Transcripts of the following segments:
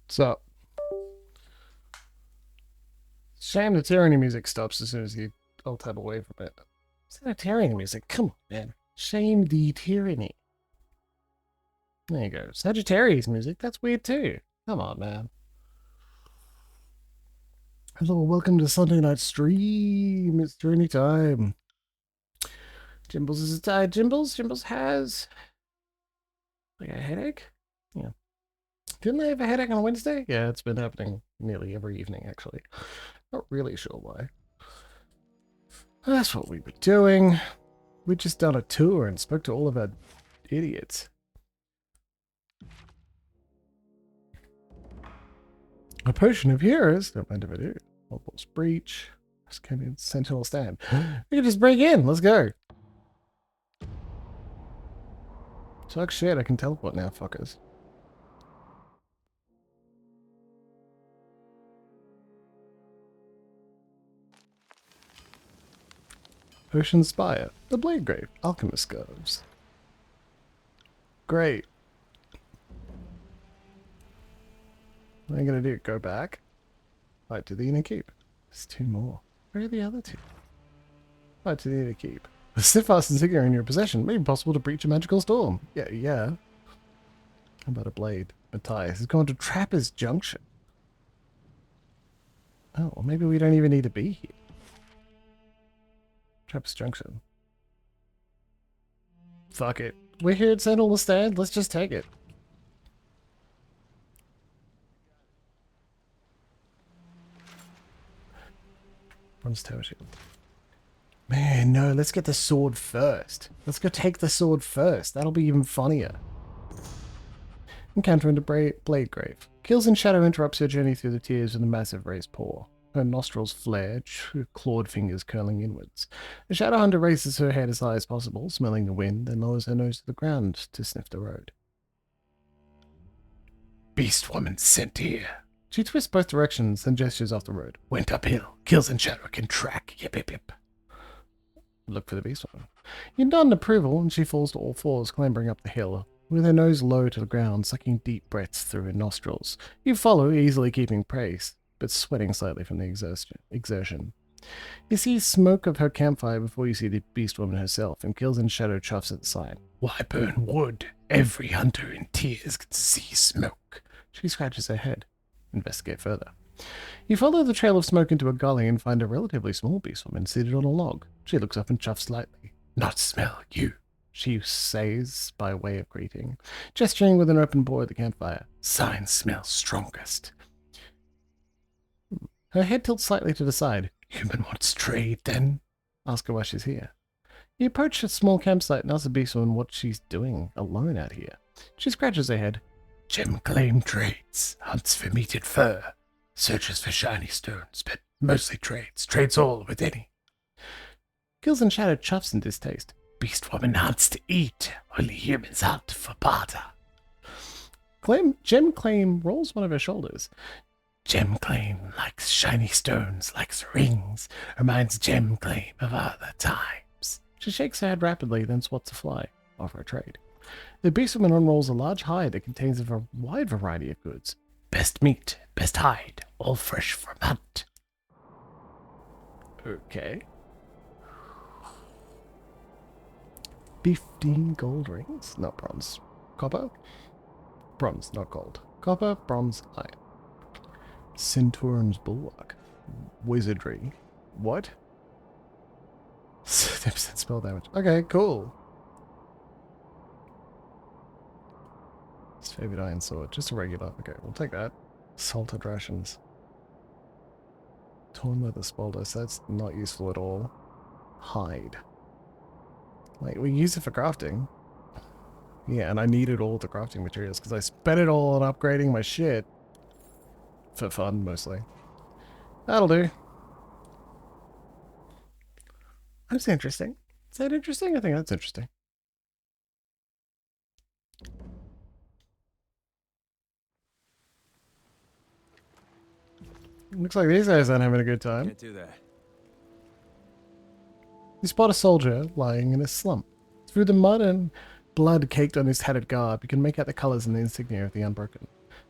So, shame the Tyranny music stops as soon as you all tab away from it. It's not Tyranny music. Come on, man. Shame the Tyranny. There you go. Sagittarius music. That's weird too. Come on, man. Hello, welcome to Sunday night stream. It's Tyranny time. Jimbles is tired. Jimbles has like a headache. Yeah. Didn't they have a headache on Wednesday? Yeah, it's been happening nearly every evening, actually. Not really sure why. That's what we were doing. We just done a tour and spoke to all of our idiots. A potion of heroes. Don't mind if I do. Multiple's breach. Just came in sentinel stand. We can just break in. Let's go. Suck shit. I can teleport now, fuckers. Potion Spire. The Blade Grave. Alchemist Scarves. Great. What are you going to do? Go back? Right, to the inner keep. There's two more. Where are the other two? Right, to the inner keep. The steadfast insignia in your possession. May be possible to breach a magical storm. Yeah. How about a blade? Matthias has gone to Trapper's Junction. Oh, well maybe we don't even need to be here. Trapper's Junction. Fuck it. We're here at Sentinel Stand. Let's just take it. Bronze Tower Shield. Man, no, let's get the sword first. Let's go take the sword first. That'll be even funnier. Encounter into Blade Grave. Kills in Shadow interrupts your journey through the tears with a massive raised paw. Her nostrils flare, clawed fingers curling inwards. The Shadow Hunter raises her head as high as possible, smelling the wind, then lowers her nose to the ground to sniff the road. Beast woman sent here. She twists both directions, then gestures off the road. Went uphill. Kills in Shadow can track. Yip. Look for the beast woman. You nod in approval, and she falls to all fours, clambering up the hill, with her nose low to the ground, sucking deep breaths through her nostrils. You follow, easily keeping pace, but sweating slightly from the exertion. You see smoke of her campfire before you see the beast woman herself, and Kills in Shadow chuffs at the sign. Why burn wood? Every hunter in tears can see smoke. She scratches her head. Investigate further. You follow the trail of smoke into a gully and find a relatively small beast woman seated on a log. She looks up and chuffs slightly. Not smell, you, she says by way of greeting, gesturing with an open paw at the campfire. Sign smells strongest. Her head tilts slightly to the side. Human wants trade, then? Ask her why she's here. You approach a small campsite and ask the beast woman what she's doing alone out here. She scratches her head. Gem claim trades, hunts for meated fur, searches for shiny stones, but mostly trades all with any. Kills in Shadow chuffs in distaste. Beast woman hunts to eat, only humans hunt for barter. Gem claim rolls one of her shoulders. Gem claim likes shiny stones, likes rings, reminds Gem claim of other times. She shakes her head rapidly, then swats a fly. Offer a trade. The beastwoman unrolls a large hide that contains a wide variety of goods. Best meat, best hide, all fresh from hunt. Okay. 15 gold rings, not bronze. Copper? Bronze, not gold. Copper, bronze, iron. Centurion's Bulwark. Wizardry. What? 10% spell damage. Okay, cool. His favorite iron sword. Just a regular. Okay, we'll take that. Salted rations. Torn leather spaulders. That's not useful at all. Hide. Like, we use it for crafting. Yeah, and I needed all the crafting materials because I spent it all on upgrading my shit. For fun, mostly. That'll do. That's interesting. Is that interesting? I think that's interesting. Looks like these guys aren't having a good time. Can't do that. You spot a soldier lying in a slump. Through the mud and blood caked on his tattered garb, you can make out the colours and the insignia of the Unbroken.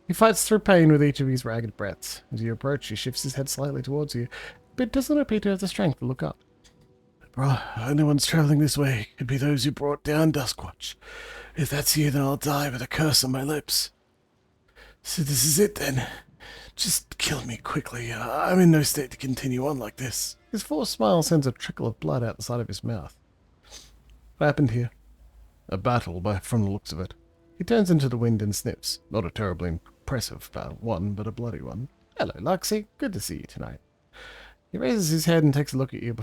He fights through pain with each of his ragged breaths. As you approach, he shifts his head slightly towards you, but does not appear to have the strength to look up. Bro, anyone's traveling this way. Could be those who brought down Duskwatch. If that's you, then I'll die with a curse on my lips. So this is it, then. Just kill me quickly. I'm in no state to continue on like this. His forced smile sends a trickle of blood out the side of his mouth. What happened here? A battle, from the looks of it. He turns into the wind and sniffs. Not a terribly impressive one, but a bloody one. Hello, Luxie. Good to see you tonight. He raises his head and takes a look at you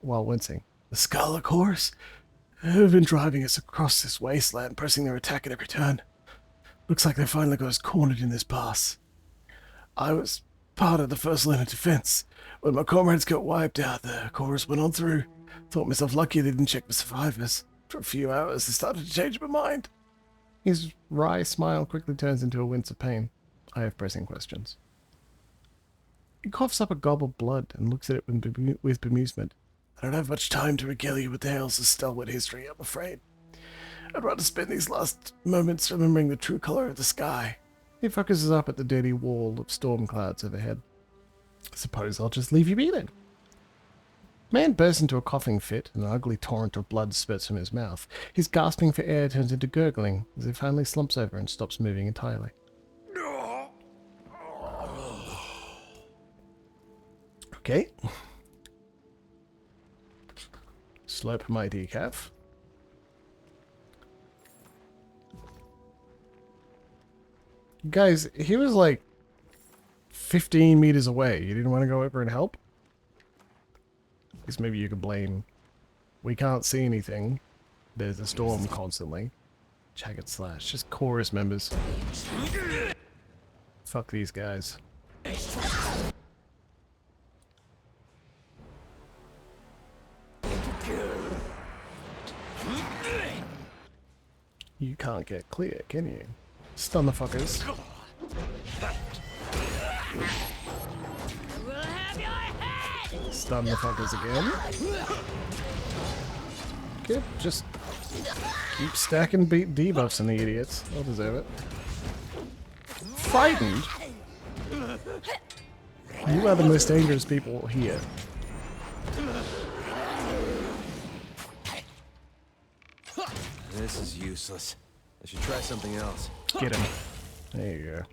while wincing. The Scarlet Horse have been driving us across this wasteland, pressing their attack at every turn. Looks like they finally got us cornered in this pass. I was part of the first line of defense. When my comrades got wiped out, the chorus went on through. Thought myself lucky they didn't check for survivors. For a few hours, they started to change my mind. His wry smile quickly turns into a wince of pain. I have pressing questions. He coughs up a gob of blood and looks at it with bemusement. I don't have much time to regale you with tales of Stalwart history, I'm afraid. I'd rather spend these last moments remembering the true color of the sky. He focuses up at the dirty wall of storm clouds overhead. I suppose I'll just leave you be then. Man bursts into a coughing fit, and an ugly torrent of blood spurts from his mouth. His gasping for air turns into gurgling, as he finally slumps over and stops moving entirely. Okay. Slurp my decaf. Guys, he was like 15 meters away. You didn't want to go over and help? I guess maybe you could blame... We can't see anything. There's a storm constantly. Jagged Slash. Just chorus members. Fuck these guys. You can't get clear, can you? Stun the fuckers. Stun the fuckers again. Good, just keep stacking debuffs on the idiots. They'll deserve it. Frightened? You are the most dangerous people here. This is useless. I should try something else. Get him. There you go.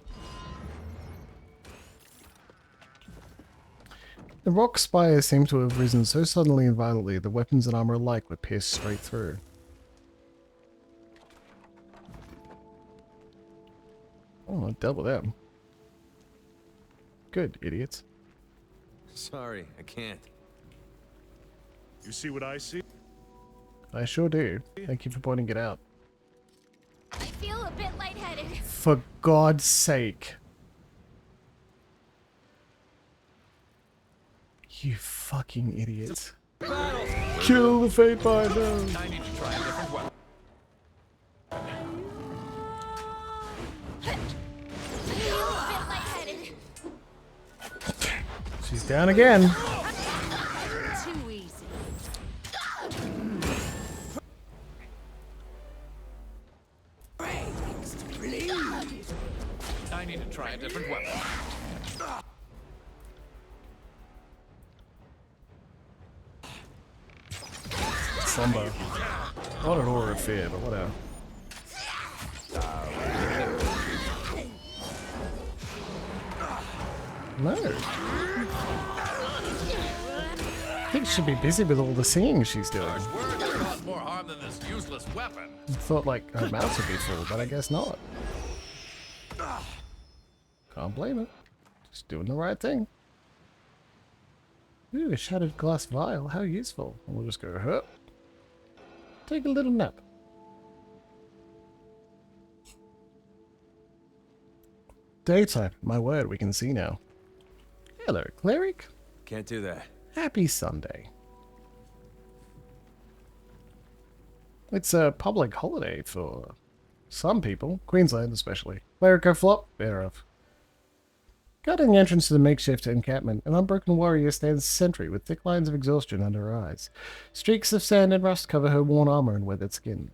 The rock spires seem to have risen so suddenly and violently the weapons and armor alike were pierced straight through. Oh, I dealt with them. Good, idiots. Sorry, I can't. You see what I see? I sure do. Thank you for pointing it out. I feel a bit lightheaded. For God's sake. You fucking idiots. Kill the Fate Binder! I need to try a different weapon. I feel a bit lightheaded. She's down again. Too easy. I need to try a different weapon. Slumber. Not an aura of fear, but whatever. No. I think she should be busy with all the singing she's doing. Words cause more harm than this useless weapon. I thought like her mouth would be full, but I guess not. Can't blame it. Just doing the right thing. Ooh, a shattered glass vial. How useful. We'll just go, huh? Take a little nap. Daytime. My word, we can see now. Hello, cleric. Can't do that. Happy Sunday. It's a public holiday for some people, Queensland especially. Cleric flop, thereof. Guarding the entrance to the makeshift encampment, an unbroken warrior stands sentry with thick lines of exhaustion under her eyes. Streaks of sand and rust cover her worn armor and weathered skin.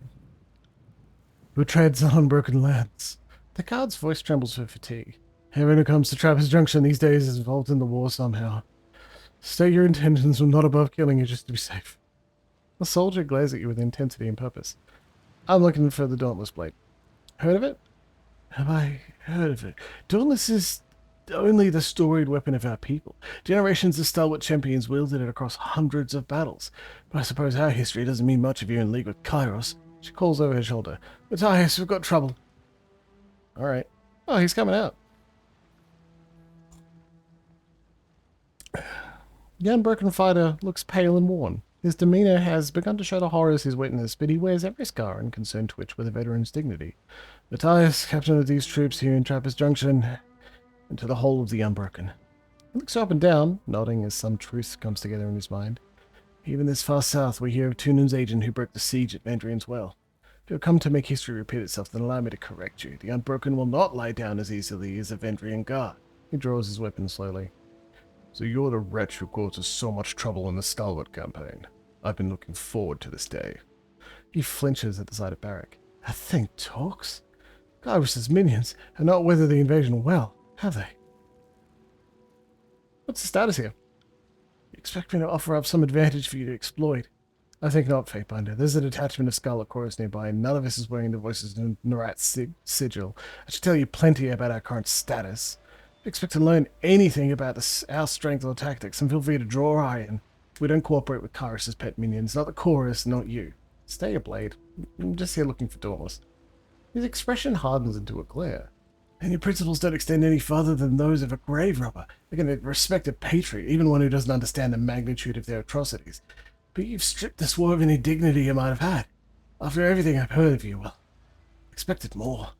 Who treads on unbroken lands? The guard's voice trembles with fatigue. Everyone who comes to Trappers Junction these days is involved in the war somehow. State your intentions were not above killing you just to be safe. The soldier glares at you with intensity and purpose. I'm looking for the Dauntless blade. Heard of it? Have I heard of it? Dauntless is only the storied weapon of our people. Generations of Stalwart champions wielded it across hundreds of battles. But I suppose our history doesn't mean much if you're in league with Kairos. She calls over her shoulder. Matthias, we've got trouble. Alright. Oh, he's coming out. The unbroken fighter looks pale and worn. His demeanor has begun to show the horrors he's witnessed, but he wears every scar and concerned twitch with a veteran's dignity. Matthias, captain of these troops here in Trappers Junction, and to the whole of the unbroken. He looks up and down, nodding as some truth comes together in his mind. Even this far south, we hear of Tunan's agent who broke the siege at Vandrian's Well. If you'll come to make history repeat itself, then allow me to correct you. The unbroken will not lie down as easily as a Vandrian guard. He draws his weapon slowly. So you're the wretch who caused us so much trouble in the Stalwart campaign. I've been looking forward to this day. He flinches at the sight of Barrack. That thing talks? Kairos' minions have not weathered the invasion well, have they? What's the status here? You expect me to offer up some advantage for you to exploit? I think not, Fatebinder. There's a detachment of Scarlet Chorus nearby, and none of us is wearing the Voices of Narat's sigil. I should tell you plenty about our current status. If you expect to learn anything about our strength or tactics, then feel free to draw iron. We don't cooperate with Kairos' pet minions, not the chorus, not you. Stay your blade. I'm just here looking for Dauntless. His expression hardens into a glare. And your principles don't extend any further than those of a grave robber. They're going to respect a patriot, even one who doesn't understand the magnitude of their atrocities. But you've stripped this war of any dignity you might have had. After everything I've heard of you, well, expected more.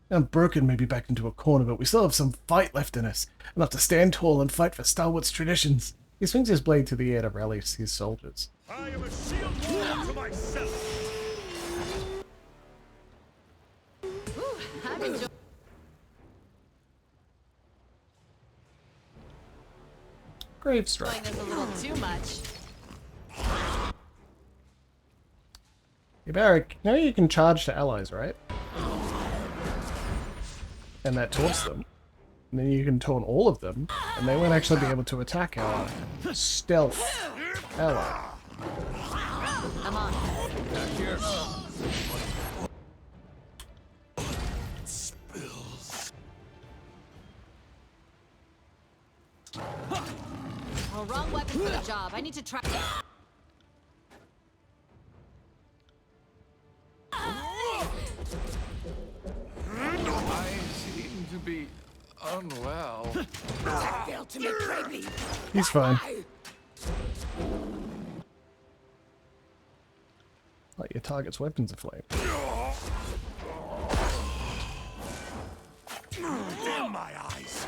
Unbroken may be backed into a corner, but we still have some fight left in us. Enough to stand tall and fight for Stalwart's traditions. He swings his blade to the air to rally his soldiers. I am a shield wall to myself. I'm enjoying Grave strike. this a little too much. Hey Barrack, you know you can charge to allies, right? And that taunts them. And then you can taunt all of them, and they won't actually be able to attack our stealth ally. I'm on. Here. Well, wrong weapon for the job. I need to try. I seem to be unwell. He's fine. Light your target's weapons aflame. Damn my eyes.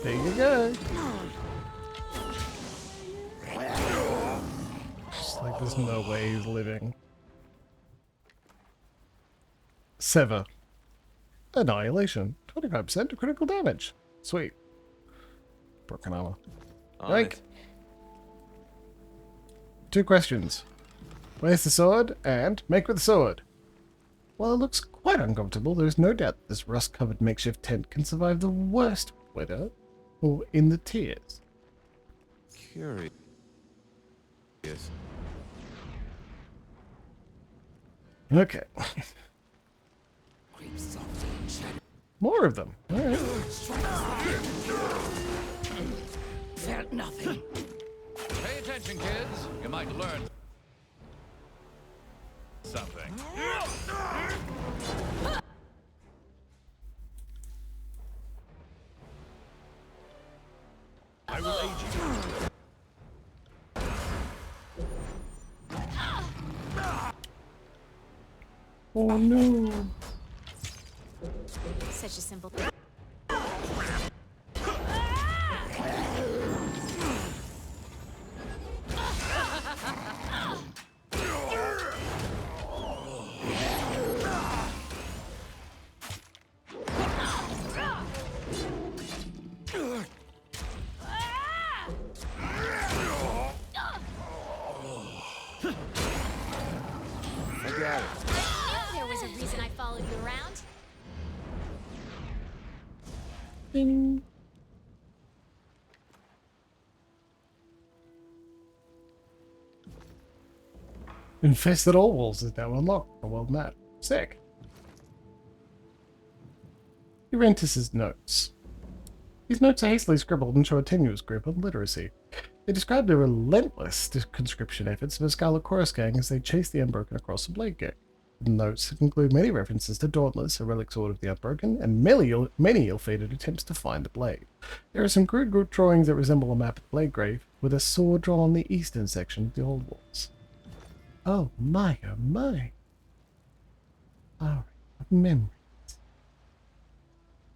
There you go. Just like there's no way he's living. Sever. Annihilation. 25% of critical damage. Sweet. Broken armor. On Like, it. 2 questions. Where's the sword? And make with the sword. While it looks quite uncomfortable, there's no doubt that this rust-covered makeshift tent can survive the worst weather or in the tears. Curious. Okay. More of them. Alright. Felt nothing. Pay attention, kids. You might learn something. I will aid you. Oh no. Such a simple thing. Ding. Infested all walls is now unlocked. A world map. Sick. Urantus's notes. These notes are hastily scribbled and show a tenuous grip on literacy. They describe the relentless conscription efforts of a Scarlet Chorus gang as they chase the Unbroken across the Blade Gate. The notes include many references to Dauntless, a relic sword of the Unbroken, and many ill-fated attempts to find the blade. There are some crude drawings that resemble a map of the Blade Grave, with a sword drawn on the eastern section of the old walls. Oh my, oh my. Alright, memories.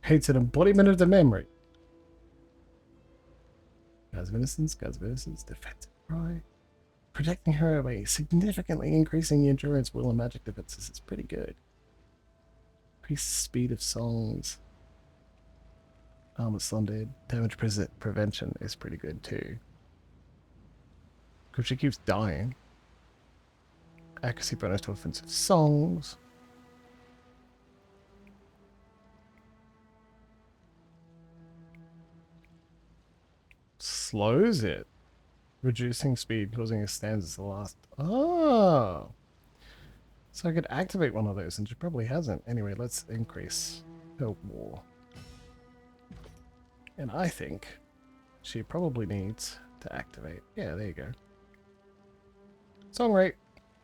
Hates an embodiment of the memory. Guys of Innocence, defensive cry. Protecting her by significantly increasing the endurance, will, and magic defenses is pretty good. Increased speed of songs. Armor Sundered. Damage prevention is pretty good too. Because she keeps dying. Accuracy bonus to offensive songs. Slows it. Reducing speed, causing his stanzas to last. Oh! So I could activate one of those, and she probably hasn't. Anyway, let's increase her war. And I think she probably needs to activate. Yeah, there you go. Song rate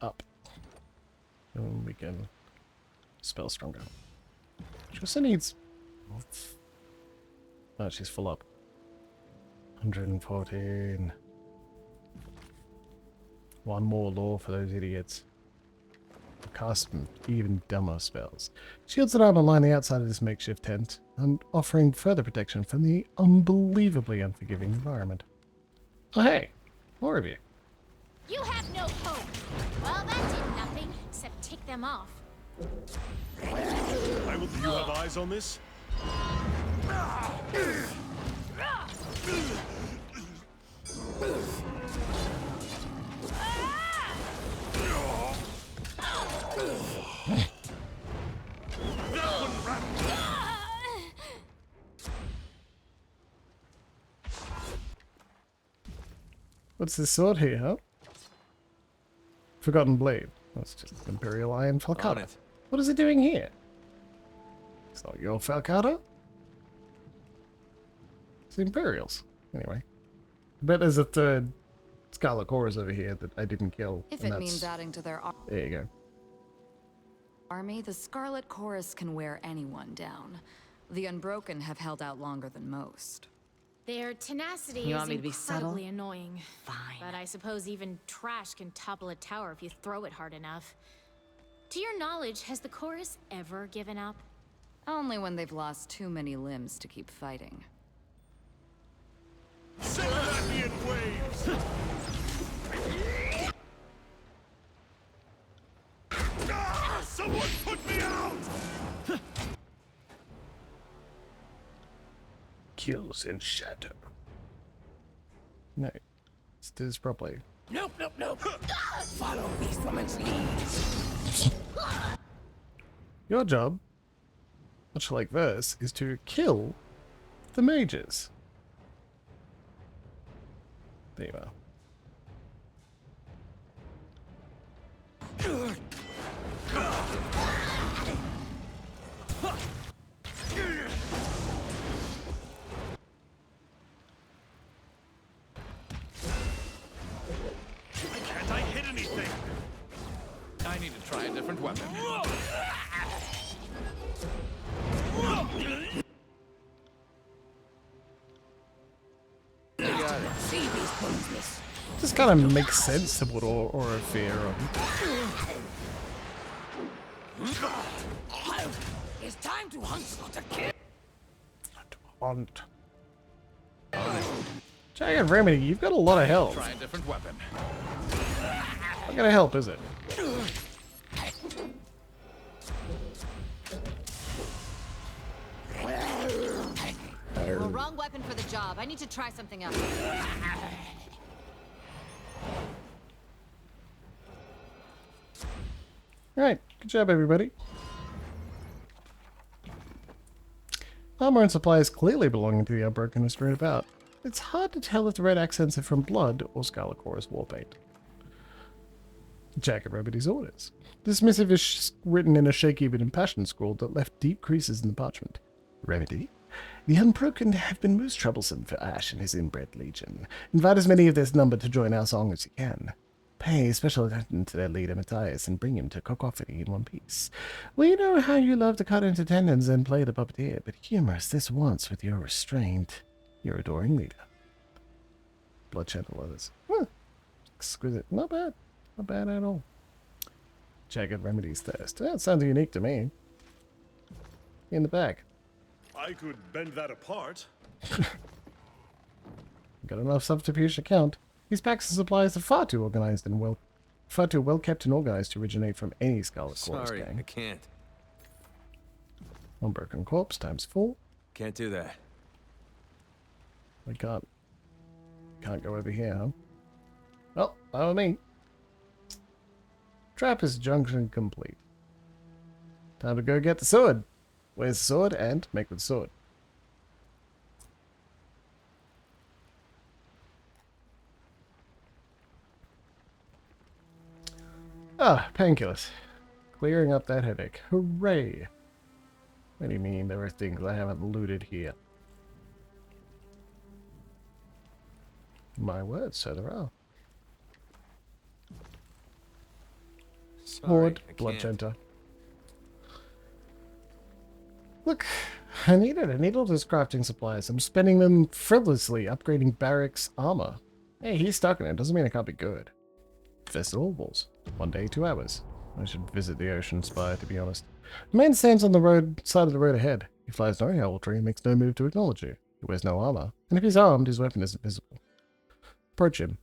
up. And we can spell stronger. She also needs... Oh, she's full up. 114. One more law for those idiots. Cast some even dumber spells. Shields and armor line the outside of this makeshift tent, and offering further protection from the unbelievably unforgiving environment. Oh hey, more of you. You have no hope. Well, that did nothing except tick them off. Do you have eyes on this? What's this sword here, huh? Forgotten Blade. That's just Imperial Iron On Falcata. it. What is it doing here? It's not your Falcata? It's the Imperials. Anyway. I bet there's a third Scarlet Chorus over here that I didn't kill. If and it means adding to their There you go. army, the Scarlet Chorus can wear anyone down. The Unbroken have held out longer than most. Their tenacity You is want me to be subtle? incredibly annoying. Fine. But I suppose even trash can topple a tower if you throw it hard enough. To your knowledge, has the chorus ever given up? Only when they've lost too many limbs to keep fighting. Send at me in waves! Someone put me out! Kills in shadow. No. Let's do this properly. Nope. Follow Beast Woman's lead. Your job, much like this, is to kill the mages. There you are. Why can't I hit anything? I need to try a different weapon. You got it. See Beast Woman's miss. This kind of makes sense to put Aura of Fear on. It's time to hunt Slaughter Kill. Hunt. Jagged Remedy, you've got a lot of health. Try a different weapon. Not gonna help, is it? Well, wrong weapon for the job. I need to try something else. Right, good job, everybody. Armor and supplies clearly belonging to the Unbroken are strewn about. It's hard to tell if the red accents are from blood or Scarlet Chorus war paint. Jack Remedy's orders. This missive is written in a shaky but impassioned scrawl that left deep creases in the parchment. Remedy? The Unbroken have been most troublesome for Ash and his inbred legion. Invite as many of this number to join our song as you can. Pay special attention to their leader Matthias and bring him to cacophony in one piece. We know how you love to cut into tendons and play the puppeteer, but humor us this once with your restraint. Your adoring leader. Blood channel letters. Exquisite. Not bad. Not bad at all. Jagged Remedy's Thirst. That sounds unique to me. In the bag. I could bend that apart. Got enough subterfuge to count. These packs and supplies are far too organized and far too well kept and organized to originate from any Scarlet Chorus Sorry, gang. I can't. Unbroken corpse times 4. Can't do that. We can't go over here, huh? Well, follow me. Trappist junction complete. Time to go get the sword. Where's the sword? And make with the sword. Ah, painkillers. Clearing up that headache. Hooray! What do you mean there are things I haven't looted here? My word, so there are. Sorry, Horde, I Blood can't. Center. Look, I need it. I need all those crafting supplies. I'm spending them frivolously upgrading barracks armor. Hey, he's stuck in it. Doesn't mean it can't be good. Festival balls. 1 day, 2 hours. I should visit the Ocean Spire, to be honest. The man stands on the side of the road ahead. He flies no heraldry and makes no move to acknowledge you. He wears no armor, and if he's armed, his weapon isn't visible. Approach him.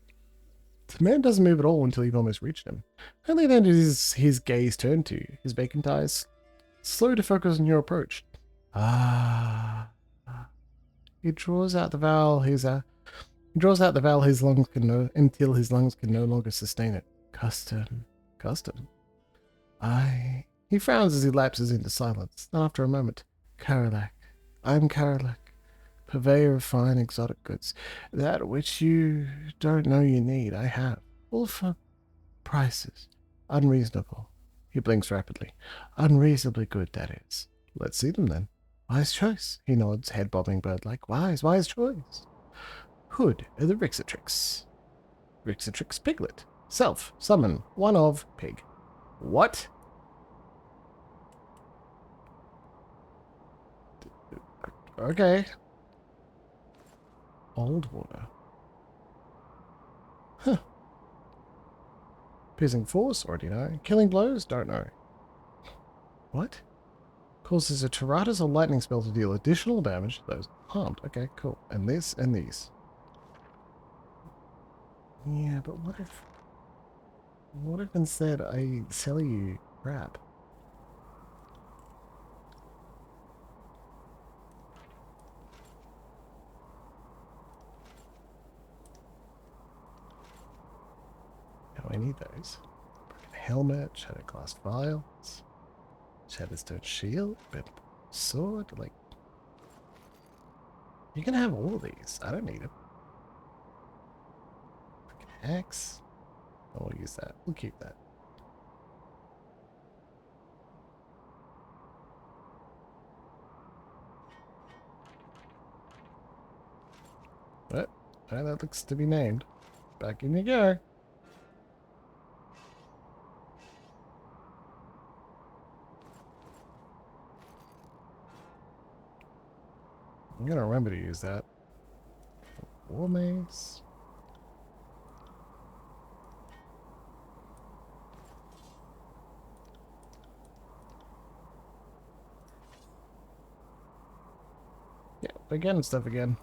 The man doesn't move at all until you've almost reached him. Only then does his gaze turn to you, his vacant eyes slow to focus on your approach. Ah. He draws out the vowel his lungs can until his lungs can no longer sustain it. Custom. He frowns as he lapses into silence. Then after a moment, Karalak. I'm Karalak, purveyor of fine exotic goods. That which you don't know you need, I have. All for prices. Unreasonable. He blinks rapidly. Unreasonably good, that is. Let's see them then. Wise choice. He nods, head bobbing bird-like. Wise choice. Hood of the Rixatrix. Rixatrix Piglet. Self. Summon. One of. Pig. What? Okay. Old water. Huh. Piercing force, already know. Killing blows, don't know. What? Causes a Tiradas or lightning spell to deal additional damage to those harmed. Okay, cool. And this and these. Yeah, but what if instead I sell you crap? How do I need those? Broken helmet, shattered glass vials, shattered stone shield, bent sword, like... You can have all of these. I don't need them. Broken axe. Oh, we'll use that. We'll keep that. But, that looks to be named. Back in you go. I'm gonna remember to use that. War mace. Yeah, again and stuff again.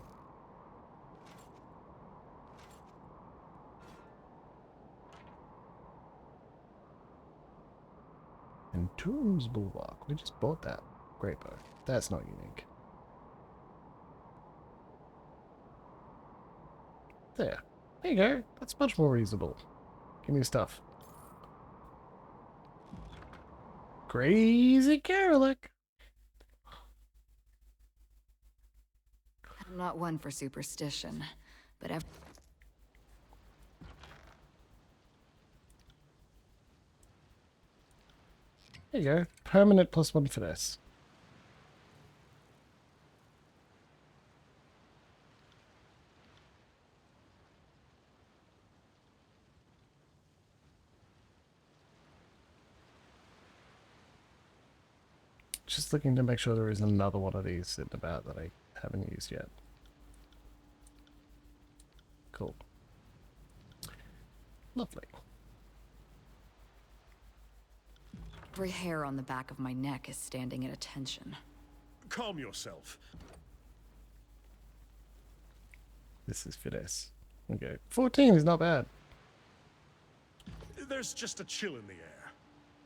And Tombs Bulwark. We just bought that. Great bow. That's not unique. There. There you go. That's much more reasonable. Give me stuff. Crazy Karalak. not one for superstition, but There you go. Permanent +1 finesse. Just looking to make sure there isn't another one of these sitting about that I haven't used yet. Cool. Lovely. every hair on the back of my neck is standing at attention. Calm yourself. This is finesse. Okay. 14 is not bad. There's just a chill in the air.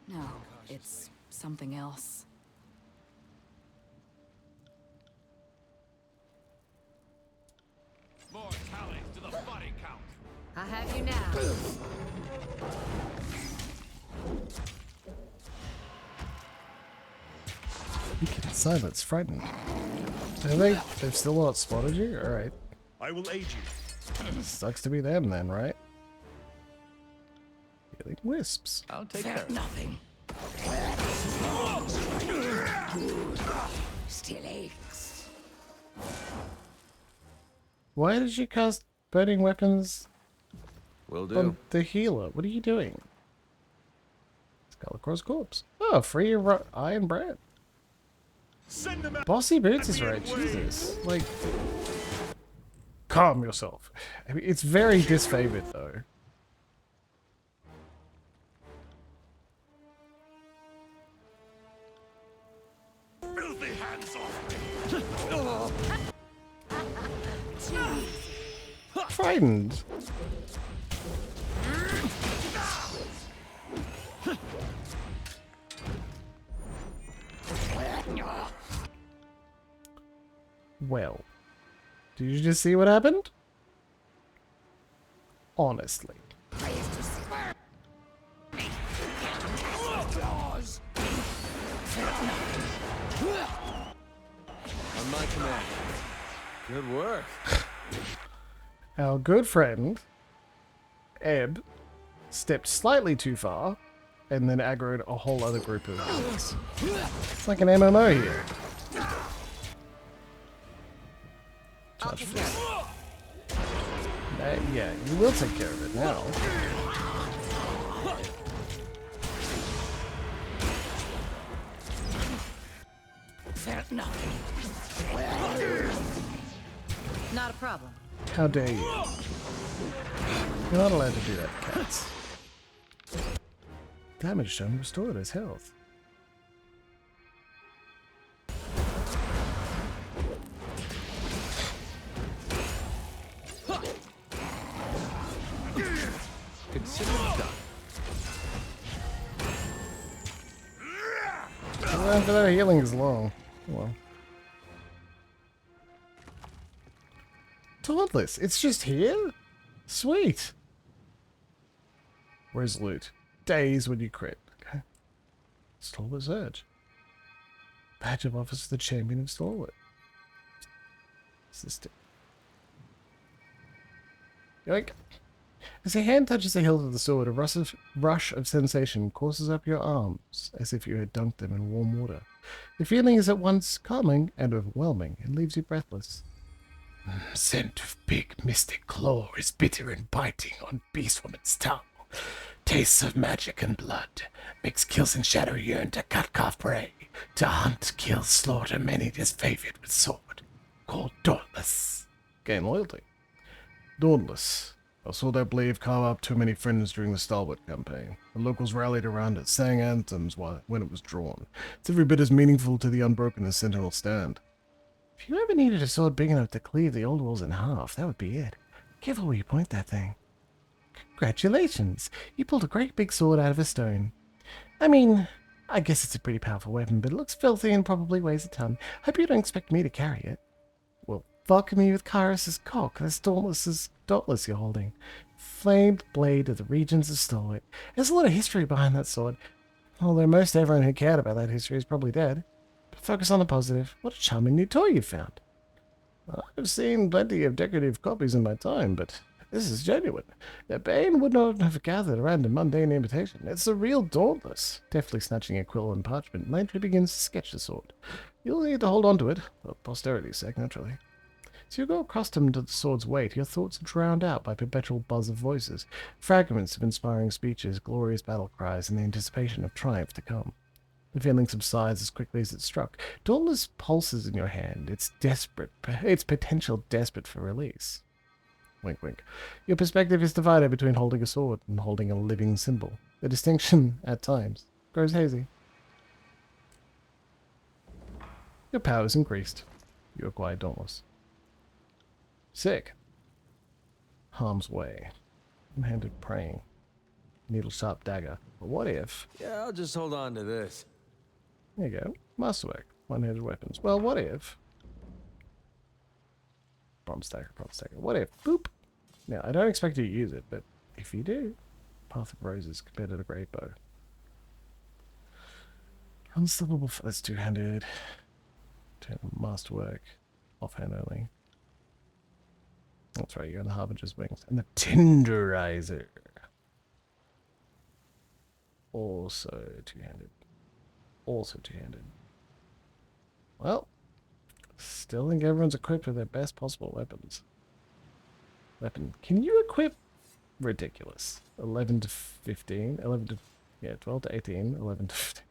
No, it's something else. More tallies to the body count. I have you now. You can silence frightened. They've still not spotted you? Alright. I will aid you. Sucks to be them then, right? Healing wisps. I'll take care of it. Nothing. Still aches. Why did you cast burning weapons Will on do. the healer? What are you doing? Skull across corpse. Oh, free iron bread. Send them out. Bossy boots is Let me right. away. Jesus. Like, calm yourself. I mean, it's very disfavored though. Filthy hands off. Frightened. Well, did you just see what happened? Honestly. On my command. Good work. Our good friend, Ebb, stepped slightly too far and then aggroed a whole other group of... It's like an MMO here. Charge for yeah, you will take care of it now. Felt nothing. Not a problem. How dare you? You're not allowed to do that, cats. Damage done restored his health. Consider it done. After that healing is long. Well. Dauntless, it's just here? Sweet. Where's loot? Days when you crit. Okay. Stalwart Surge. Badge of office of the champion of Stalwart. System. Yoink. As your hand touches the hilt of the sword, a rush of sensation courses up your arms, as if you had dunked them in warm water. The feeling is at once calming and overwhelming, and leaves you breathless. Scent of big mystic claw is bitter and biting on beast woman's tongue. Tastes of magic and blood makes kills and shadow yearn to cut off prey, to hunt, kill, slaughter many disfavored with sword, called Dauntless. Gain loyalty. Dauntless. A sword I believe carved up too many friends during the Stalwart campaign. The locals rallied around it, sang anthems when it was drawn. It's every bit as meaningful to the Unbroken as Sentinel Stand. If you ever needed a sword big enough to cleave the old walls in half, that would be it. Careful where you point that thing. Congratulations! You pulled a great big sword out of a stone. I mean, I guess it's a pretty powerful weapon, but it looks filthy and probably weighs a ton. Hope you don't expect me to carry it. Well, welcome me with Kyrus's cock. That's Dauntless you're holding. Flamed blade of the regions of Stalwart. There's a lot of history behind that sword. Although most everyone who cared about that history is probably dead. But focus on the positive. What a charming new toy you found. I've seen plenty of decorative copies in my time, but this is genuine. The Bane would not have gathered around a mundane imitation. It's the real Dauntless. Deftly snatching a quill and parchment, Landry begins to sketch the sword. You'll need to hold on to it, for posterity's sake, naturally. As you grow accustomed to the sword's weight, your thoughts are drowned out by perpetual buzz of voices, fragments of inspiring speeches, glorious battle cries, and the anticipation of triumph to come. The feeling subsides as quickly as it struck. Dauntless pulses in your hand. It's desperate. Its potential desperate for release. Wink, wink. Your perspective is divided between holding a sword and holding a living symbol. The distinction, at times, grows hazy. Your power is increased. You acquire Dauntless. Sick. Harm's way. One-handed praying. Needle-sharp dagger. But what if... Yeah, I'll just hold on to this. There you go. Masterwork. One-handed weapons. Well, what if... Bronze stacker, bronze stacker. What if... Boop! Now, I don't expect you to use it, but if you do... Path of Roses compared to the Great Bow. Unstoppable... That's two-handed. Masterwork. Offhand only. That's right, you're on the Harbinger's Wings. And the Tenderizer. Also two-handed. Also two-handed. Well, still think everyone's equipped with their best possible weapons. Can you equip? Ridiculous. 11 to 15. 11 to... Yeah, 12 to 18. 11 to 15.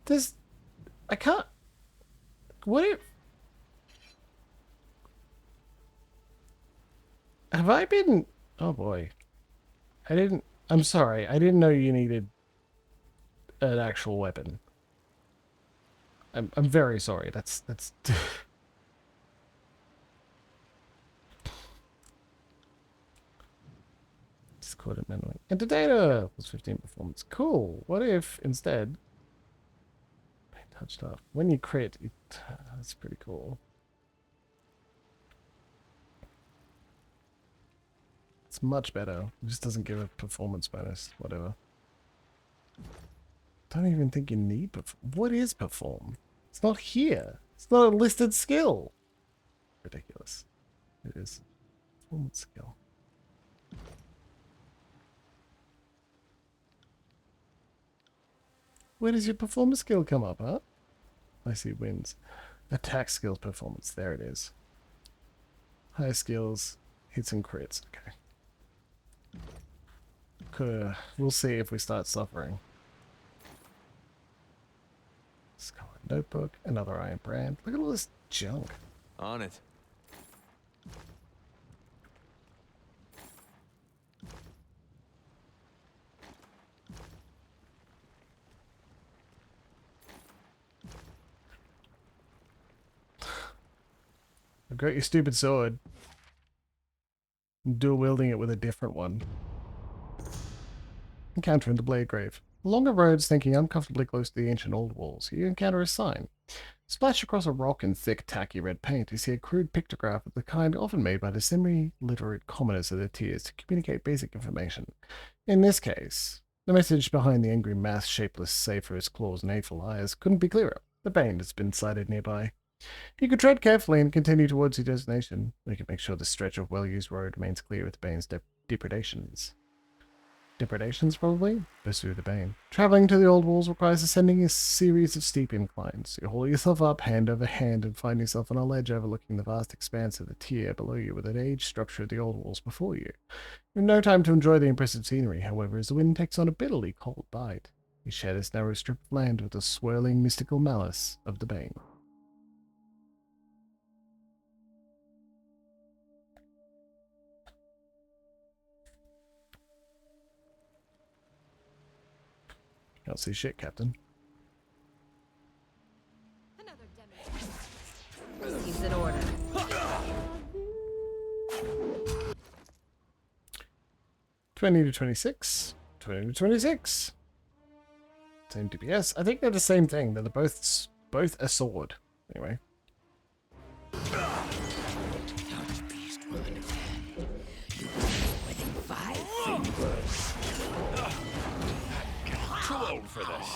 This... I can't... What if... Have I been... Oh boy. I'm sorry. I didn't know you needed an actual weapon. I'm very sorry. That's Discordant manually. Enter data plus 15 performance. Cool. What if instead touched up when you crit? That's pretty cool. It's much better. It just doesn't give a performance bonus. Whatever. Don't even think you need perform. What is perform? It's not here. It's not a listed skill. Ridiculous. It is. Performance skill. Where does your performance skill come up, huh? I see wins. Attack skills performance. There it is. High skills. Hits and crits. Okay. We'll see if we start suffering. Scarlet Notebook, another Iron Brand. Look at all this junk. On it. I've got your stupid sword. I'm dual wielding it with a different one. Encountering the Blade Grave. Along a road, thinking uncomfortably close to the ancient old walls, you encounter a sign. Splashed across a rock in thick, tacky red paint, you see a crude pictograph of the kind often made by the semi-literate commoners of the tiers to communicate basic information. In this case, the message behind the angry mass, shapeless save for its claws and hateful eyes, couldn't be clearer. The Bane has been sighted nearby. You could tread carefully and continue towards your destination. You can make sure the stretch of well-used road remains clear of the Bane's depredations. Depredations, probably? Pursue the Bane. Traveling to the old walls requires ascending a series of steep inclines. You haul yourself up hand over hand and find yourself on a ledge overlooking the vast expanse of the tier below you with an aged structure of the old walls before you. You have no time to enjoy the impressive scenery, however, as the wind takes on a bitterly cold bite. You share this narrow strip of land with the swirling mystical malice of the Bane. Can't see shit, Captain. Another demonstration. He's in order. $20 to $26. $20 to $26. Same DPS. I think they're the same thing. They're both a sword. Anyway. Beast will understand. You within 5 fingers. Too old for this.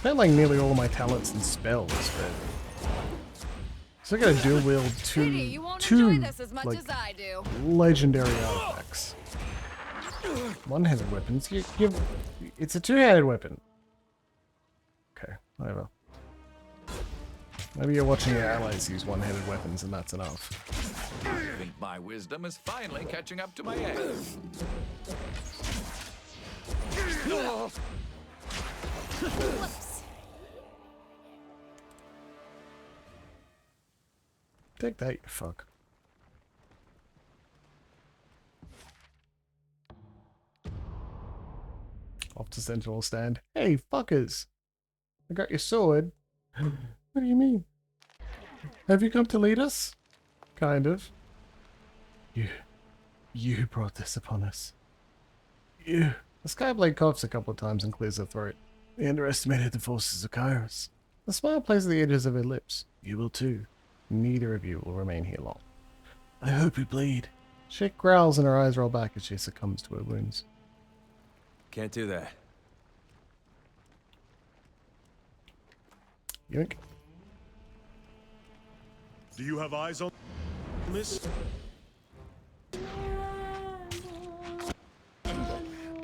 Spent like nearly all of my talents and spells, but still gotta dual wield Pity you won't enjoy this as much as I do. legendary artifacts. One-handed weapons. It's a two-handed weapon. Okay, whatever. Maybe you're watching your allies use one-handed weapons and that's enough. I think my wisdom is finally catching up to my age. Take that, you fuck. Off to Sentinel stand. Hey, fuckers! I got your sword. What do you mean? Have you come to lead us? Kind of. You brought this upon us. You. The Skyblade coughs a couple of times and clears her throat. We underestimated the forces of Kairos. The smile plays at the edges of her lips. You will too. Neither of you will remain here long. I hope you bleed. She growls and her eyes roll back as she succumbs to her wounds. Can't do that. Yoink. Do you have eyes on this?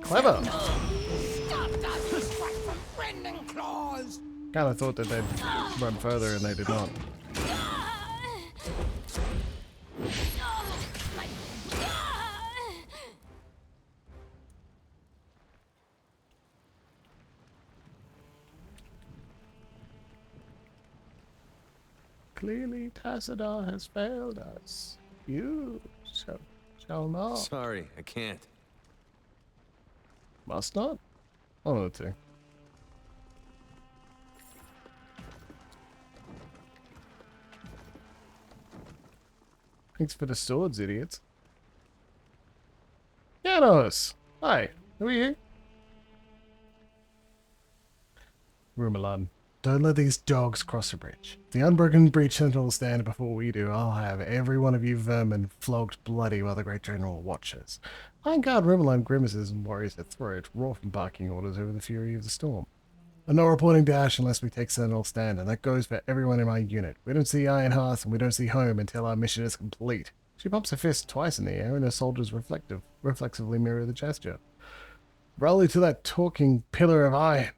Clever! Stop that rending claws! Kinda thought that they'd run further and they did not. Clearly Tassadar has failed us. You shall not. Sorry, I can't. Must not? One of the two. Thanks for the swords, idiots. Janos! Hi, who are you? Rumelan. Don't let these dogs cross the bridge. If the unbroken breach sentinel stand before we do, I'll have every one of you vermin flogged bloody while the Great General watches. Iron Guard Rumelan grimaces and worries her throat, raw from barking orders over the fury of the storm. I'm not reporting dash unless we take sentinel stand, and that goes for everyone in my unit. We don't see Iron Hearth and we don't see home until our mission is complete. She bumps her fist twice in the air, and her soldiers reflexively mirror the gesture. Rally to that talking pillar of iron!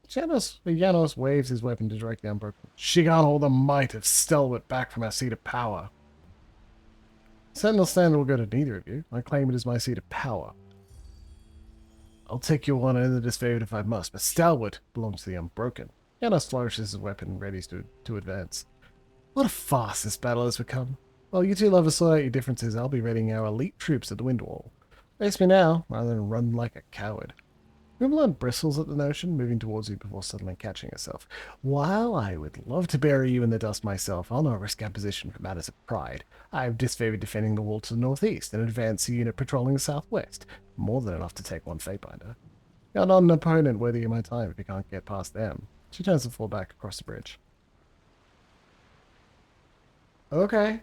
Janos waves his weapon to direct the unbroken. She can't hold the might of Stalwart back from our seat of power. Sentinel stand will go to neither of you. I claim it as my seat of power. I'll take your honor in the disfavored if I must, but Stalwart belongs to the unbroken. Janos flourishes his weapon, ready to advance. What a farce this battle has become. While you two lovers sort out your differences, I'll be readying our elite troops at the wind wall. Face me now, rather than run like a coward. Rumelan bristles at the notion, moving towards you before suddenly catching herself. While I would love to bury you in the dust myself, I'll not risk our position for matters of pride. I have disfavored defending the wall to the northeast and advanced a unit patrolling the southwest. More than enough to take one Fatebinder. You're not an opponent worthy of my time if you can't get past them. She turns to fall back across the bridge. Okay.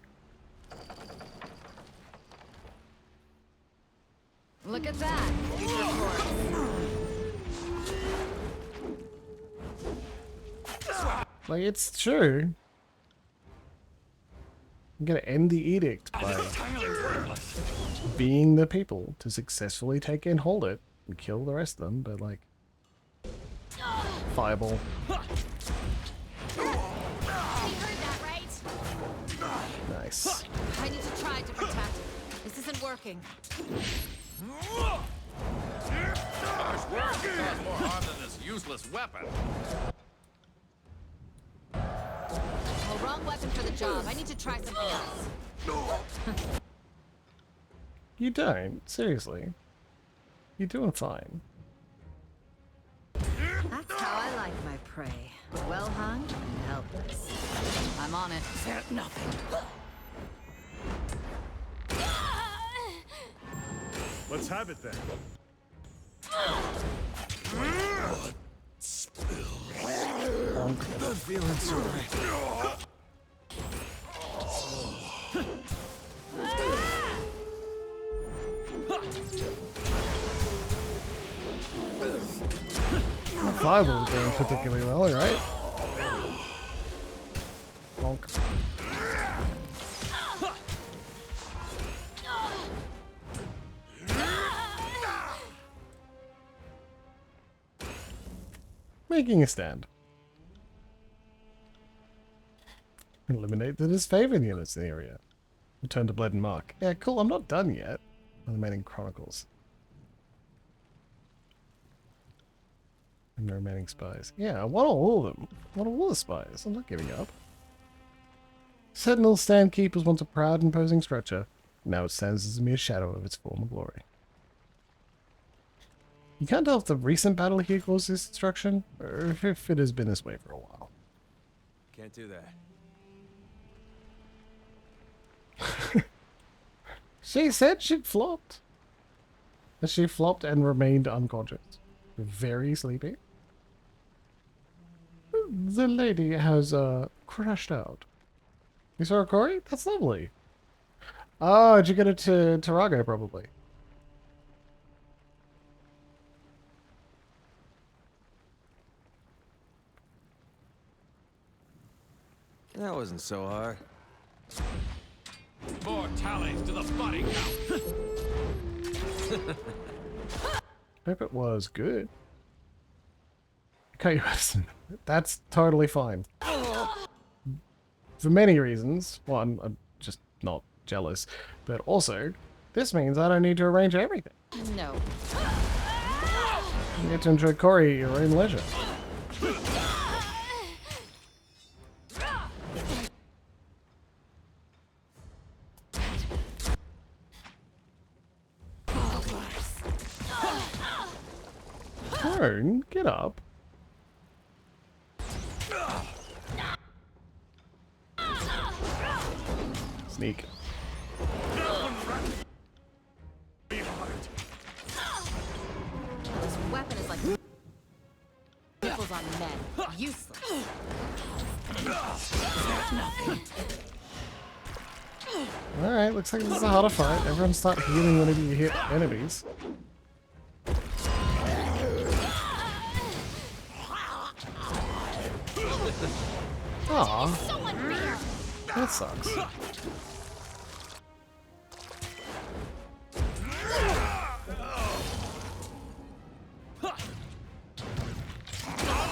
Look at that. Like, it's true. I'm gonna end the edict by being the people to successfully take and hold it and kill the rest of them, but like... Fireball. You heard that, right? Nice. I need to try to protect. This isn't working. Harsh words cause more harm than this useless weapon. Oh, wrong weapon for the job. I need to try something else. You don't? Seriously? You're doing fine. That's how I like my prey. Well hung and helpless. I'm on it. Fear nothing. Let's have it then. Not feeling so right. fireball doing particularly well, right? Bonk. Making a stand. Eliminate the disfavored units in the area. Return to Bled and Mark. Yeah, cool, I'm not done yet. Remaining Chronicles. And the remaining spies. Yeah, I want all of them. I want all the spies. I'm not giving up. Sentinel stand keepers once a proud, imposing structure. Now it stands as a mere shadow of its former glory. You can't tell if the recent battle here caused this destruction, or if it has been this way for a while. Can't do that. She said she'd flopped. She flopped and remained unconscious. Very sleepy. The lady has, crashed out. You saw her, Corey? That's lovely. Oh, did you get it to Tarago, probably? That wasn't so hard. More tallies to the body count. Hope it was good. Okay, that's totally fine. For many reasons. One, I'm just not jealous. But also, this means I don't need to arrange everything. No. You get to enjoy Corey at your own leisure. Cone, get up. Sneak. This weapon is like nipples on men. Useless. Alright, looks like this is a harder fight. Everyone start healing whenever you hit enemies. Aw. That sucks. I'll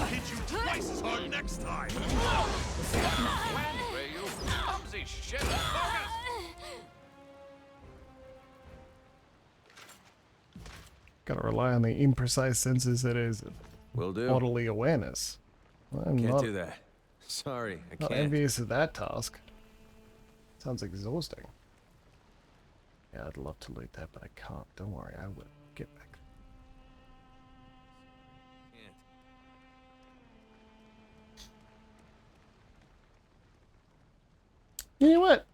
hit you twice as hard next time. Where you clumsy shit. Focus. Gotta rely on the imprecise senses that is Will do. bodily awareness. I'm Can't not, do that. Sorry, I not can't. envious of that task. Sounds exhausting. Yeah, I'd love to loot that, but I can't. Don't worry, I will. Get back. Can't. You know what?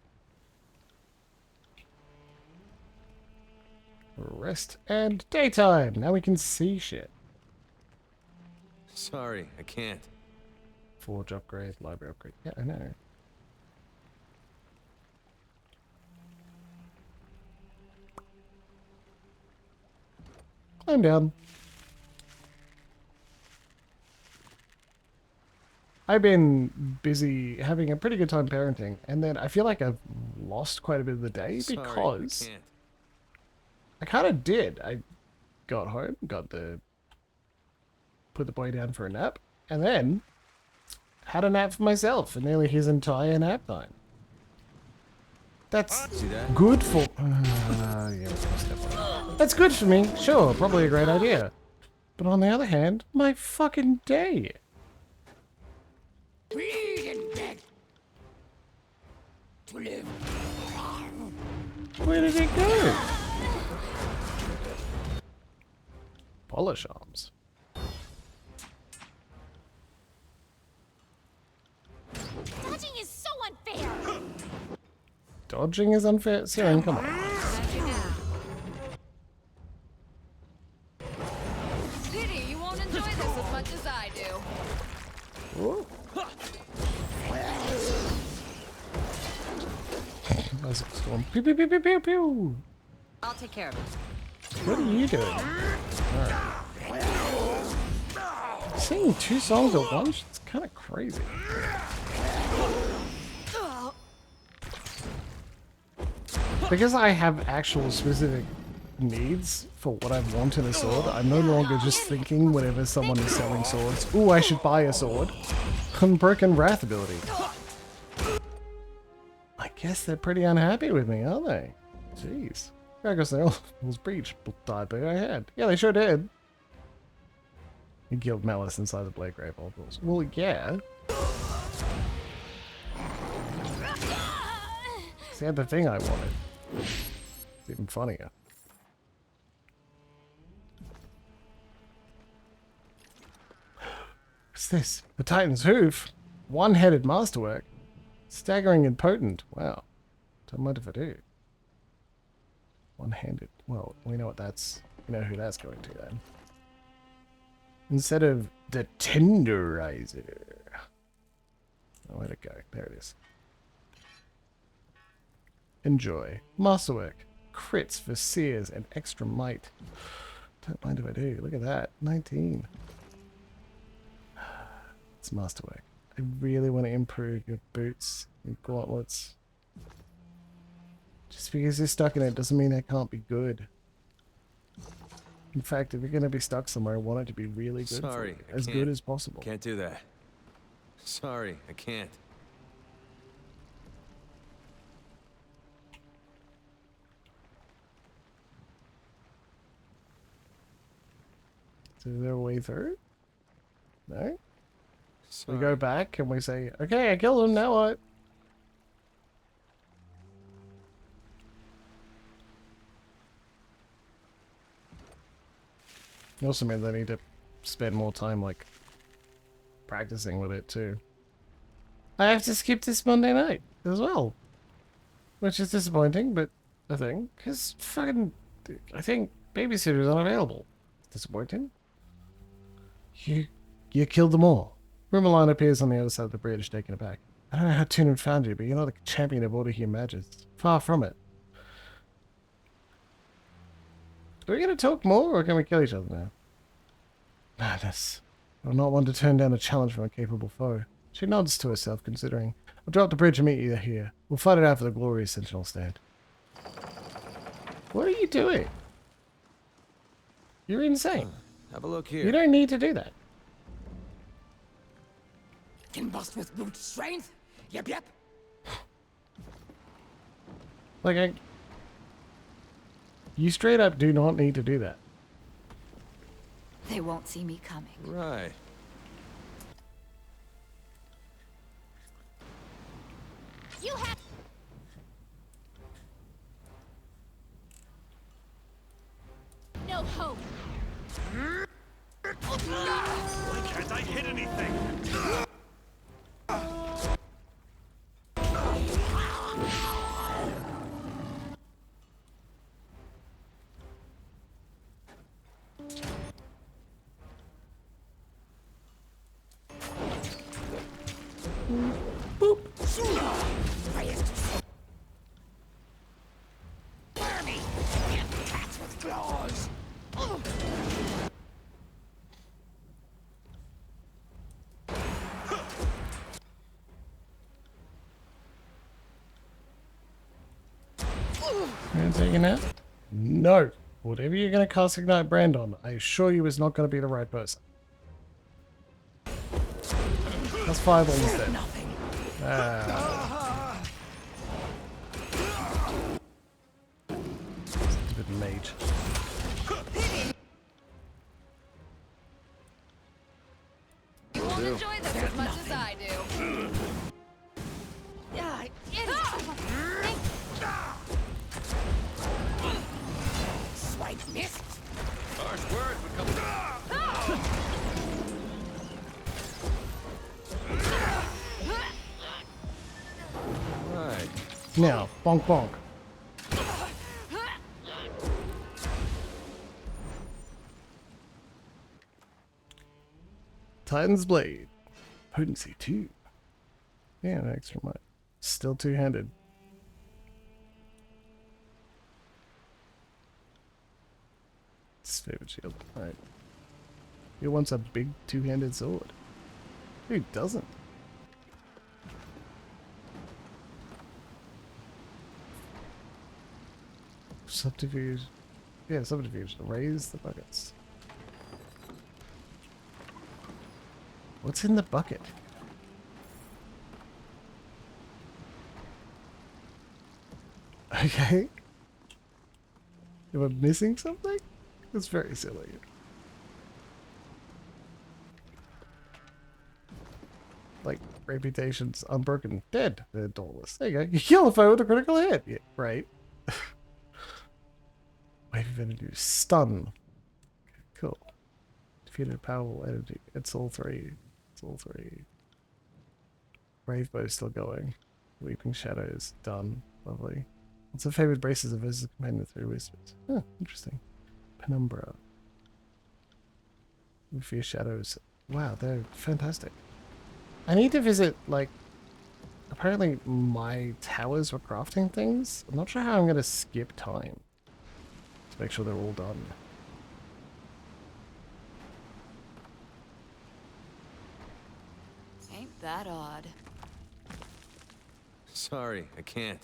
Rest and daytime. Now we can see shit. Sorry, I can't. Forge upgrade, library upgrade. Yeah, I know. Climb down. I've been busy having a pretty good time parenting, and then I feel like I've lost quite a bit of the day Sorry, because I can't. I kind of did. I got home, put the boy down for a nap, and then had a nap for myself for nearly his entire nap time. That's See that? good for... yeah, step on. That's good for me, sure, probably a great idea. But on the other hand, my fucking day. Bleed and beg to live. Where did it go? Polish arms. Dodging is so unfair. Dodging is unfair. Siren, come on. Pity you won't enjoy this as much as I do. Ooh. Nice storm. Pew pew pew pew pew pew. I'll take care of it. What are you doing? singing 2 songs at once? It's kind of crazy. Because I have actual specific needs for what I want in a sword, I'm no longer just thinking whenever someone is selling swords, ooh, I should buy a sword. Unbroken Wrath ability. I guess they're pretty unhappy with me, aren't they? Jeez. I guess they all was breach died by my head. Yeah, they sure did. You killed Malice inside the Blade Grave Oracles. Well, yeah. See, I had the thing I wanted. It's even funnier. What's this? The Titan's Hoof? One-headed masterwork? Staggering and potent. Wow. Don't mind if I do. One-handed. Well, we know what that's... We know who that's going to then. Instead of the Tenderizer. Oh, where'd it go? There it is. Enjoy. Masterwork. Crits for sears and extra might. Don't mind if I do. Look at that. 19. It's masterwork. I really want to improve your boots and gauntlets. Just because you're stuck in it doesn't mean it can't be good. In fact, if you're going to be stuck somewhere, I want it to be really good. Sorry, for you, as good as possible. Can't do that. Sorry, I can't. So is there a way through? No? Sorry. We go back and we say, okay, I killed him, now what? It also means I need to spend more time, like, practicing with it, too. I have to skip this Monday night, as well. Which is disappointing, but a thing. Because, fucking, I think babysitter's unavailable. Disappointing? You killed them all. Rumeline appears on the other side of the bridge, taken aback. I don't know how Tunin found you, but you're not the champion of Order Here Magus. Far from it. Are we going to talk more, or can we kill each other now? Madness. I'm not one to turn down a challenge from a capable foe. She nods to herself, considering. I'll drop the bridge and meet you here. We'll fight it out for the glorious Sentinel stand. What are you doing? You're insane. Have a look here. You don't need to do that. Can bust with brute strength? Yep, yep. Like, you straight up do not need to do that. They won't see me coming. Right. You have. No hope. Why can't I hit anything? Boop. Barney! Cats with claws! You gonna take a nap? No. Whatever you're gonna cast Ignite Brand on, I assure you is not gonna be the right person. That's Fireball instead. Nothing. Stupid mage. You won't enjoy this as much as I do. Yeah, idiot! Swipe missed. Harsh words would come. Right. Now, bonk bonk. Titan's Blade. Potency 2. Yeah, an extra might. Still two-handed. Favorite shield. Alright. Who wants a big two-handed sword? Who doesn't? Subterfuge. Yeah, subterfuge. Raise the buckets. What's in the bucket? Okay. Am I missing something? It's very silly. Like, reputation's unbroken. Dead. They're Dauntless. There you go. You kill a foe with a critical hit. Yeah, right. Wave of energy. Stun. Okay, cool. Defeated a powerful energy. It's all three. It's all three. Brave bow's still going. Weeping Shadows. Done. Lovely. What's the favorite braces of his companion through whispers? Huh, interesting. Penumbra. Fear Shadows. Wow, they're fantastic. I need to visit, like, apparently my towers were crafting things. I'm not sure how I'm going to skip time to make sure they're all done. Ain't that odd? Sorry, I can't.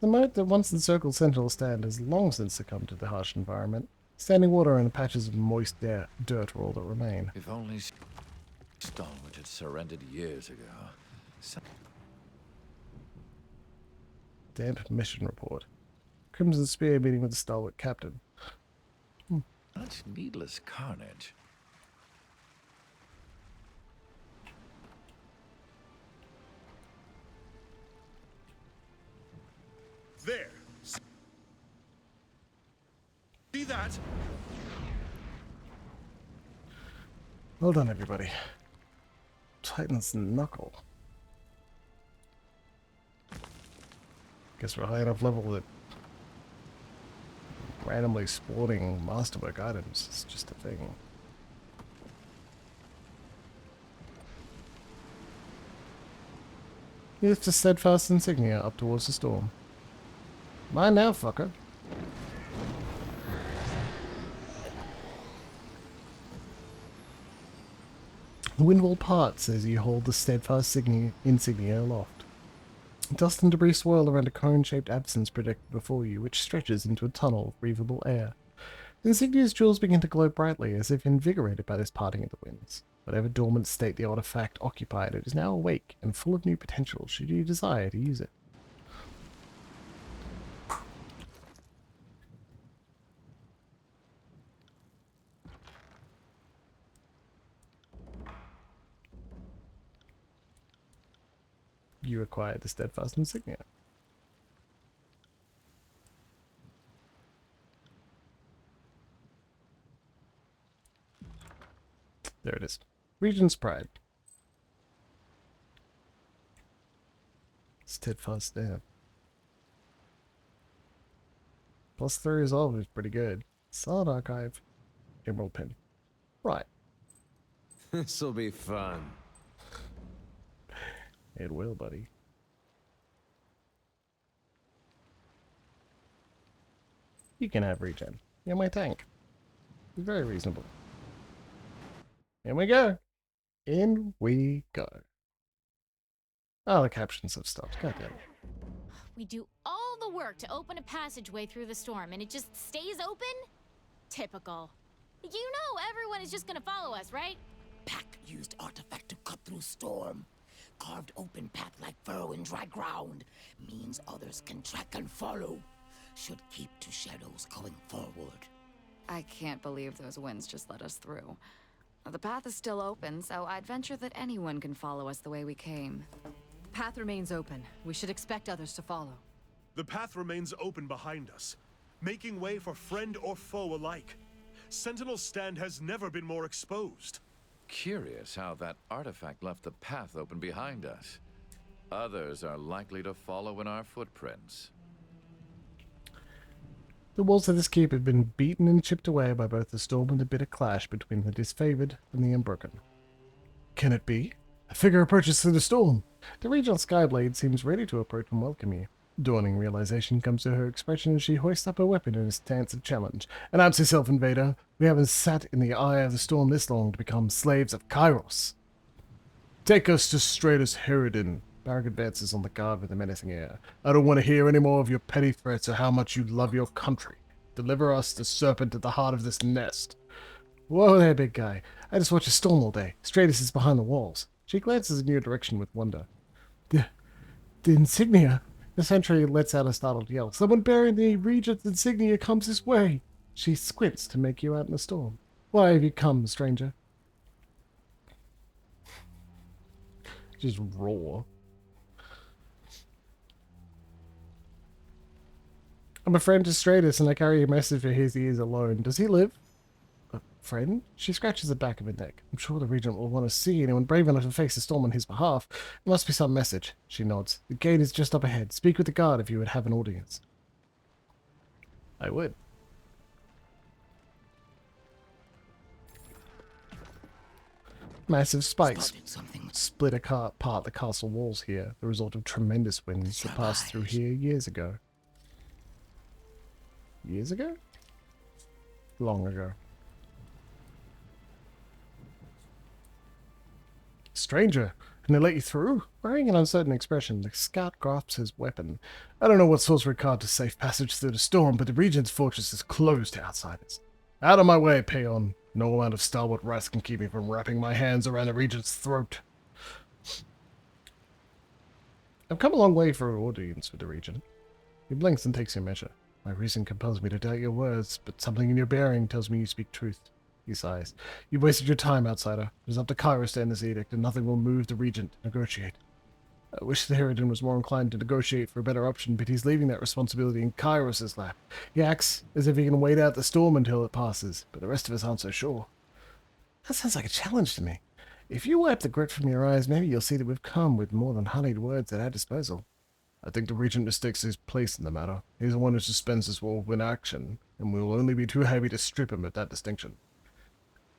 The moat that once encircled Sentinel Stand has long since succumbed to the harsh environment. Standing water and patches of moist dirt are all that remain. If only Stalwart had surrendered years ago. Damp mission report. Crimson Spear meeting with the Stalwart captain. Such needless carnage. There. See that? Well done, everybody. Titan's Knuckle. Guess we're high enough level that randomly spawning masterwork items is just a thing. You lift a steadfast insignia up towards the storm. Mine now, fucker. The wind wall parts as you hold the steadfast insignia aloft. Dust and debris swirl around a cone-shaped absence projected before you, which stretches into a tunnel of breathable air. The insignia's jewels begin to glow brightly, as if invigorated by this parting of the winds. Whatever dormant state the artifact occupied, it is now awake and full of new potential, should you desire to use it. You acquire the steadfast insignia. There it is. Regent's Pride. Steadfast stamp. +3 resolve is pretty good. Solid archive. Emerald pin. Right. This'll be fun. It will, buddy. You can have regen. You're my tank. It's very reasonable. In we go. In we go. Oh, the captions have stopped. God damn it. We do all the work to open a passageway through the storm, and it just stays open? Typical. You know everyone is just gonna follow us, right? Pack used artifact to cut through storm. Carved open path like furrow in dry ground. Means others can track and follow. Should keep to shadows going forward. I can't believe those winds just let us through. The path is still open, so I'd venture that anyone can follow us the way we came. The path remains open. We should expect others to follow. The path remains open behind us, making way for friend or foe alike. Sentinel's stand has never been more exposed. Curious how that artifact left the path open behind us. Others are likely to follow in our footprints. The walls of this keep had been beaten and chipped away by both the storm and the bitter clash between the disfavored and the unbroken. Can it be? A figure approaches through the storm. The regional Skyblade seems ready to approach and welcome you. Dawning realization comes to her expression as she hoists up her weapon in a stance of challenge. Announce yourself, invader. We haven't sat in the eye of the storm this long to become slaves of Kairos. Take us to Stratus Herodin. Barak advances on the guard with a menacing air. I don't want to hear any more of your petty threats or how much you love your country. Deliver us the serpent at the heart of this nest. Whoa there, big guy. I just watched a storm all day. Stratus is behind the walls. She glances in your direction with wonder. The insignia. The sentry lets out a startled yell. Someone bearing the regent's insignia comes this way. She squints to make you out in the storm. Why have you come, stranger? Just roar. I'm a friend to Stratus, and I carry a message for his ears alone. Does he live? A friend? She scratches the back of her neck. I'm sure the regent will want to see anyone brave enough to face the storm on his behalf. It must be some message. She nods. The gate is just up ahead. Speak with the guard if you would have an audience. I would. Massive spikes split apart the castle walls here, the result of tremendous winds that passed through here years ago. Years ago? Long ago. Stranger, and they let you through? Wearing an uncertain expression, the scout grasps his weapon. I don't know what sorcery card to safe passage through the storm, but the regent's fortress is closed to outsiders. Out of my way, peon. No amount of Stalwart rice can keep me from wrapping my hands around the regent's throat. I've come a long way for an audience with the regent. He blinks and takes your measure. My reason compels me to doubt your words, but something in your bearing tells me you speak truth. He sighs. You've wasted your time, outsider. It is up to Kairos to end this edict, and nothing will move the regent to negotiate. I wish the Herodin was more inclined to negotiate for a better option, but he's leaving that responsibility in Kairos' lap. He acts as if he can wait out the storm until it passes, but the rest of us aren't so sure. That sounds like a challenge to me. If you wipe the grit from your eyes, maybe you'll see that we've come with more than honeyed words at our disposal. I think the regent mistakes his place in the matter. He's the one who suspends this war in action, and we will only be too happy to strip him of that distinction.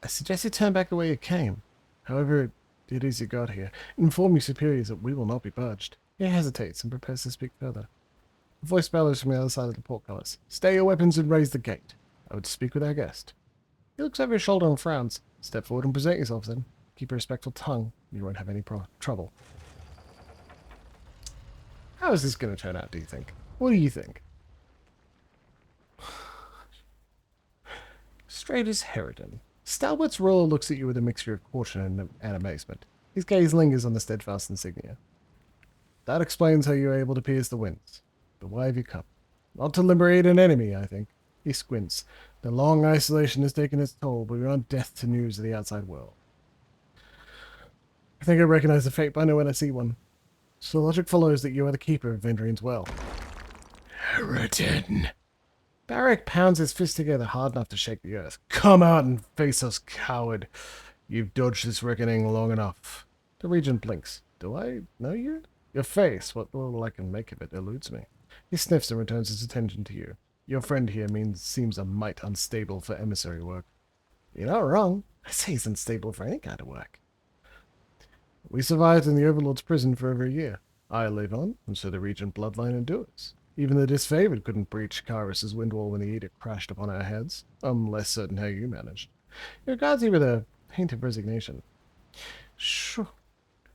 I suggest you turn back the way you came. However it is you got here. Inform your superiors that we will not be budged. He hesitates and prepares to speak further. A voice bellows from the other side of the portcullis. Stay your weapons and raise the gate. I would speak with our guest. He looks over his shoulder and frowns. Step forward and present yourself then. Keep a respectful tongue. You won't have any trouble. How is this going to turn out, do you think? What do you think? Straight as Herodin. Stalwart's ruler looks at you with a mixture of caution and amazement. His gaze lingers on the steadfast insignia. That explains how you are able to pierce the winds. But why have you come? Not to liberate an enemy, I think. He squints. The long isolation has taken its toll, but we aren't deaf to news of the outside world. I think I recognize the fate by now when I see one. So logic follows that you are the keeper of Vendrian's well. Herodin. Barak pounds his fist together hard enough to shake the earth. Come out and face us, coward. You've dodged this reckoning long enough. The regent blinks. Do I know you? Your face, what little I can make of it, eludes me. He sniffs and returns his attention to you. Your friend here seems a mite unstable for emissary work. You're not wrong. I say he's unstable for any kind of work. We survived in the Overlord's prison for over a year. I live on, and so the regent bloodline endures. Even the disfavored couldn't breach Kairos' windwall when the edict crashed upon our heads. I'm less certain how you managed. He regards you with a hint of resignation. Sure.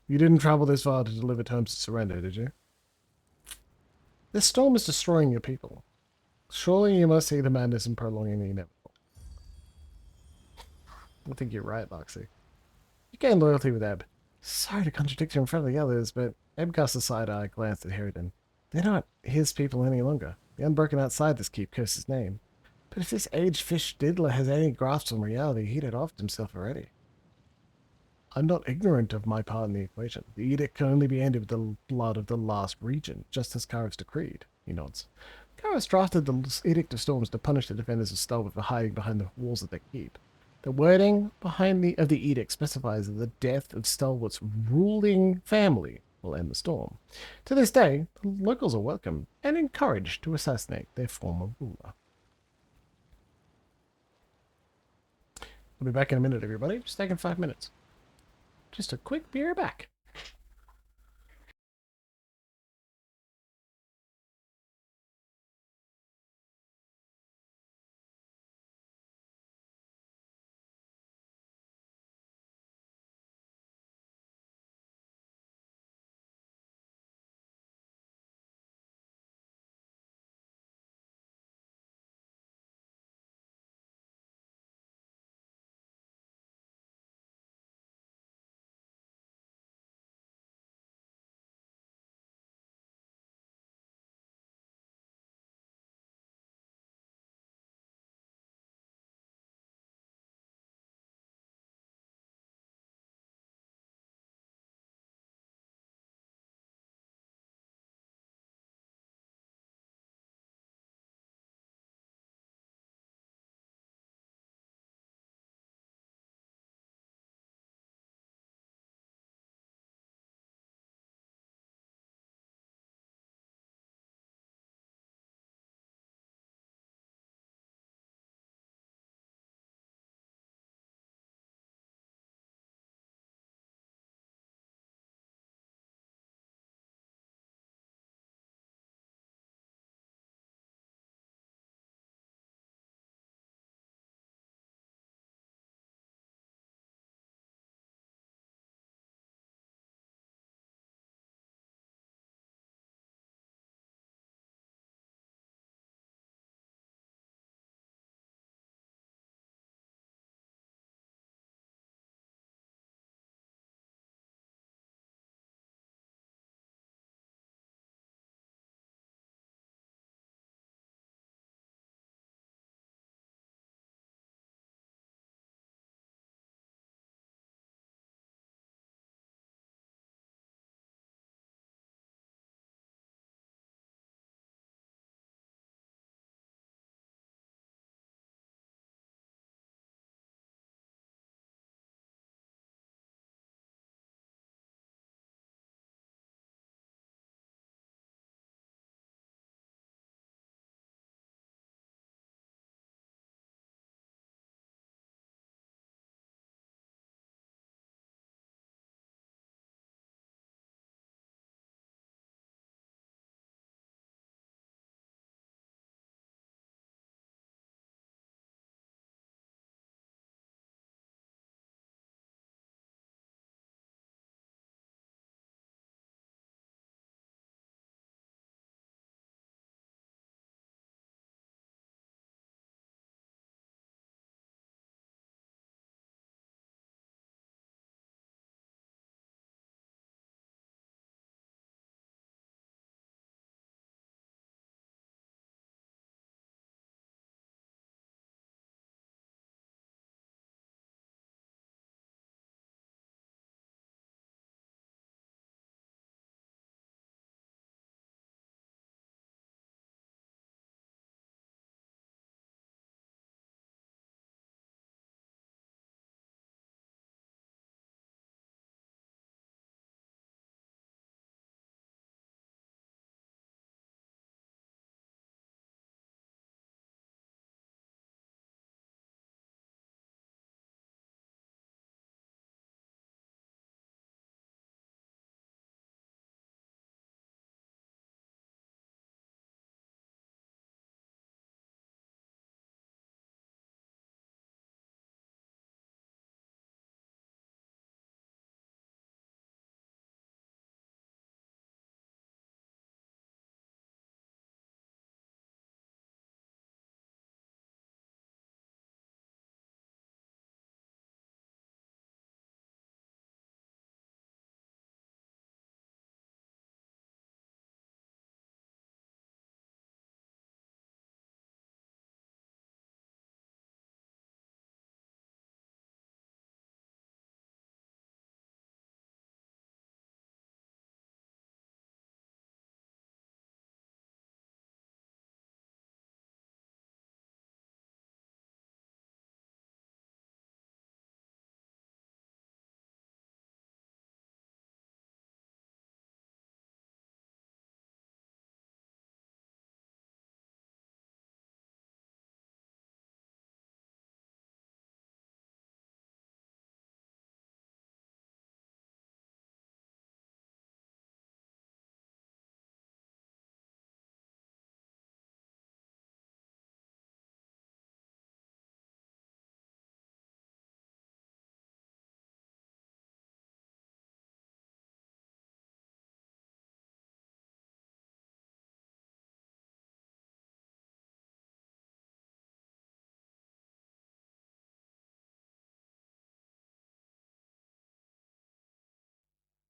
You didn't travel this far to deliver terms of surrender, did you? This storm is destroying your people. Surely you must see the madness in prolonging the inevitable. I think you're right, Loxy. You gained loyalty with Ebb. Sorry to contradict you in front of the others, but Ebb cast a side-eye glance at Herodin. They're not his people any longer. The Unbroken outside this keep curse his name. But if this aged fish diddler has any grasp on reality, he'd have offed himself already. I'm not ignorant of my part in the equation. The edict can only be ended with the blood of the last regent, just as Kairos decreed. He nods. Kairos drafted the Edict of Storms to punish the defenders of Stalwart for hiding behind the walls of their keep. The wording behind the edict specifies that the death of Stalwart's ruling family will end the storm. To this day, the locals are welcome and encouraged to assassinate their former ruler. I'll be back in a minute, everybody. Just taking 5 minutes. Just a quick beer back.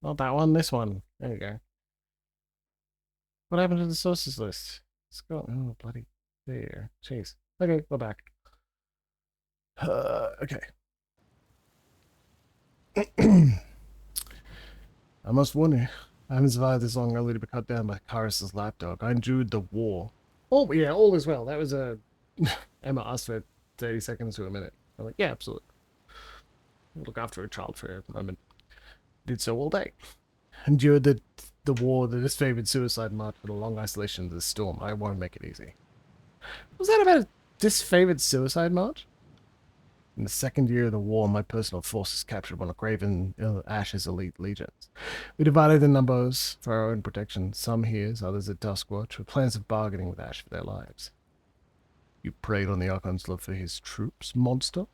Not that one, this one. There you go. What happened to the sources list? It's gone. Oh, bloody. There. Jeez. Okay, we're back. Okay. I must warn you, I haven't survived this long only to be cut down by Karis's lapdog. I endured the war. Oh, yeah, all is well. That was a... Emma asked for 30 seconds to a minute. I'm like, yeah, absolutely. Look after a child for a moment. Did so all day. Endured the war, the disfavored suicide march, for the long isolation of the storm. I won't make it easy. Was that about a disfavored suicide march? In the second year of the war, my personal forces captured one of Graven Ash's elite legions. We divided in numbers for our own protection, some here, others at Duskwatch, with plans of bargaining with Ash for their lives. You preyed on the Archon's love for his troops, monster?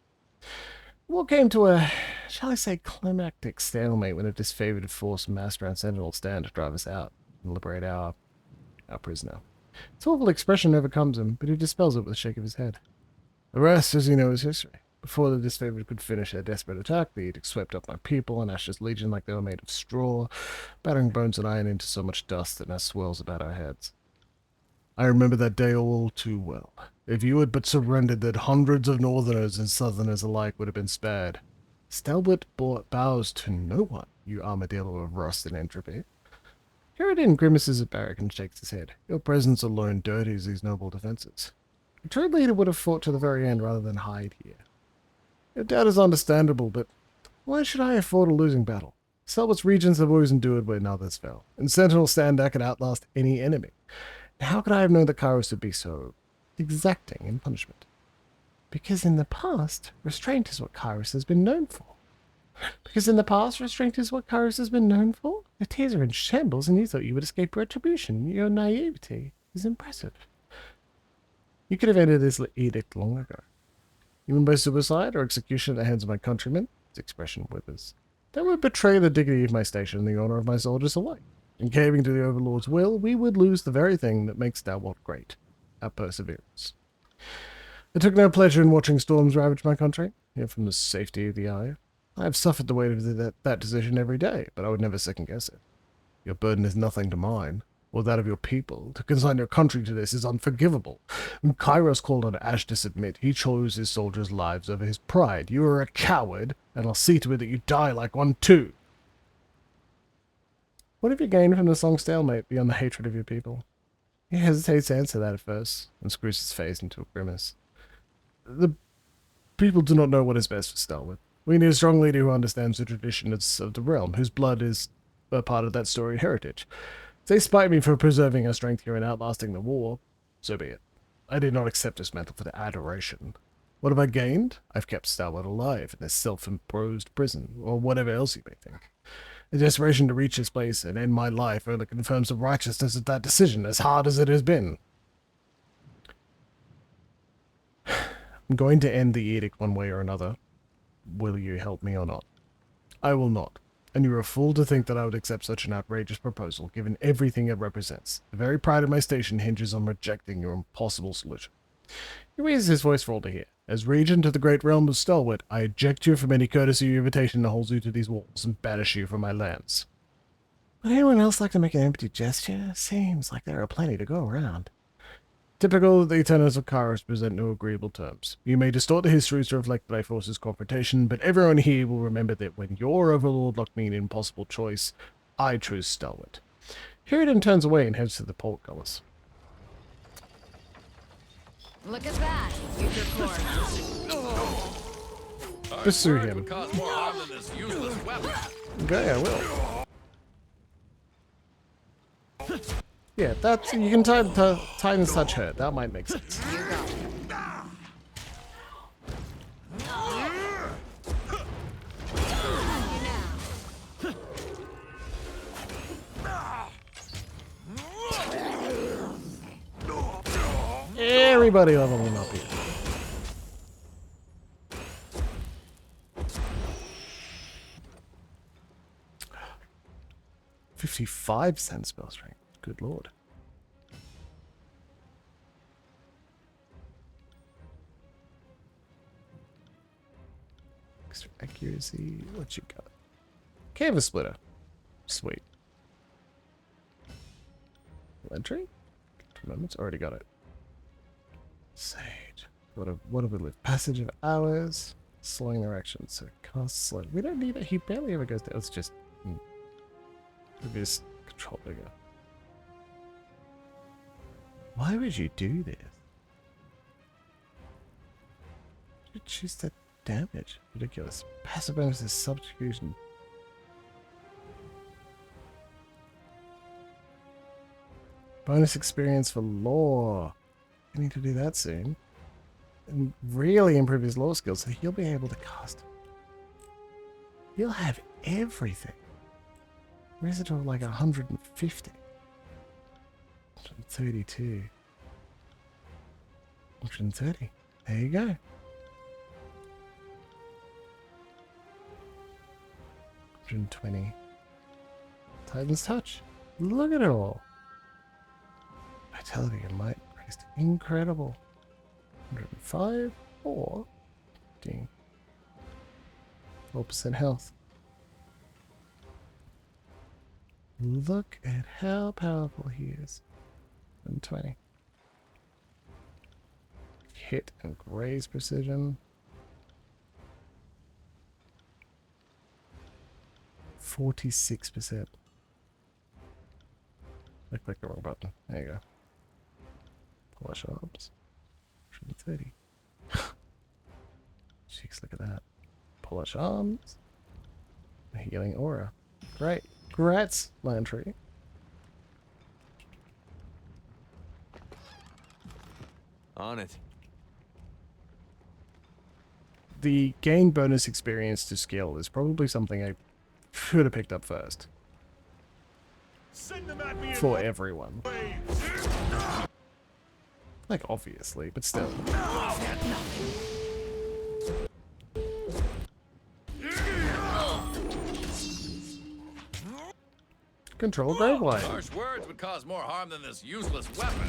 The war came to a, shall I say, climactic stalemate when a disfavored force massed around Sentinel Stand to drive us out and liberate our prisoner. Its awful expression overcomes him, but he dispels it with a shake of his head. The rest, as you know, is history. Before the disfavored could finish their desperate attack, the edict swept up my people and Ash's legion like they were made of straw, battering bones and iron into so much dust that now swirls about our heads. I remember that day all too well. If you had but surrendered, that hundreds of northerners and southerners alike would have been spared. Stalwart bows to no one, you armadillo of rust and entropy. Sheridan grimaces at Barrack and shakes his head. Your presence alone dirties these noble defenses. A true leader would have fought to the very end rather than hide here. Your doubt is understandable, but why should I afford a losing battle? Stalwart's regions have always endured when others fell, and Sentinel Stand that could outlast any enemy. How could I have known that Kairos would be so exacting in punishment? Because in the past, restraint is what Kairos has been known for. Because in the past, restraint is what Kairos has been known for? The tears are in shambles, and you thought you would escape retribution. Your naivety is impressive. You could have ended this edict long ago. Even by suicide or execution at the hands of my countrymen, his expression withers. That would betray the dignity of my station and the honor of my soldiers alike. In caving to the Overlord's will, we would lose the very thing that makes Stalwart great, our perseverance. I took no pleasure in watching storms ravage my country, here from the safety of the eye. I have suffered the weight of that decision every day, but I would never second-guess it. Your burden is nothing to mine, or that of your people. To consign your country to this is unforgivable. When Kairos called on Ash to submit, he chose his soldiers' lives over his pride. You are a coward, and I'll see to it that you die like one too. What have you gained from the song Stalemate beyond the hatred of your people? He hesitates to answer that at first, and screws his face into a grimace. The people do not know what is best for Stalwart. We need a strong leader who understands the traditions of the realm, whose blood is a part of that storied heritage. If they spite me for preserving our strength here and outlasting the war, so be it. I did not accept this mantle for the adoration. What have I gained? I've kept Stalwart alive in this self-imposed prison, or whatever else you may think. The desperation to reach this place and end my life only confirms the righteousness of that decision, as hard as it has been. I'm going to end the edict one way or another. Will you help me or not? I will not. And you're a fool to think that I would accept such an outrageous proposal, given everything it represents. The very pride of my station hinges on rejecting your impossible solution. He raises his voice for all to hear. As regent of the great realm of Stalwart, I eject you from any courtesy or invitation that holds you to these walls and banish you from my lands. Would anyone else like to make an empty gesture? Seems like there are plenty to go around. Typical that the tenants of Kairos present no agreeable terms. You may distort the histories to reflect that I force this confrontation, but everyone here will remember that when your overlord locked me in an impossible choice, I chose Stalwart. Sheridan turns away and heads to the portcullis. Look at that, future course. Pursue him. Cause more harm than this useless weapon. Okay, I will. Yeah, that's, you can Titan's Touch hurt. That might make sense. You go. Everybody leveling up here. 55% spell strength. Good lord. Extra accuracy. What you got? Canvas splitter. Sweet. Entry? Moments? Already got it. Sage. What have we lived? Passage of hours. Slowing their actions. So cast slow. We don't need it. He barely ever goes down. It's just this control bigger. Why would you do this? You choose that damage. Ridiculous. Passive bonus is substitution. Bonus experience for lore. I need to do that soon. And really improve his lore skills so he'll be able to cast. He'll have everything. Where's it all like 150? 132. 130. There you go. 120. Titan's Touch. Look at it all. Vitality and might increased. Incredible. 105 or 15. 4% health. Look at how powerful he is. 120. Hit and graze precision. 46%. I clicked the wrong button. There you go. Polish arms. 130. Jeez, look at that. Polish arms. Healing aura. Great. Congrats, Landry. On it. The gain bonus experience to skill is probably something I should have picked up first. Send them at me For everyone. waves. Like, obviously, but still. Control Grave Light. Harsh words would cause more harm than this useless weapon.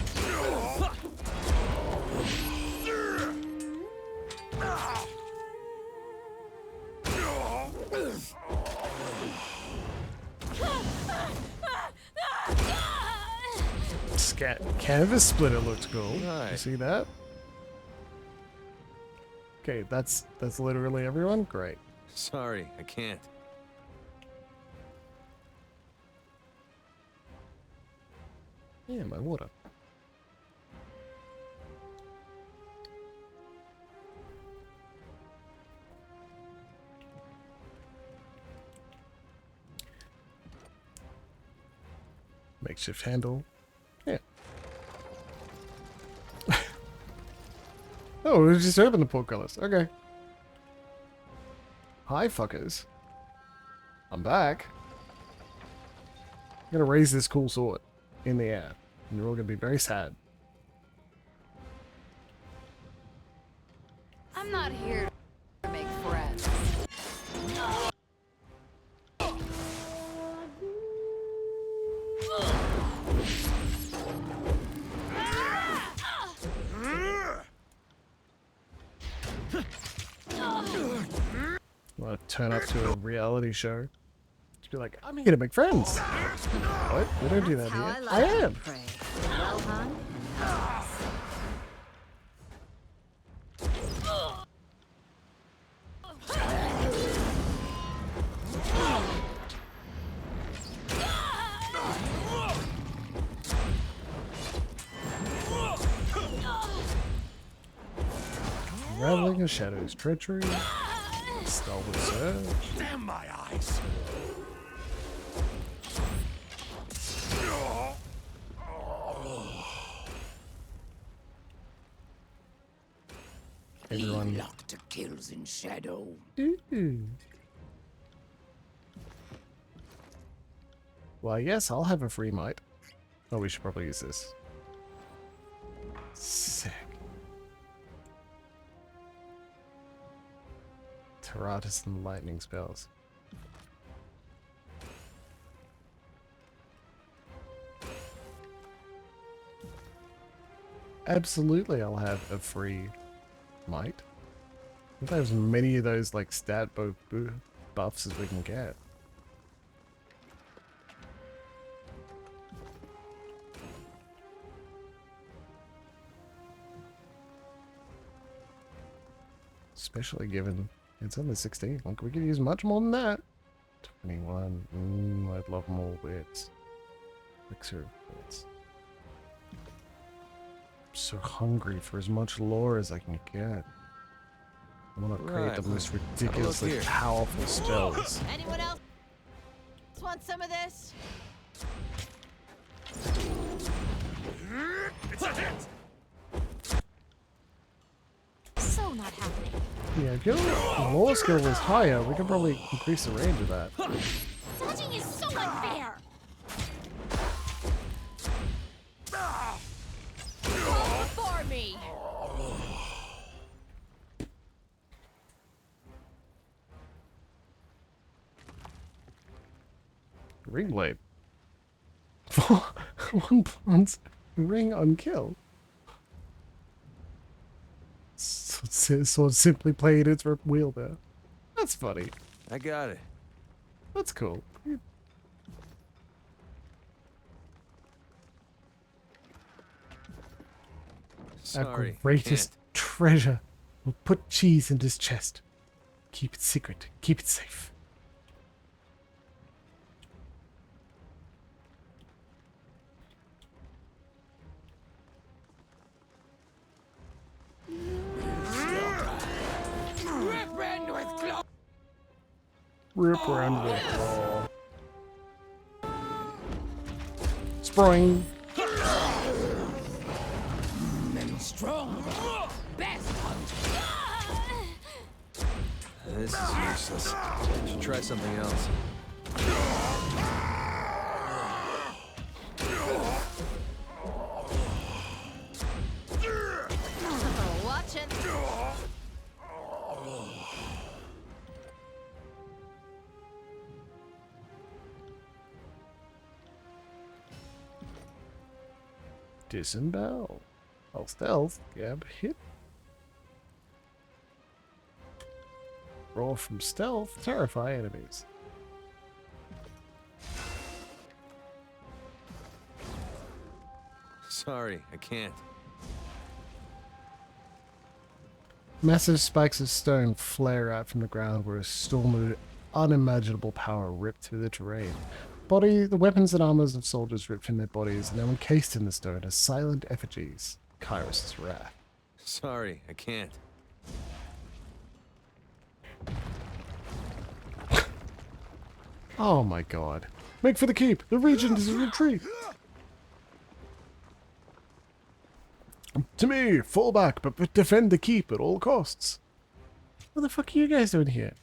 Canvas splitter looks cool. Right. You see that? Okay, that's literally everyone? Great. Sorry, I can't. Yeah, my water. Makeshift handle. Yeah. Oh, we just opened the portcullis. Okay. Hi, fuckers. I'm back. I'm gonna raise this cool sword in the air. And you're all gonna be very sad. I'm not here to make friends. Want to turn up to a reality show? Just be like, I'm here to make friends. What? We don't do that here. I am. Pray. Well hung and Raveling of Shadows, Treachery, Stalwart Surge. Damn my eyes. Everyone. Lock to kills in shadow. Ooh. Well, yes, I'll have a free might. Oh, we should probably use this. Sick. Taratus and lightning spells. Absolutely, I'll have a free might. We'll have as many of those like stat buffs as we can get. Especially given it's only 16. Like, we could use much more than that. 21. I'd love more bits. Elixir bits. I'm so hungry for as much lore as I can get. I want to create the most ridiculously here. powerful spells. Anyone else want some of this? It's a hit! So not happening. Yeah, if your lore skill was higher, we could probably increase the range of that. Dodging is so unfair. For me. Ring blade. One bronze ring on kill. So simply played its wheel there. That's funny. I got it. That's cool. Sorry. Our greatest treasure. We'll put cheese in his chest. Keep it secret. Keep it safe. Rip around with claw. Spring. Men strong. Best hunter. This is useless. I should try something else. Watch it. Disembowel. Oh, stealth. Gab hit. Roll from stealth. Terrify enemies. Sorry, I can't. Massive spikes of stone flare out from the ground where a storm of unimaginable power ripped through the terrain. The weapons and armors of soldiers ripped from their bodies, and now encased in the stone are silent effigies. Kyrus' wrath. Sorry, I can't. Oh my god. Make for the keep! The regent is in retreat! To me! Fall back, but defend the keep at all costs! What the fuck are you guys doing here?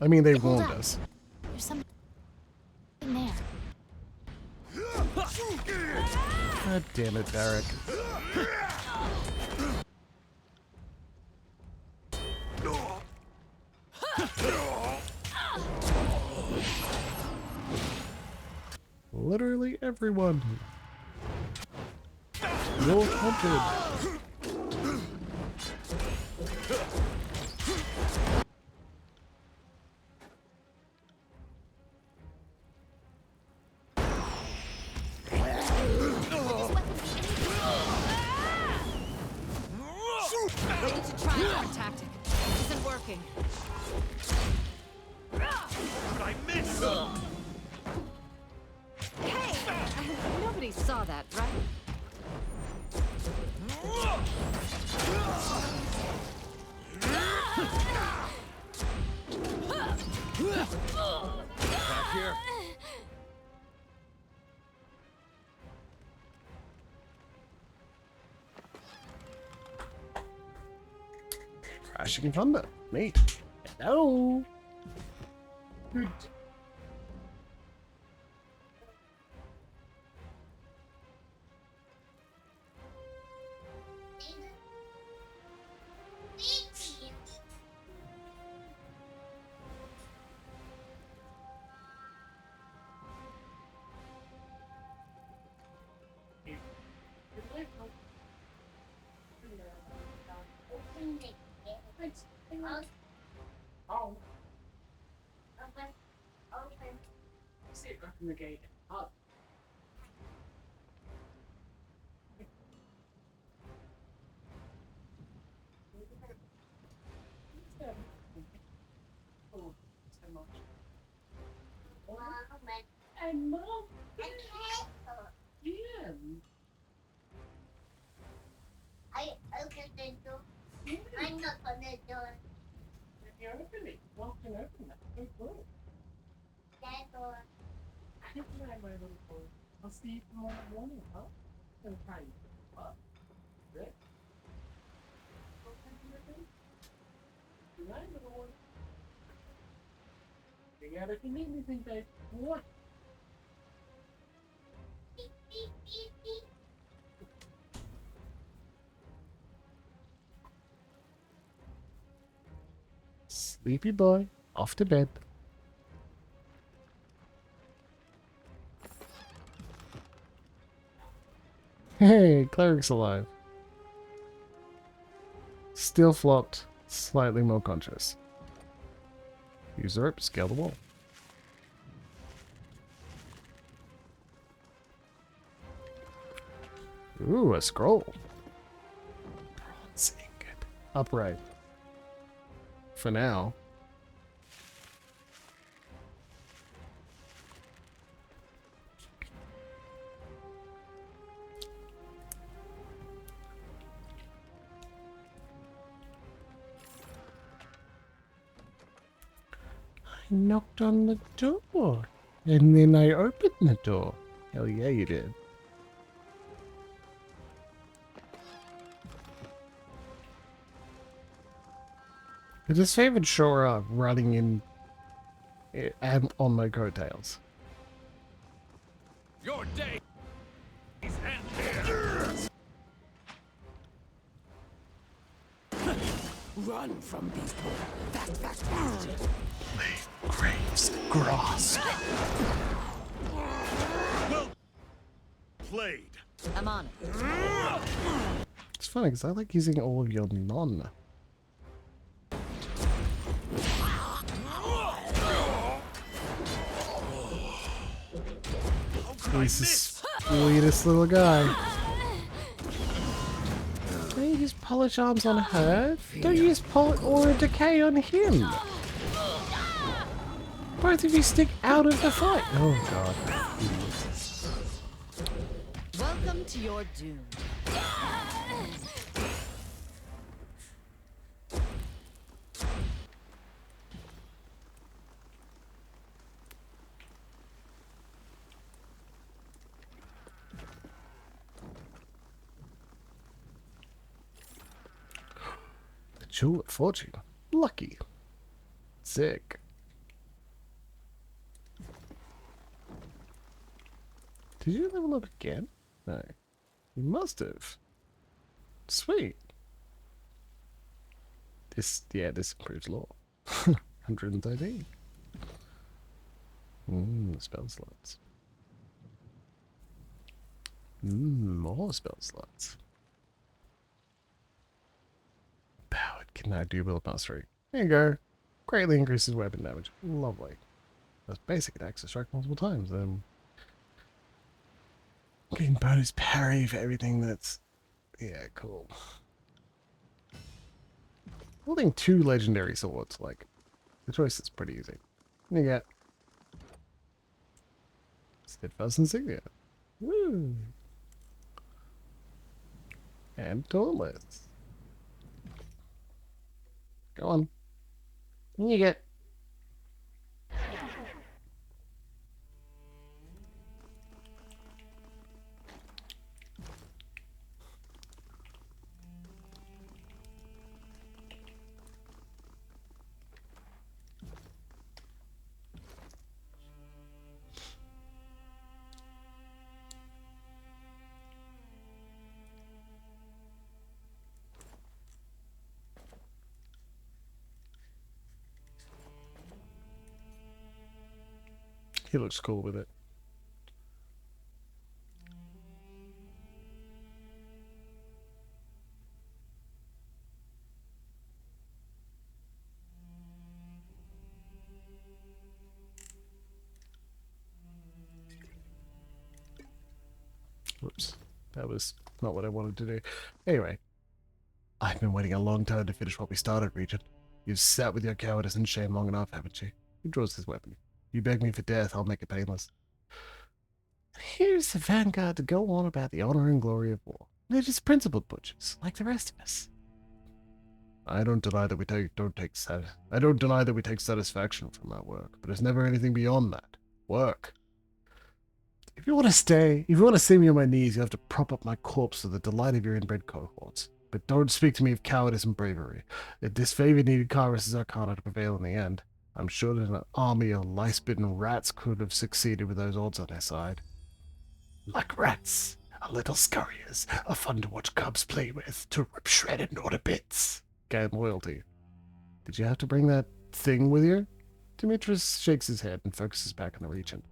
I mean, they Hold warned up. us. There's something there. God damn it, Barrack. Literally everyone. You're hunted. I need to try a different tactic. This isn't working. But I missed! Hey! Nobody saw that, right? Back here. Crashing thunder. Me. Hello. Good. I open the door. I'm not on the door. That door. I'll see you tomorrow morning, huh? And try. Good. You got if you need anything, babe. What? Beep, beep, beep, beep. Sleepy boy, off to bed. Hey, cleric's alive. Still flopped, slightly more conscious. Use the rope, scale the wall. Ooh, a scroll. Bronze ingot. Upright. For now. I knocked on the door. And then I opened the door. Hell yeah, you did. I just favored Shora running in and on my coattails. Your day is Run from people. Fast, fast, fast. Graves, grasp. Well played. I'm on it. It's funny because I like using all of your non. He's the sweetest little guy. Don't you use polish arms on her? Don't you use aura decay on him? Both of you stick out of the fight. Oh god. Welcome to your doom. The Jewel of Fortune. Lucky. Sick. Did you level up again? No. You must have. Sweet. This improves law. 113. Spell slots. More spell slots. Powered can now do build mastery. There you go. Greatly increases weapon damage. Lovely. That's basic attacks to strike multiple times. Getting bonus parry for everything that's... Yeah, cool. Holding 2 legendary swords, like, the choice is pretty easy. You get... Steadfast Insignia. Woo! And Dauntless. Go on. You get... He looks cool with it. Whoops. That was not what I wanted to do. Anyway. I've been waiting a long time to finish what we started, Regent. You've sat with your cowardice and shame long enough, haven't you? He draws his weapon. You beg me for death, I'll make it painless. Here's the vanguard to go on about the honor and glory of war. They're just principled butchers, like the rest of us. I don't deny that we take satisfaction from our work, but it's never anything beyond that. Work. If you want to see me on my knees, you have to prop up my corpse to the delight of your inbred cohorts. But don't speak to me of cowardice and bravery. If disfavored needed Kyrus' arcana to prevail in the end, I'm sure that an army of lice-bitten rats could have succeeded with those odds on their side. Like rats, a little scurriers, are fun to watch cubs play with, to rip shredded and order bits. Gain loyalty. Did you have to bring that thing with you? Demetrius shakes his head and focuses back on the regent.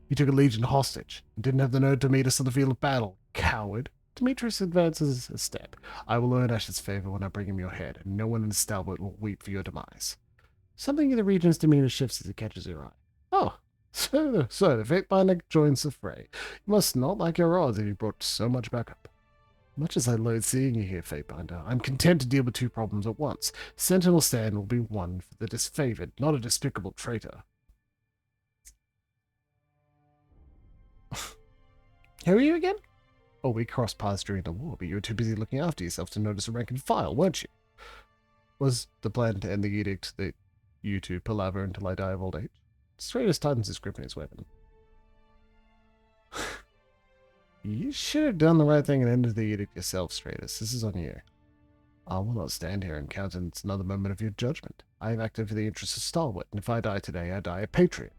You took a legion hostage and didn't have the nerve to meet us on the field of battle. Coward. Demetrius advances a step. I will earn Ash's favor when I bring him your head, and no one in Stalwart will weep for your demise. Something in the regent's demeanor shifts as it catches your eye. Oh, so the Fatebinder joins the fray. You must not like your odds if you brought so much backup. Much as I loathe seeing you here, Fatebinder, I'm content to deal with two problems at once. Sentinel Stand will be one for the disfavored, not a despicable traitor. Who are you again? Oh, we crossed paths during the war, but you were too busy looking after yourself to notice a rank and file, weren't you? Was the plan to end the edict that you two palaver until I die of old age? Stratus tightens his grip on his weapon. You should have done the right thing and ended the edict yourself, Stratus. This is on you. I will not stand here and countenance another moment of your judgment. I have acted for the interests of Stalwart, and if I die today, I die a patriot.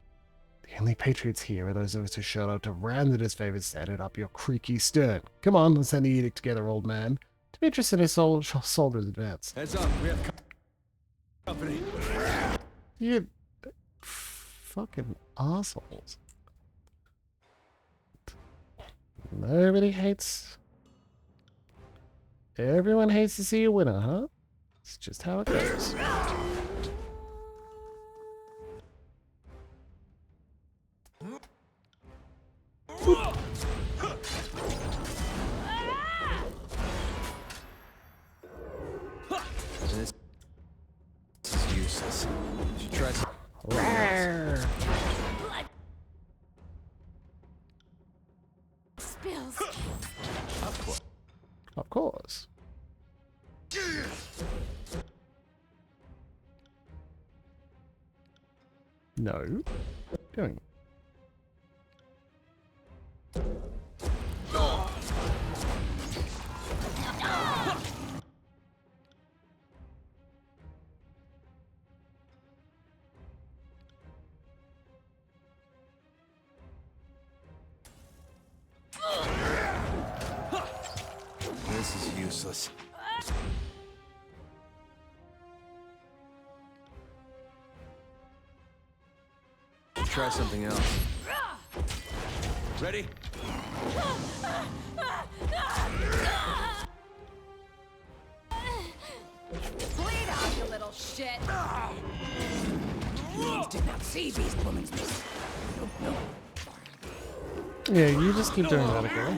The only patriots here are those of us who showed up to ram the disfavored standard up your creaky stern. Come on, let's end the edict together, old man. Demetrius and his soldiers advance. Heads up, we have company. You fucking assholes. Nobody hates... Everyone hates to see a winner, huh? It's just how it goes. This is useless. You should try some. Spills. Of course. No. What are you doing? This is useless. Try something else. Ready? Bleed out, you little shit! Humans did not see these women's miss. Nope. Yeah, you just keep doing that, okay?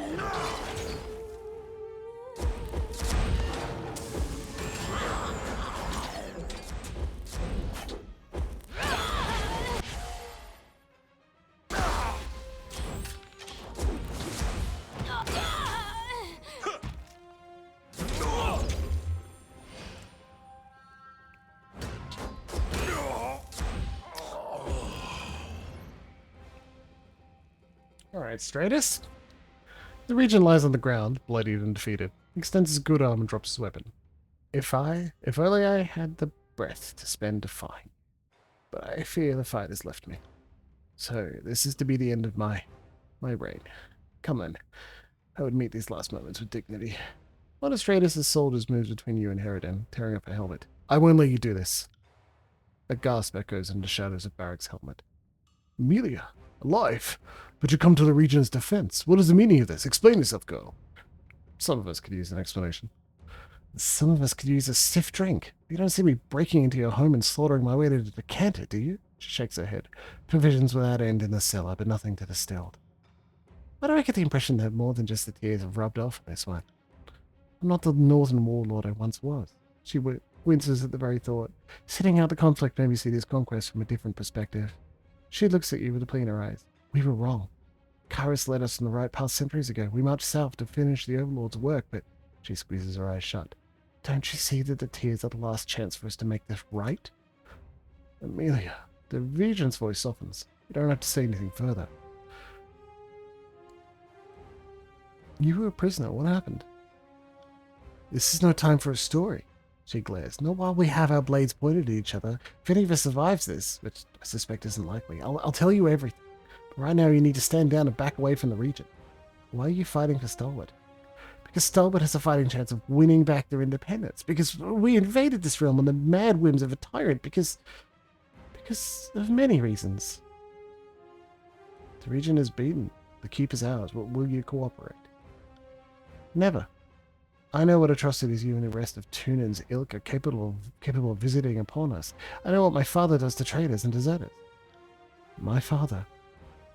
Alright, Stratus. The regent lies on the ground, bloodied and defeated. He extends his good arm and drops his weapon. If only I had the breath to spend defying. But I fear the fight has left me. So, this is to be the end of my reign. Come then. I would meet these last moments with dignity. One of Stratus' soldiers moves between you and Herodin, tearing up a helmet. I won't let you do this. A gasp echoes in the shadows of Barrack's helmet. Amelia, alive? But you come to the Regent's defense. What is the meaning of this? Explain yourself, girl. Some of us could use an explanation. Some of us could use a stiff drink. You don't see me breaking into your home and slaughtering my way to the decanter, do you? She shakes her head. Provisions without end in the cellar, but nothing to distilled. Why do I get the impression that more than just the tears have rubbed off on this one? I'm not the northern warlord I once was. She winces at the very thought. Sitting out the conflict made me see this conquest from a different perspective. She looks at you with a plea in her eyes. We were wrong. Kairos led us on the right path centuries ago. We marched south to finish the Overlord's work, but she squeezes her eyes shut. Don't you see that the tears are the last chance for us to make this right? Amelia, the Regent's voice softens. You don't have to say anything further. You were a prisoner. What happened? This is no time for a story, she glares. Not while we have our blades pointed at each other. If any of us survives this, which I suspect isn't likely, I'll tell you everything. But right now you need to stand down and back away from the Regent. Why are you fighting for Stalwart? Because Stalwart has a fighting chance of winning back their independence. Because we invaded this realm on the mad whims of a tyrant. Because of many reasons. The Regent is beaten. The keep is ours. Will you cooperate? Never. I know what atrocities you and the rest of Tunan's ilk are capable of visiting upon us. I know what my father does to traitors and deserters. My father.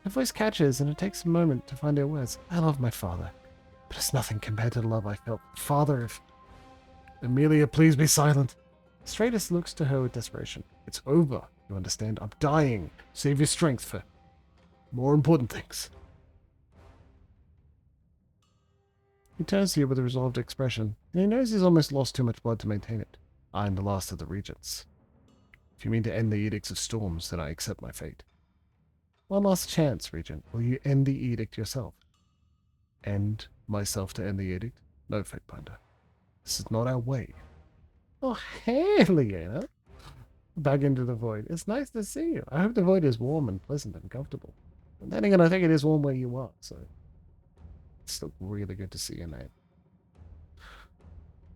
Her voice catches, and it takes a moment to find her words. I love my father, but it's nothing compared to the love I felt. Father of... Amelia, please be silent. Stratus looks to her with desperation. It's over, you understand? I'm dying. Save your strength for more important things. He turns to you with a resolved expression, and he knows he's almost lost too much blood to maintain it. I am the last of the Regents. If you mean to end the Edicts of Storms, then I accept my fate. One last chance, Regent. Will you end the edict yourself? End myself to end the edict? No, Fatebinder. This is not our way. Oh, hey, Leanna. Back into the void. It's nice to see you. I hope the void is warm and pleasant and comfortable. And then again, I think it is warm where you are, so... It's still really good to see you, mate.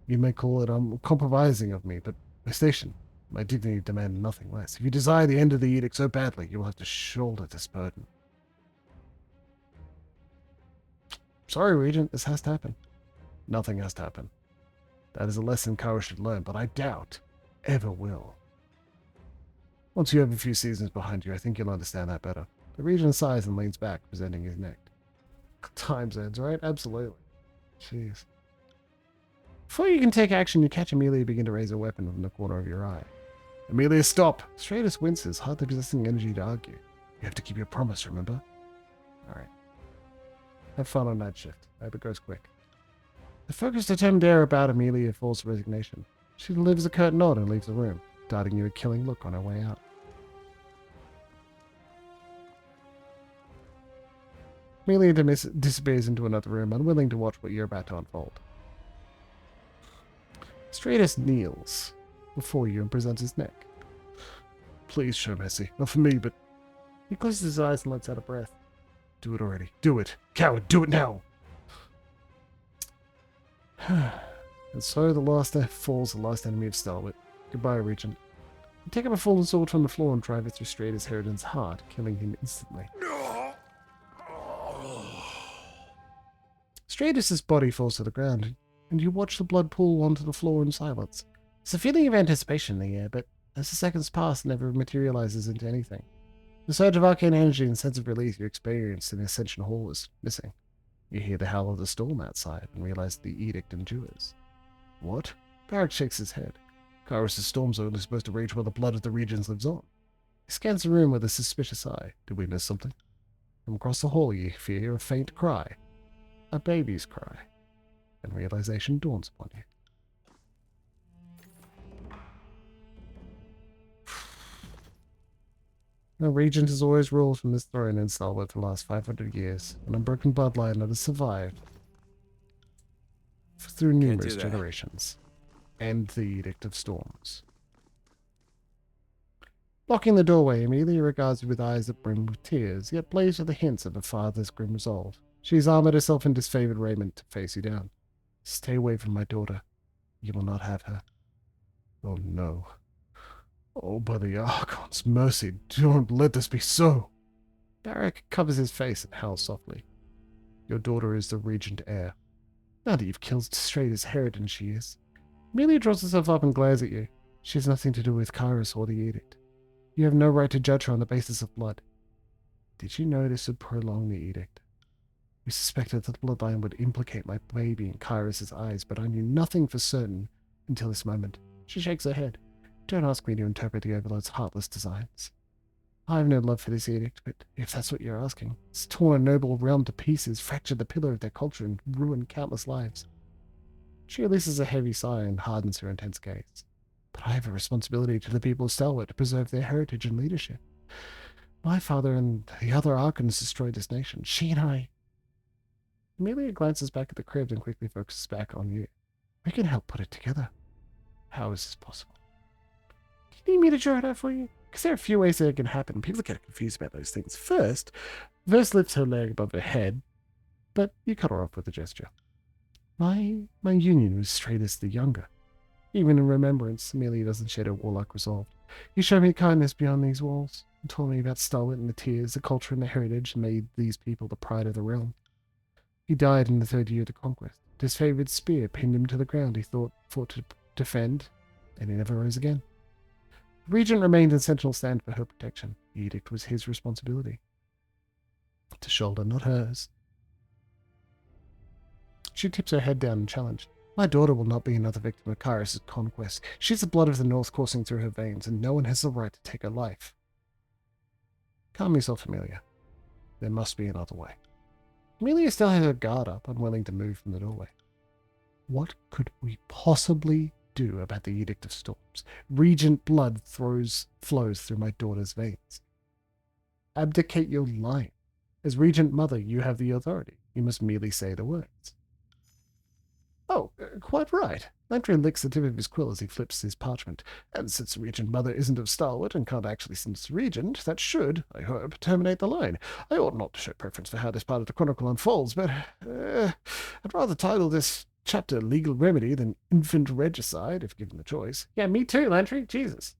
You may call it compromising of me, but my station, my dignity demand nothing less. If you desire the end of the edict so badly, you will have to shoulder this burden. Sorry, Regent, this has to happen. Nothing has to happen. That is a lesson Kara should learn, but I doubt ever will. Once you have a few seasons behind you, I think you'll understand that better. The Regent sighs and leans back, presenting his neck. Time's ends, right? Absolutely. Jeez. Before you can take action, you catch Amelia begin to raise a weapon from the corner of your eye. Amelia, stop! Stratus winces, hardly possessing energy to argue. You have to keep your promise, remember? Alright. Have fun on night shift. I hope it goes quick. The focused, determined air about Amelia falls to resignation. She delivers a curt nod and leaves the room, darting you a killing look on her way out. Amelia disappears into another room, unwilling to watch what you're about to unfold. Stratus kneels before you and presents his neck. Please show mercy. Not for me, but... He closes his eyes and lets out a breath. Do it already. Do it. Coward, do it now! And so the last falls the last enemy of Stalwart. Goodbye, Regent. You take up a fallen sword from the floor and drive it through Stratus Harridan's heart, killing him instantly. Stratus's body falls to the ground, and you watch the blood pool onto the floor in silence. There's a feeling of anticipation in the air, but as the seconds pass, it never materializes into anything. The surge of arcane energy and sense of release you experienced in the Ascension Hall is missing. You hear the howl of the storm outside and realize the edict endures. What? Barrack shakes his head. Kairos' storms are only supposed to rage while the blood of the regions lives on. He scans the room with a suspicious eye. Did we miss something? From across the hall you hear a faint cry. A baby's cry. And realization dawns upon you. The Regent has always ruled from this throne in Stalwart for the last 500 years, an unbroken bloodline that has survived through numerous generations. And the Edict of Storms. Blocking the doorway, Amelia regards you with eyes that brim with tears, yet blaze with the hints of a father's grim resolve. She's armored herself in disfavored raiment to face you down. Stay away from my daughter. You will not have her. Oh no. Oh, by the Archon's mercy, don't let this be so. Barrack covers his face and howls softly. Your daughter is the Regent heir. Now that you've killed straight as Harridan she is. Amelia draws herself up and glares at you. She has nothing to do with Kairos or the Edict. You have no right to judge her on the basis of blood. Did you know this would prolong the Edict? We suspected that the bloodline would implicate my baby in Kairos' eyes, but I knew nothing for certain until this moment. She shakes her head. Don't ask me to interpret the Overlord's heartless designs. I have no love for this edict, but if that's what you're asking, it's torn a noble realm to pieces, fractured the pillar of their culture, and ruined countless lives. She releases a heavy sigh and hardens her intense gaze. But I have a responsibility to the people of Stalwart to preserve their heritage and leadership. My father and the other Archons destroyed this nation. She and I... Amelia glances back at the crib and quickly focuses back on you. We can help put it together. How is this possible? Do you need me to draw it out for you? Because there are a few ways that it can happen. People get confused about those things. First, Verse lifts her leg above her head, but you cut her off with a gesture. My union was Stratus the Younger. Even in remembrance, Amelia doesn't shed her warlike resolve. You showed me kindness beyond these walls, and told me about Stalwart and the tears, the culture and the heritage, and made these people the pride of the realm. He died in the 3rd year of the conquest. His favoured spear pinned him to the ground he fought to defend, and he never rose again. The regent remained in sentinel stand for her protection. The edict was his responsibility. To shoulder, not hers. She tips her head down and challenged. My daughter will not be another victim of Kyrus' conquest. She's the blood of the North coursing through her veins, and no one has the right to take her life. Calm yourself, Amelia. There must be another way. Amelia still has her guard up, unwilling to move from the doorway. What could we possibly do about the Edict of Storms? Regent blood flows through my daughter's veins. Abdicate your line. As Regent Mother, you have the authority. You must merely say the words. Oh, quite right. Landry licks the tip of his quill as he flips his parchment. And since Regent Mother isn't of Stalwart and can't actually sentence Regent, that should, I hope, terminate the line. I ought not to show preference for how this part of the chronicle unfolds, but I'd rather title this chapter Legal Remedy than Infant Regicide, if given the choice. Yeah, me too, Landry. Jesus.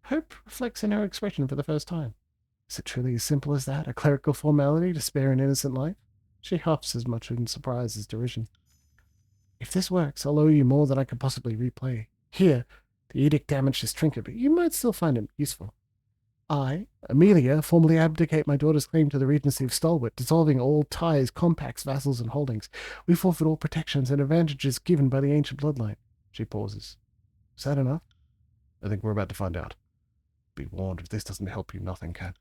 Hope reflects in her expression for the first time. Is it truly as simple as that? A clerical formality to spare an innocent life? She huffs as much in surprise as derision. If this works, I'll owe you more than I could possibly repay. Here, the edict damaged this trinket, but you might still find it useful. I, Amelia, formally abdicate my daughter's claim to the regency of Stalwart, dissolving all ties, compacts, vassals, and holdings. We forfeit all protections and advantages given by the ancient bloodline. She pauses. Is that enough? I think we're about to find out. Be warned, if this doesn't help you, nothing can.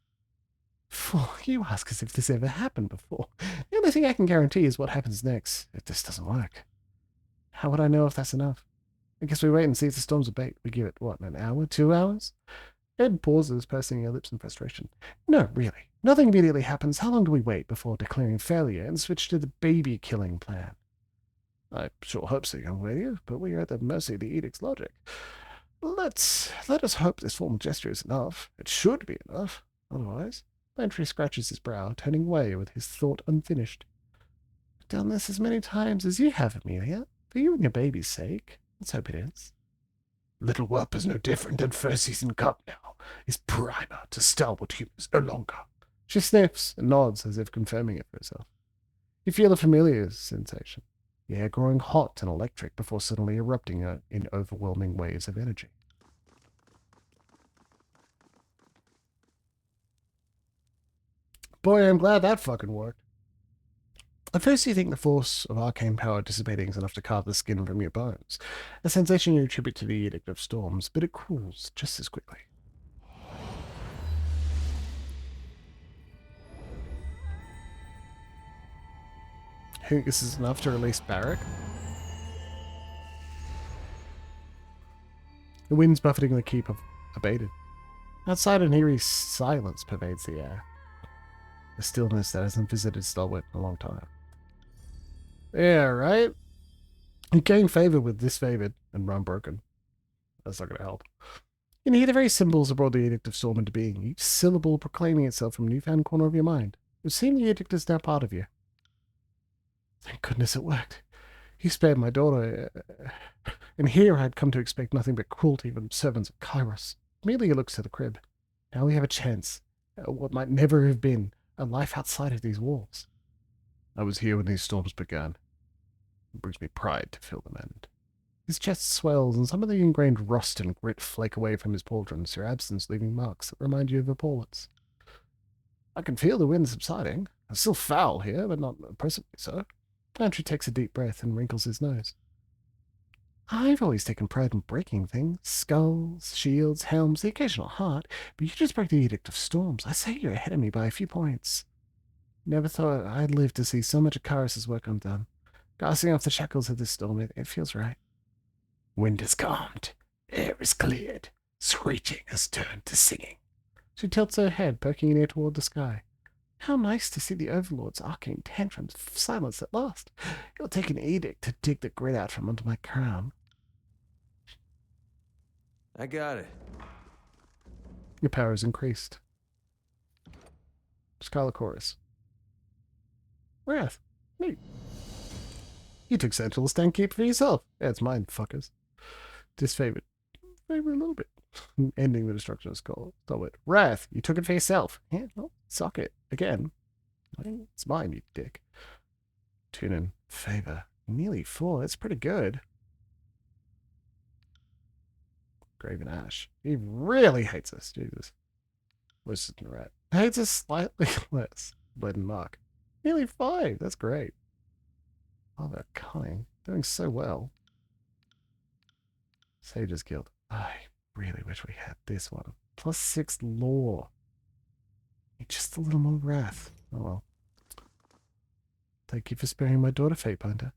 You ask as if this ever happened before. The only thing I can guarantee is what happens next, if this doesn't work. How would I know if that's enough? I guess we wait and see if the storms abate. We give it, what, an hour? 2 hours? Ed pauses, pursing her lips in frustration. No, really. Nothing immediately happens. How long do we wait before declaring failure and switch to the baby-killing plan? I sure hope so, young lady, but we are at the mercy of the edict's logic. Let us hope this formal gesture is enough. It should be enough. Otherwise, Landry scratches his brow, turning away with his thought unfinished. I've done this as many times as you have, Amelia. For you and your baby's sake. Let's hope it is. Little whelp is no different than first season cup now. Is primer to Stalwart humans no longer. She sniffs and nods as if confirming it for herself. You feel a familiar sensation. The air growing hot and electric before suddenly erupting in overwhelming waves of energy. Boy, I'm glad that fucking worked. At first you think the force of arcane power dissipating is enough to carve the skin from your bones, a sensation you attribute to the Edict of Storms, but it cools just as quickly. I think this is enough to release Barrack. The winds buffeting the keep have abated. Outside an eerie silence pervades the air, a stillness that hasn't visited Stalwart in a long time. Yeah, right? You gain favor with disfavored and unbroken. That's not going to help. You can hear the very symbols that brought the Edict of Storm into being, each syllable proclaiming itself from a newfound corner of your mind. It would seem the Edict is now part of you. Thank goodness it worked. You spared my daughter, and here I had come to expect nothing but cruelty from servants of Kyrus. Amelia looks to the crib. Now we have a chance at what might never have been a life outside of these walls. I was here when these storms began. It brings me pride to feel them end. His chest swells, and some of the ingrained rust and grit flake away from his pauldrons, your absence leaving marks that remind you of Apollo's. I can feel the wind subsiding. It's still foul here, but not oppressively so. Andrew takes a deep breath and wrinkles his nose. I've always taken pride in breaking things. Skulls, shields, helms, the occasional heart. But you just broke the Edict of Storms. I say you're ahead of me by a few points. Never thought I'd live to see so much of Karis's work undone. Casting off the shackles of this storm, it feels right. Wind has calmed. Air is cleared. Screeching has turned to singing. She tilts her head, poking an ear toward the sky. How nice to see the Overlord's arcane tantrums silenced at last. It'll take an edict to dig the grit out from under my crown. I got it. Your power is increased. Scarlet Chorus. Wrath. Neat. You took Sentinel Stand, keep for yourself. Yeah, it's mine, fuckers. Disfavored. Favor a little bit. Ending the destruction of Stalwart. Wrath. You took it for yourself. Yeah, well, suck it. Again. It's mine, you dick. Tune in. Favor. Nearly 4. That's pretty good. Graven Ash. He really hates us. Jesus. Worse than Rat. Hates us slightly less. Bled and Mark. Nearly 5. That's great. Oh, they're cunning. Doing so well. Sage's Guild. I really wish we had this one. +6 lore. Need just a little more wrath. Oh well. Thank you for sparing my daughter, Fate Punter.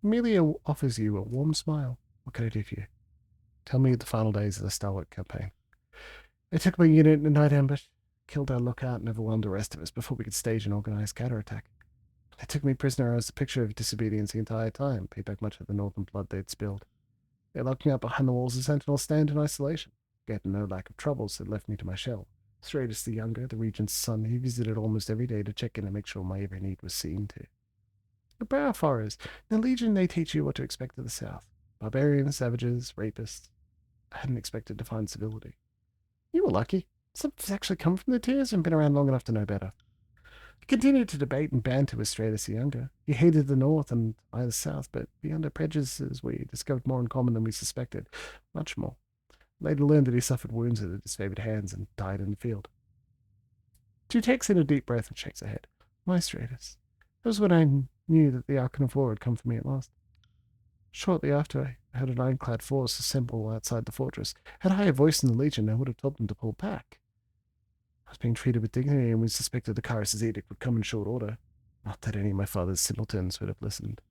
Amelia offers you a warm smile. What can I do for you? Tell me the final days of the Stalwart campaign. I took my unit in a night ambush, killed our lookout, and overwhelmed the rest of us before we could stage an organized counterattack. They took me prisoner. I was the picture of disobedience the entire time, paid back much of the northern blood they'd spilled. They locked me up behind the walls of Sentinel Stand in isolation. Getting no lack of troubles had left me to my shell. Stratus the Younger, the Regent's son, he visited almost every day to check in and make sure my every need was seen to. The Balfours. In the Legion, they teach you what to expect of the South. Barbarians, savages, rapists. I hadn't expected to find civility. You were lucky. Some have actually come from the Tiers and been around long enough to know better. He continued to debate and banter with Stratus the Younger. He hated the North and I the South, but beyond our prejudices, we discovered more in common than we suspected. Much more. Later learned that he suffered wounds at the disfavored hands and died in the field. She takes in a deep breath and shakes her head. My Stratus. That was when I knew that the Archon of War had come for me at last. Shortly after, I heard an ironclad force assemble outside the fortress. Had I a voice in the Legion, I would have told them to pull back. I was being treated with dignity, and we suspected the Karis' edict would come in short order. Not that any of my father's simpletons would have listened.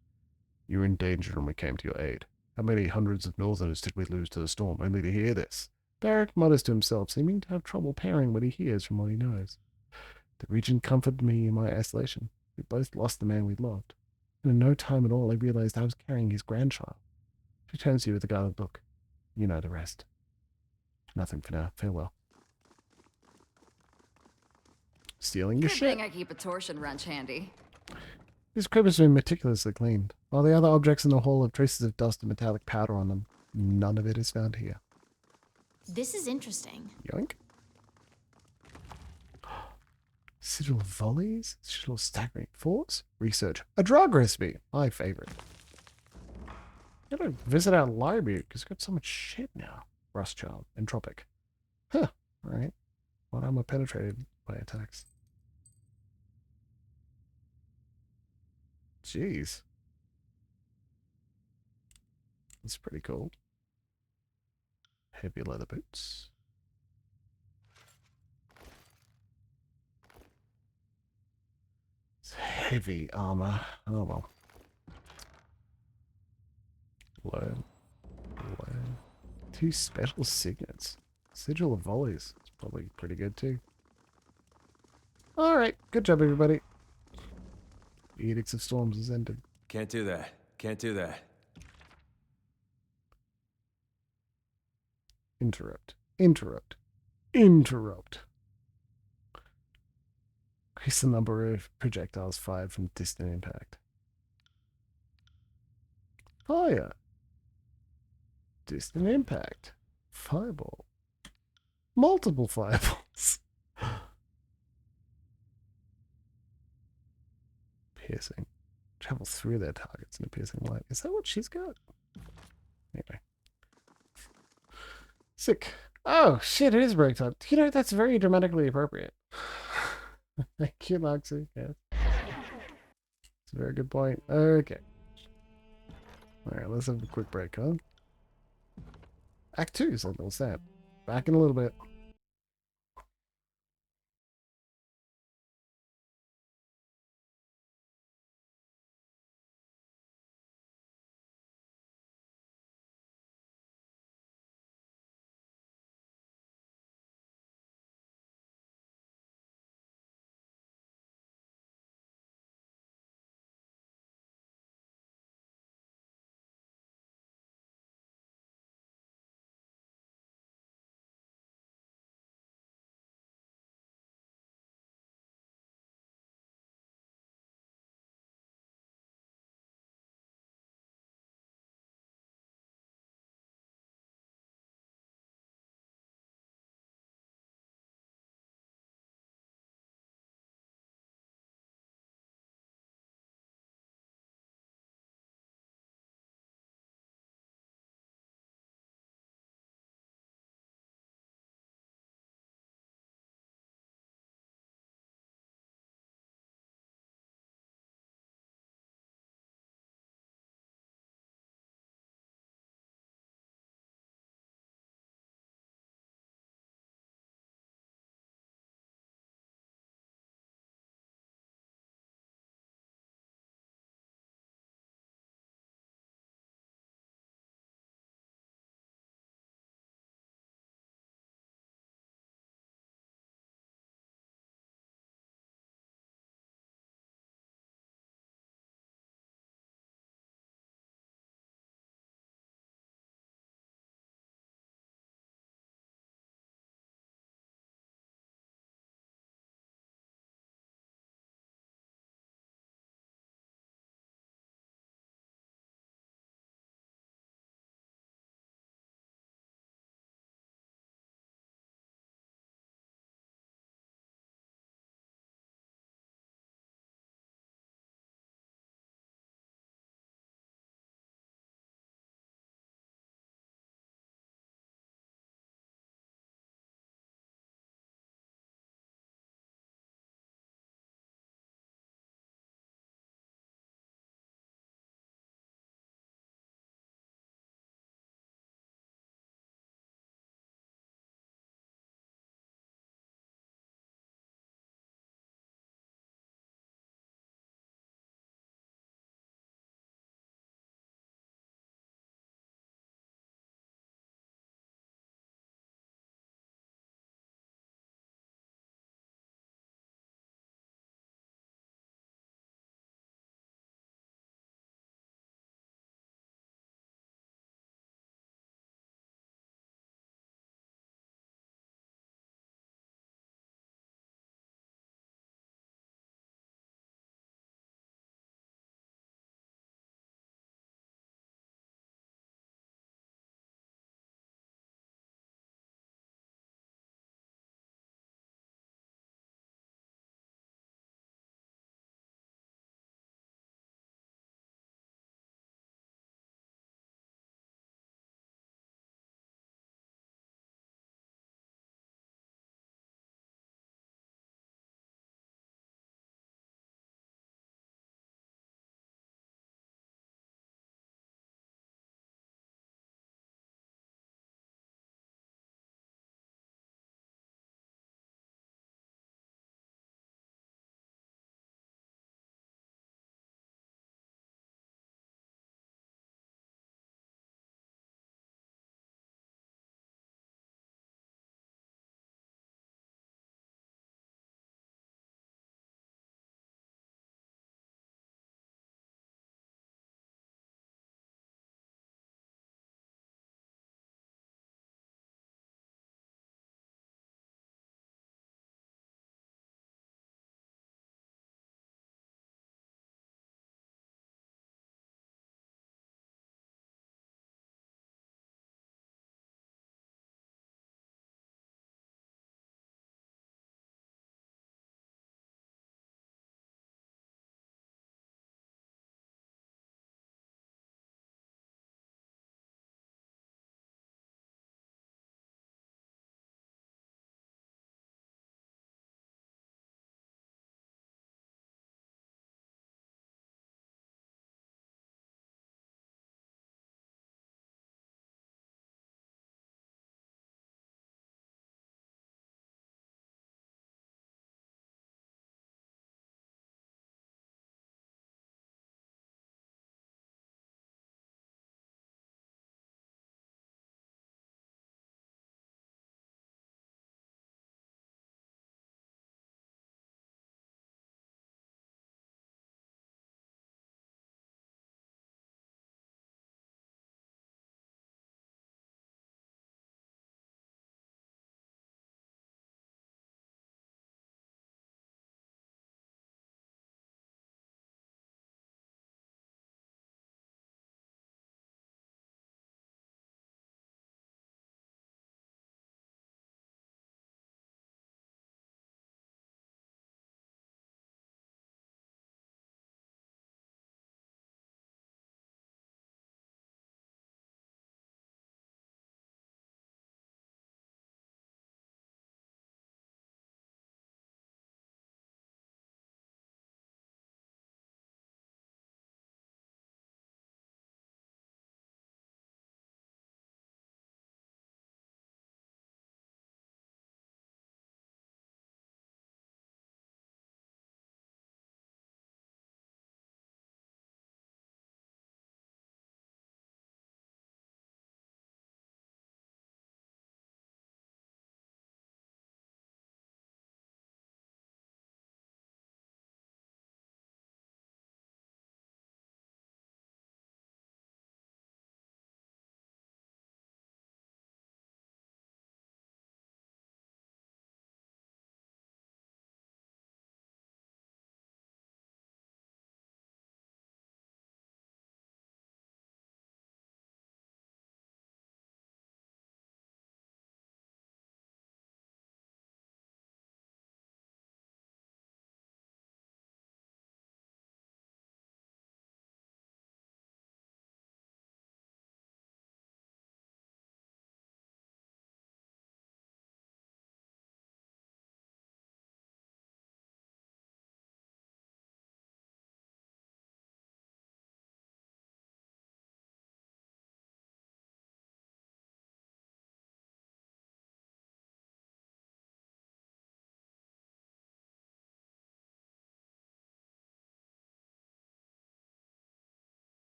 You were in danger, and we came to your aid. How many hundreds of Northerners did we lose to the storm, only to hear this? Barrack mutters to himself, seeming to have trouble pairing what he hears from what he knows. The Regent comforted me in my isolation. We both lost the man we loved. And in no time at all, I realized I was carrying his grandchild. She turns to you with a guarded look. You know the rest. Nothing for now. Farewell. Stealing your Good shit. thing I keep a torsion wrench handy. This crib has been meticulously cleaned. While the other objects in the hall have traces of dust and metallic powder on them, none of it is found here. This is interesting. Yoink. Sigil of volleys? Sigil of staggering force? Research. A drug recipe. My favorite. Gotta visit our library because we've got so much shit now. Rustchild. Entropic. Huh. Alright. What am I penetrated by attacks? Jeez. That's pretty cool. Heavy leather boots. It's heavy armor. Oh well. Low. 2 special signets. Sigil of volleys. It's probably pretty good too. Alright. Good job, everybody. The Edicts of Storms has ended. Can't do that. Can't do that. Interrupt. Interrupt. Interrupt. Increase the number of projectiles fired from distant impact. Fire. Distant impact. Fireball. Multiple fireballs. Piercing. Travel through their targets in a piercing light. Is that what she's got? Anyway. Sick. Oh, shit, it is break time. You know, that's very dramatically appropriate. Thank you, Moxie. Yes. It's a very good point. Okay. Alright, let's have a quick break, huh? Act 2, said Little Sam. Back in a little bit.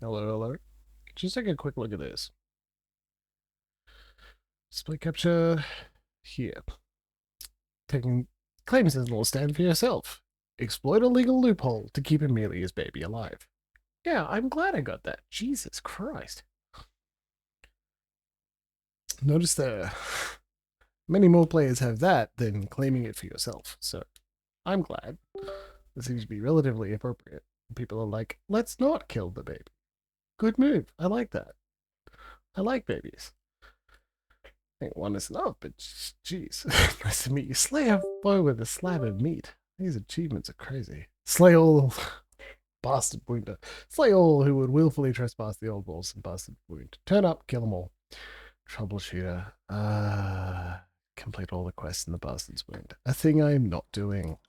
Hello, hello. Just take a quick look at this. Display capture here. Taking claims as a little stand for yourself. Exploit a legal loophole to keep Amelia's baby alive. Yeah, I'm glad I got that. Jesus Christ. Notice there. Many more players have that than claiming it for yourself, so I'm glad. This seems to be relatively appropriate. People are like, let's not kill the baby. Good move. I like that. I like babies. I think one is enough, but jeez. Nice to meet you. Slay a foe with a slab of meat. These achievements are crazy. Slay all bastard wound. Slay all who would willfully trespass the old walls and bastard wound. Turn up, kill them all. Troubleshooter. Complete all the quests in the bastard's wound. A thing I'm not doing.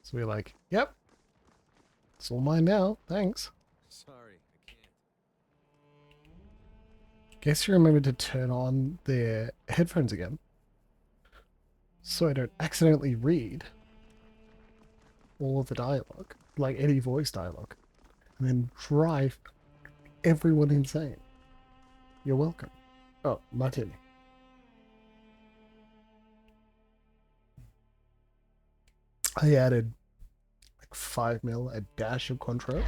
So we're like, yep. It's all mine now. Thanks. Sorry, I can't. Guess you remembered to turn on their headphones again. So I don't accidentally read all of the dialogue, like any voice dialogue, and then drive everyone insane. You're welcome. Oh, Martini. I added like 5 mil, a dash of Cointreau,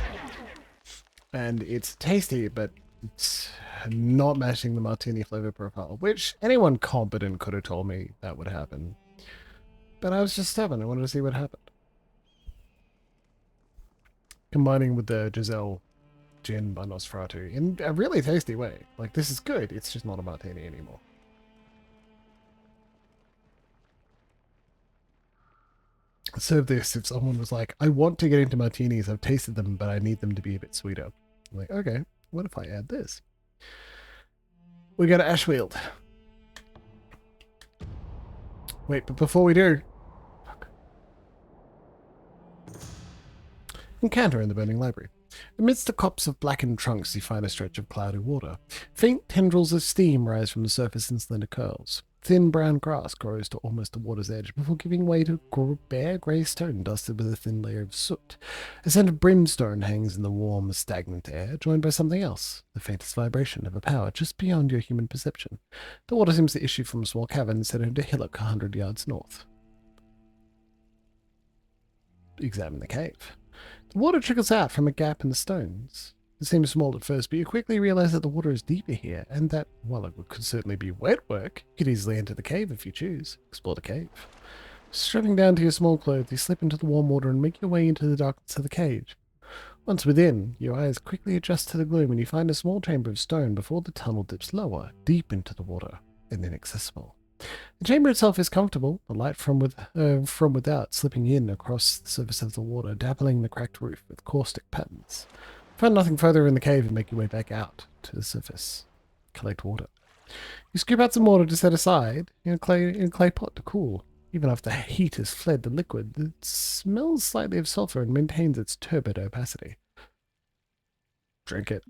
and it's tasty, but it's not matching the Martini flavor profile, which anyone competent could have told me that would happen. But I was just stubborn. I wanted to see what happened. Combining with the Giselle gin by Nosferatu in a really tasty way. Like, this is good. It's just not a Martini anymore. I'd serve this if someone was like, I want to get into martinis, I've tasted them, but I need them to be a bit sweeter. I'm like, okay, what if I add this? We got Ashfield. Wait, but before we do... Encounter in the burning library. Amidst a copse of blackened trunks, you find a stretch of cloudy water. Faint tendrils of steam rise from the surface in slender curls. Thin brown grass grows to almost the water's edge before giving way to bare grey stone dusted with a thin layer of soot. A scent of brimstone hangs in the warm, stagnant air, joined by something else, the faintest vibration of a power just beyond your human perception. The water seems to issue from a small cavern set into a hillock 100 yards north. Examine the cave. The water trickles out from a gap in the stones. It seems small at first, but you quickly realize that the water is deeper here, and that, while it could certainly be wet work, you could easily enter the cave if you choose. Explore the cave. Stripping down to your small clothes, you slip into the warm water and make your way into the darkness of the cave. Once within, your eyes quickly adjust to the gloom, and you find a small chamber of stone before the tunnel dips lower, deep into the water, and inaccessible. The chamber itself is comfortable, the light from without slipping in across the surface of the water, dappling the cracked roof with caustic patterns. Find nothing further in the cave and make your way back out to the surface. Collect water. You scoop out some water to set aside in a clay pot to cool. Even after the heat has fled the liquid, it smells slightly of sulfur and maintains its turbid opacity. Drink it.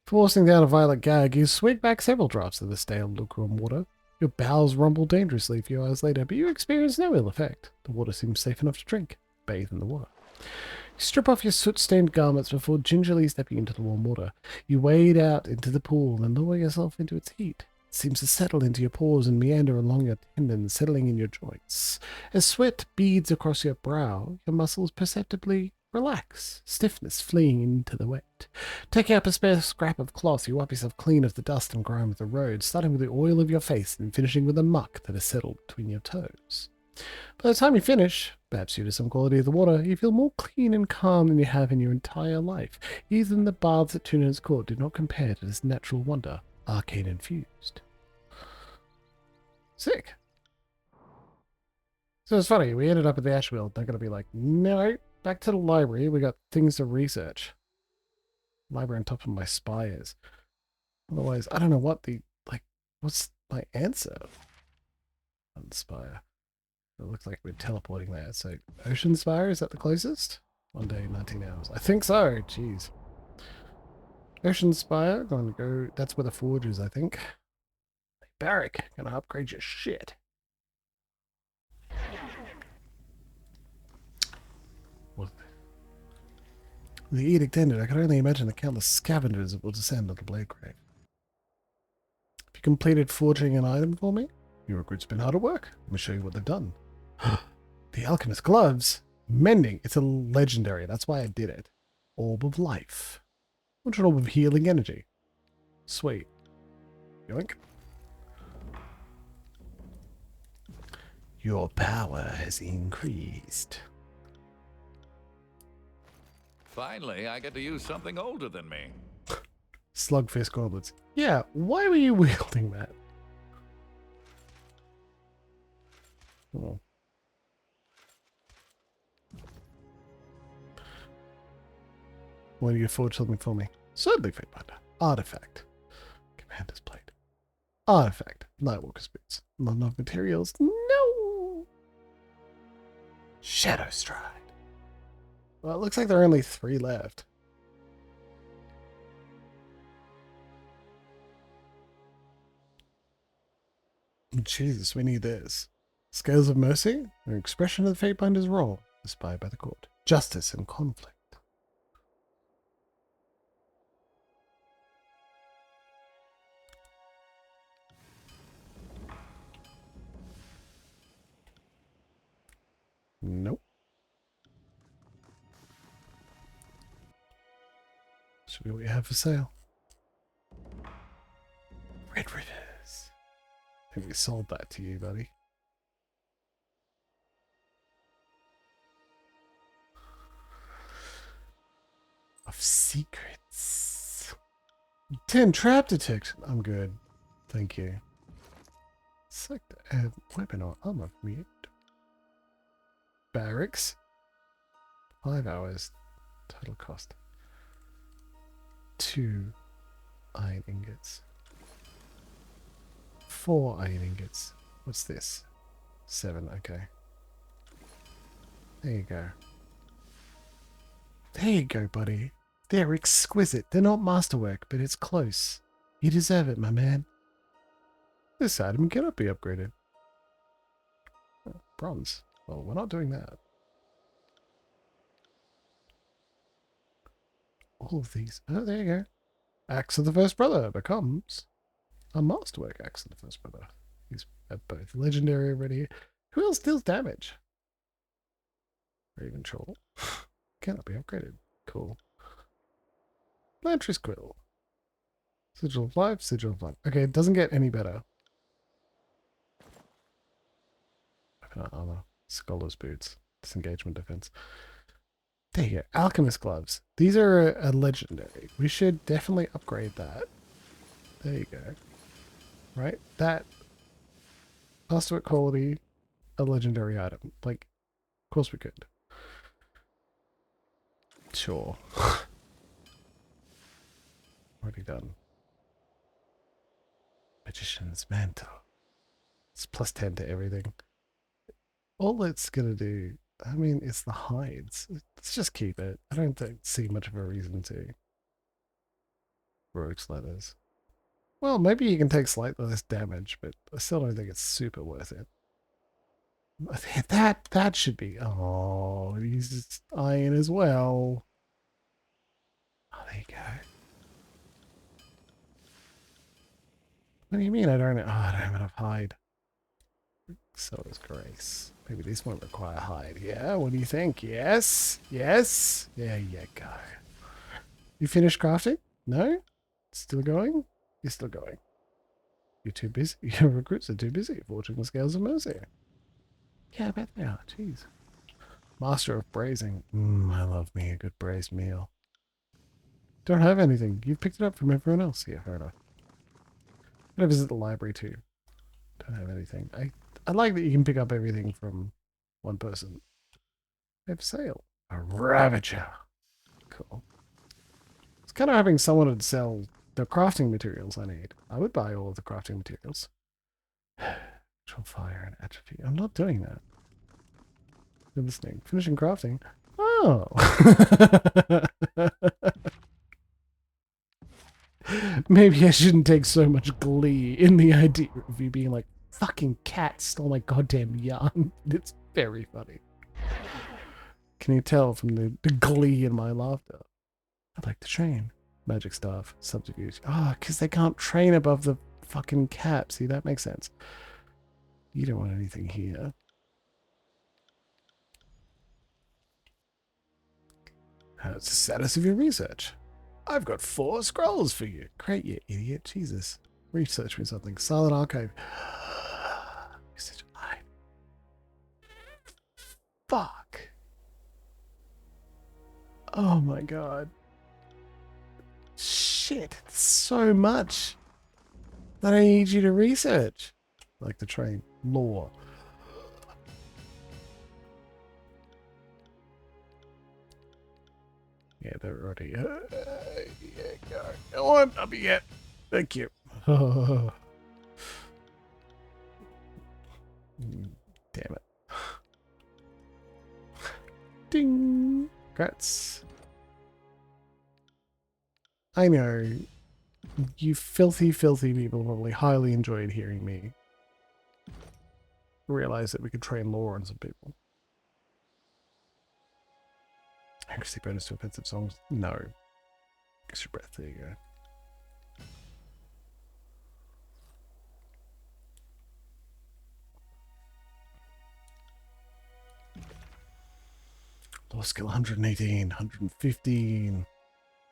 Forcing down a violent gag, you swig back several draughts of the stale, lukewarm water. Your bowels rumble dangerously a few hours later, but you experience no ill effect. The water seems safe enough to drink. Bathe in the water. You strip off your soot-stained garments before gingerly stepping into the warm water. You wade out into the pool and lower yourself into its heat. It seems to settle into your pores and meander along your tendons, settling in your joints. As sweat beads across your brow, your muscles perceptibly relax, stiffness fleeing into the wet. Taking up a spare scrap of cloth, you wipe yourself clean of the dust and grime of the road, starting with the oil of your face and finishing with the muck that has settled between your toes. By the time you finish, perhaps due to some quality of the water, you feel more clean and calm than you have in your entire life. Even the baths at Tunan's Court do not compare to this natural wonder, arcane infused. Sick. So it's funny, we ended up at the Ashfield. They're going to be like, no, back to the library. We got things to research. Library on top of my spires. Otherwise, I don't know what what's my answer? On spire. It looks like we're teleporting there. So, Ocean Spire, is that the closest? 1 day, 19 hours. I think so. Jeez. Ocean Spire, going to go. That's where the forge is, I think. Hey, Barrack, gonna upgrade your shit. The edict ended. I could only imagine the countless scavengers that will descend on the blade grave. Have you completed forging an item for me? Your recruit's been hard at work. Let me show you what they've done. The alchemist gloves. Mending. It's a legendary. That's why I did it. Orb of life. What's an orb of healing energy? Sweet. Yoink. Your power has increased. Finally, I get to use something older than me. Slugfist goblets. Yeah, why were you wielding that? Oh. Why do you forge something for me? Certainly, Fatebinder. Artifact. Commander's Blade. Artifact. Nightwalker's Boots. Not enough materials. No! Shadow Stride. Well, it looks like there are only 3 left. Jesus, we need this. Scales of Mercy, an expression of the Fatebinder's role, inspired by the court. Justice and conflict. Nope. Should be what you have for sale. Red Rivers. I think we sold that to you, buddy. Of secrets. 10 trap detection. I'm good. Thank you. Select a weapon or armor from you. Barracks. 5 hours. Total cost. 2 iron ingots. 4 iron ingots. What's this? 7, okay. There you go. There you go, buddy. They're exquisite. They're not masterwork, but it's close. You deserve it, my man. This item cannot be upgraded. Oh, bronze. Well, we're not doing that. All of these. Oh, there you go. Axe of the First Brother becomes a masterwork Axe of the First Brother. He's both legendary already. Who else deals damage? Raven Troll. Cannot be upgraded. Cool. Lantry's Quill. Sigil of Life, Sigil of Life. Okay, it doesn't get any better. Weapon armor. Scholar's Boots. Disengagement defense. There you go. Alchemist Gloves. These are a legendary. We should definitely upgrade that. There you go. Right? That. Masterwork quality. A legendary item. Like, of course we could. Sure. Already done. Magician's Mantle. It's plus 10 to everything. All it's gonna do, I mean, it's the hides. Let's just keep it. I don't see much of a reason to. Rogue's Letters. Well, maybe you can take slightly less damage, but I still don't think it's super worth it. That should be. Oh, it uses iron as well. Oh, there you go. What do you mean I don't? Oh, I don't have enough hide. So does Grace. Maybe these won't require hide. Yeah, what do you think? Yes? Yes? There you go. You finished crafting? No? Still going? You're still going. You're too busy. Your recruits are too busy forging the Scales of Mercy. Yeah, I bet they are. Jeez. Master of Braising. I love me a good braised meal. Don't have anything. You've picked it up from everyone else. Yeah, fair enough. I'm gonna visit the library too. Don't have anything. I like that you can pick up everything from one person. They have sale. A Ravager. Cool. It's kind of having someone to sell the crafting materials I need. I would buy all of the crafting materials. Control fire and atrophy. I'm not doing that. You're listening. Finishing crafting. Oh. Maybe I shouldn't take so much glee in the idea of you being like, fucking cat stole my goddamn yarn. It's very funny. Can you tell from the glee in my laughter? Like the train. Magic staff. Subterfuge. Ah, because they can't train above the fucking cap. See, that makes sense. You don't want anything here. How's the status of your research? I've got 4 scrolls for you. Great, you idiot. Jesus. Research me something. Silent Archive. Research. Fuck. Oh my god. Shit. So much that I need you to research. Like the train. Lore. Yeah, they're already. Yeah, go on, I'll be it. Thank you. Damn it. Ding. Congrats. I know. You filthy, filthy people probably highly enjoyed hearing me realize that we could train lore on some people. Accuracy bonus to offensive songs? No. Extra breath, there you go. Law skill 118, 115,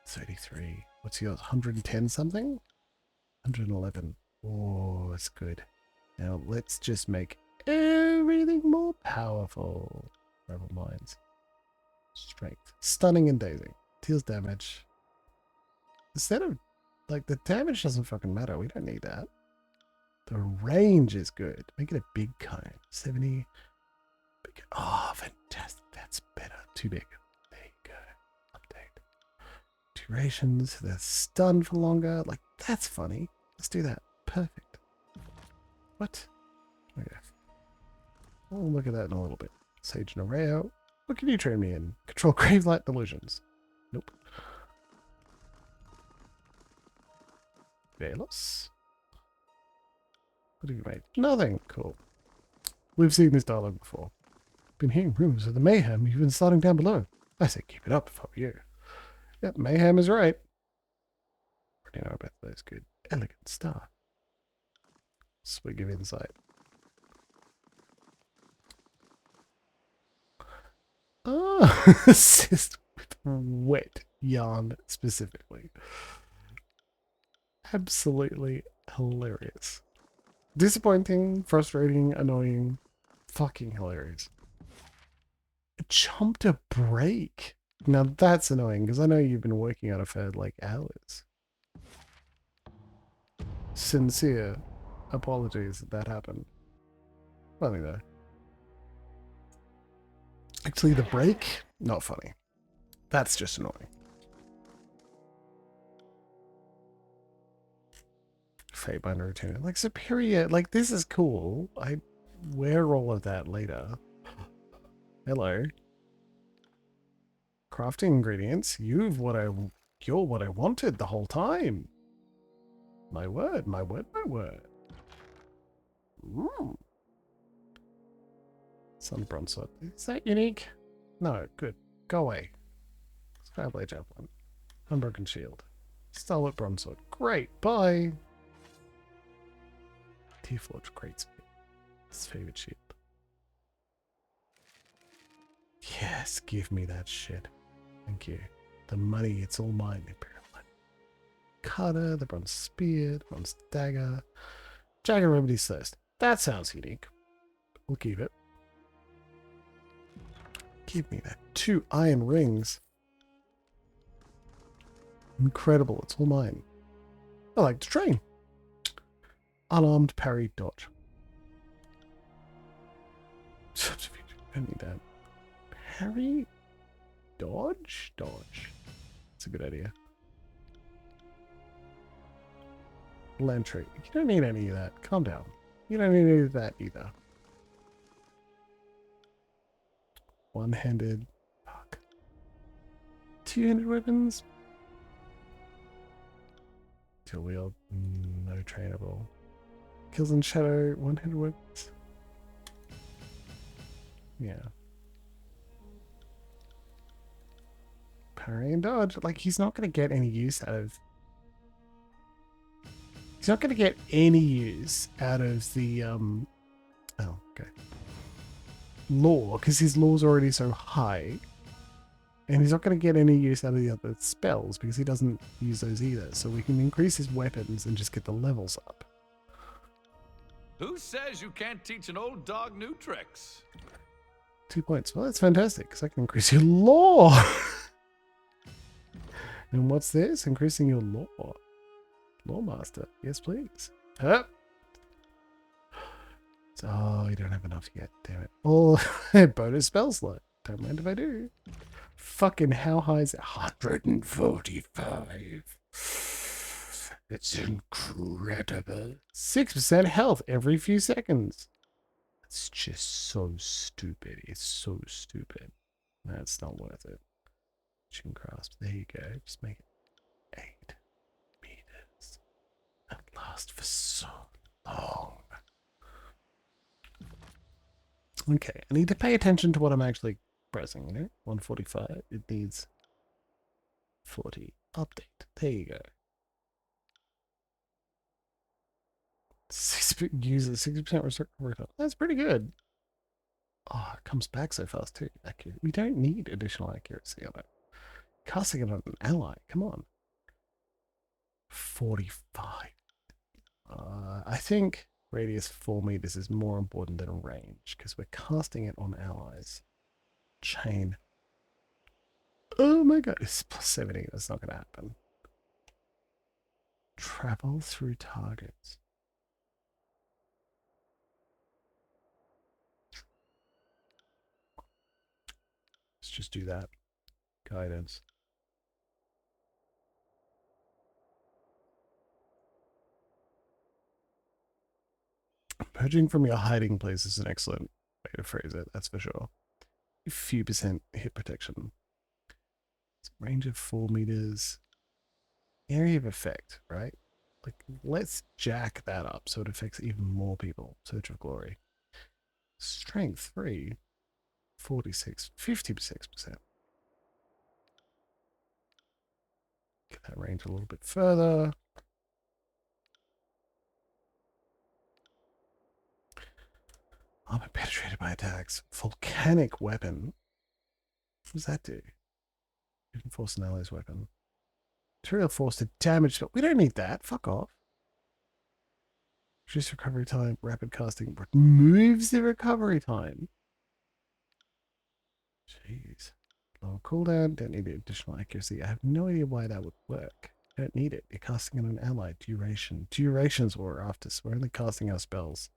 33. What's yours? 110 something? 111. Oh, that's good. Now let's just make everything more powerful. Rebel Minds. Strength. Stunning and dazing. Deals damage. Instead of, like, the damage doesn't fucking matter. We don't need that. The range is good. Make it a big cone. 70. Big. Oh, fantastic. That's better. Too big. There you go. Update. Durations. They're stunned for longer. Like, that's funny. Let's do that. Perfect. What? Okay. We'll look at that in a little bit. Sage Noreo. What can you train me in? Control Gravelight Delusions. Nope. Velos. What have you made? Nothing. Cool. We've seen this dialogue before. Been hearing rumors of the mayhem you've been starting down below. I say keep it up if I were you. Yep, mayhem is right. Already know about those. Good. Elegant star. Swig of insight. Ah, assist with wet yarn specifically. Absolutely hilarious. Disappointing, frustrating, annoying, fucking hilarious. Chomped a break. Now that's annoying because I know you've been working on it for like hours. Sincere apologies that happened. Funny though. Actually, the break, not funny. That's just annoying. Fatebinder routine. Like, superior. Like, this is cool. I wear all of that later. Hello. Crafting ingredients. You're what I wanted the whole time. My word, my word, my word. Ooh. Sun Bronzeword. Is that unique? No, good. Go away. Skyblade Javelin. Unbroken Shield. Stalwart Bronzeword. Great, bye. T-Forge Great Spear. His favorite shield. Yes, give me that shit. Thank you. The money, it's all mine. Imperial money. Cutter, the bronze spear, the bronze dagger. Jagger Remedy's Thirst. That sounds unique. We'll keep it. Give me that. 2 iron rings. Incredible. It's all mine. I like to train. Unarmed parry dodge. I need that. Parry dodge? Dodge. That's a good idea. Lantry. You don't need any of that. Calm down. You don't need any of that either. One-handed. Fuck. Two-handed weapons. Dual wield. No trainable. Kills in shadow. One-handed weapons. Yeah. Parry and dodge. Like, he's not going to get any use out of... He's not going to get any use out of the, Oh, okay. Law, because his law's already so high. And he's not going to get any use out of the other spells, because he doesn't use those either. So we can increase his weapons and just get the levels up. Who says you can't teach an old dog new tricks? 2 points. Well, that's fantastic, because I can increase your law. And what's this? Increasing your law. Lawmaster. Yes, please. Huh? Oh, you don't have enough yet. Damn it. Oh, bonus spell slot. Don't mind if I do. Fucking how high is it? 145. It's incredible. 6% health every few seconds. That's just so stupid. It's so stupid. That's not worth it. Chin grasp. There you go. Just make it 8 meters. That lasts for so long. Okay, I need to pay attention to what I'm actually pressing, you know? 145. It needs 40. Update. There you go. Uses 60% recovery time. That's pretty good. Oh, it comes back so fast too. Accurate. We don't need additional accuracy on it. Casting it on an ally. Come on. 45. I think radius 4 meters is more important than range because we're casting it on allies. Chain. Oh my god, it's plus 70. That's not going to happen. Travel through targets. Let's just do that. Guidance. Purging from your hiding place is an excellent way to phrase it, that's for sure. A few percent hit protection. It's range of 4 meters. Area of effect, right? Like, let's jack that up so it affects even more people. Search of glory. Strength 3. 46. 56%. Get that range a little bit further. Armor penetrated by attacks. Volcanic weapon. What does that do? Reinforce an ally's weapon. Material force to damage. We don't need that. Fuck off. Reduce recovery time. Rapid casting. Removes the recovery time. Jeez. Lower cooldown. Don't need the additional accuracy. I have no idea why that would work. Don't need it. You're casting on an ally. Duration. Duration's what we're after, so we're only casting our spells.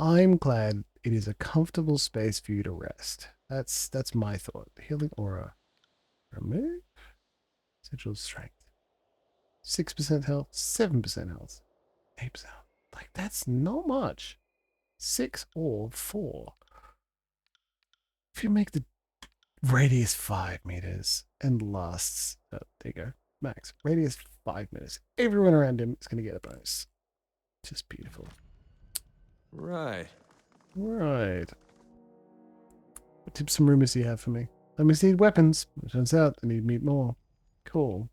I'm glad it is a comfortable space for you to rest. That's my thought. Healing aura. Remove. Essential strength. 6% health, 7% health, 8% health. Like, that's not much. 6 or 4. If you make the radius 5 meters and lasts, there you go, max. Radius 5 meters. Everyone around him is going to get a bonus. Just beautiful. Right. Right. What tips and rumors do you have for me? I must need weapons. It turns out I need meat more. Cool.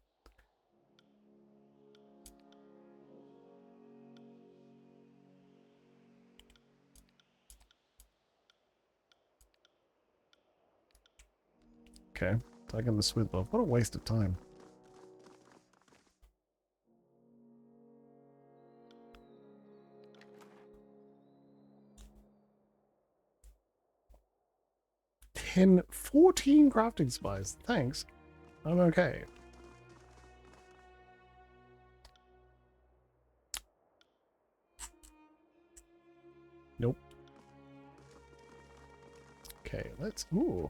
Okay. Taking the swindler. What a waste of time. And 14 crafting supplies. Thanks. I'm okay. Nope. Okay, let's... Ooh.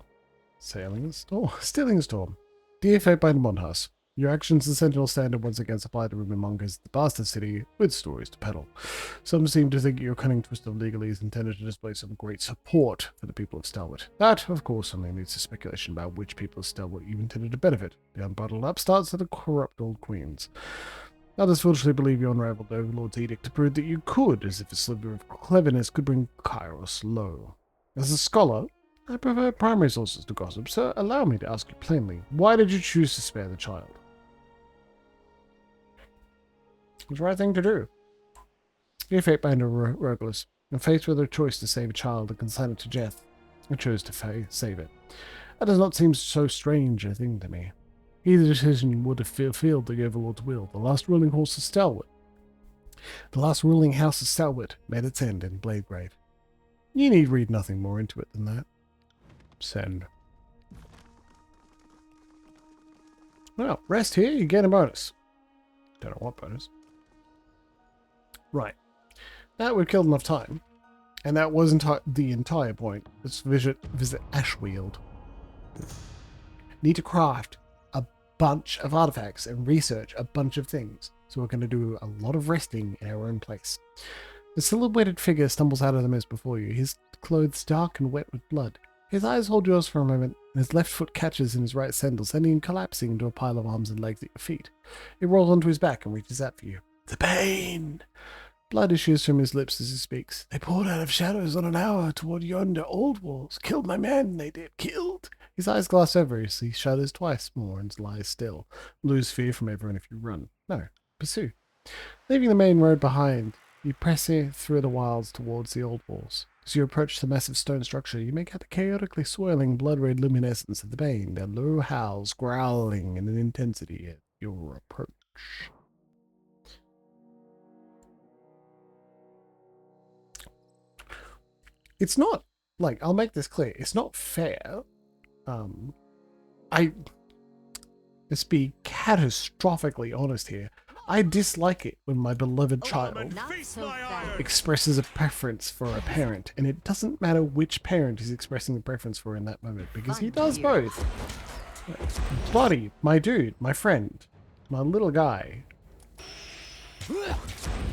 Sailing the storm. Stealing the storm. Dear Fate by the Monhas, your actions in Sentinel Stand have once again supplied the rumormongers the bastard city with stories to peddle. Some seem to think your cunning twist of legalese is intended to display some great support for the people of Stalwart. That, of course, only leads to speculation about which people of Stalwart you intended to benefit. The unbridled upstarts or the corrupt old queens. Others foolishly believe you unraveled the Overlord's edict to prove that you could, as if a sliver of cleverness could bring Kairos low. As a scholar, I prefer primary sources to gossip, so allow me to ask you plainly, why did you choose to spare the child? It was the right thing to do. Your fate bound to Regulus, and faced with a choice to save a child and consign it to death, I chose to save it. That does not seem so strange a thing to me. Either decision would have fulfilled the Overlord's will. The last ruling house of Stalwart. The last ruling house of Stalwart made its end in Bladegrave. You need read nothing more into it than that. Send. Well, rest here, you get a bonus. Don't know what bonus. Right. Now we've killed enough time. And that wasn't the entire point. Let's visit Ashweald. Need to craft a bunch of artifacts and research a bunch of things. So we're going to do a lot of resting in our own place. The silhouetted figure stumbles out of the mist before you, his clothes dark and wet with blood. His eyes hold yours for a moment, and his left foot catches in his right sandal, sending him collapsing into a pile of arms and legs at your feet. He rolls onto his back and reaches out for you. The pain! Blood issues from his lips as he speaks. They poured out of shadows on an hour toward yonder old walls. Killed my man, they did. Killed! His eyes glass over as he shudders twice more and lies still. Lose fear from everyone if you run. No, pursue. Leaving the main road behind, you press through the wilds towards the old walls. As you approach the massive stone structure, you make out the chaotically swirling blood-red luminescence of the bane, their low howls growling in an intensity at your approach. It's not, like, I'll make this clear, it's not fair. Let's be catastrophically honest here. I dislike it when my beloved child expresses a preference for a parent, and it doesn't matter which parent he's expressing the preference for in that moment, because he does both. Buddy, my dude, my friend, my little guy.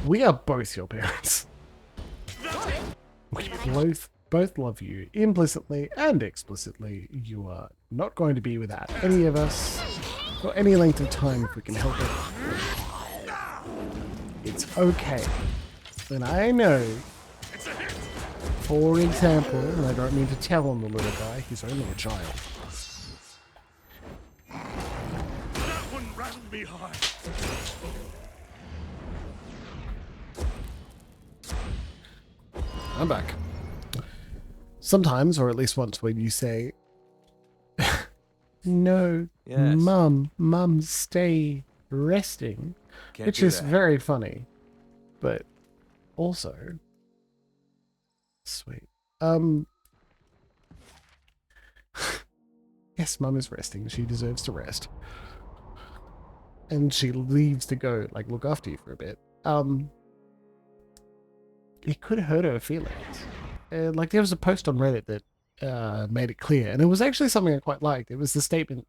We are both your parents. We both love you, implicitly and explicitly. You are not going to be without any of us for any length of time if we can help it. It's okay. And I know, for example, and I don't mean to tell on the little guy, he's only a child. That one rattled me hard. I'm back. Sometimes, or at least once, when you say, no, Yes. Mum, stay resting, Can't which do is that. very funny, but also sweet. Yes, Mum is resting. She deserves to rest. And she leaves to go, like, look after you for a bit. It could hurt her feelings. Like, there was a post on Reddit that made it clear, and it was actually something I quite liked. It was the statement,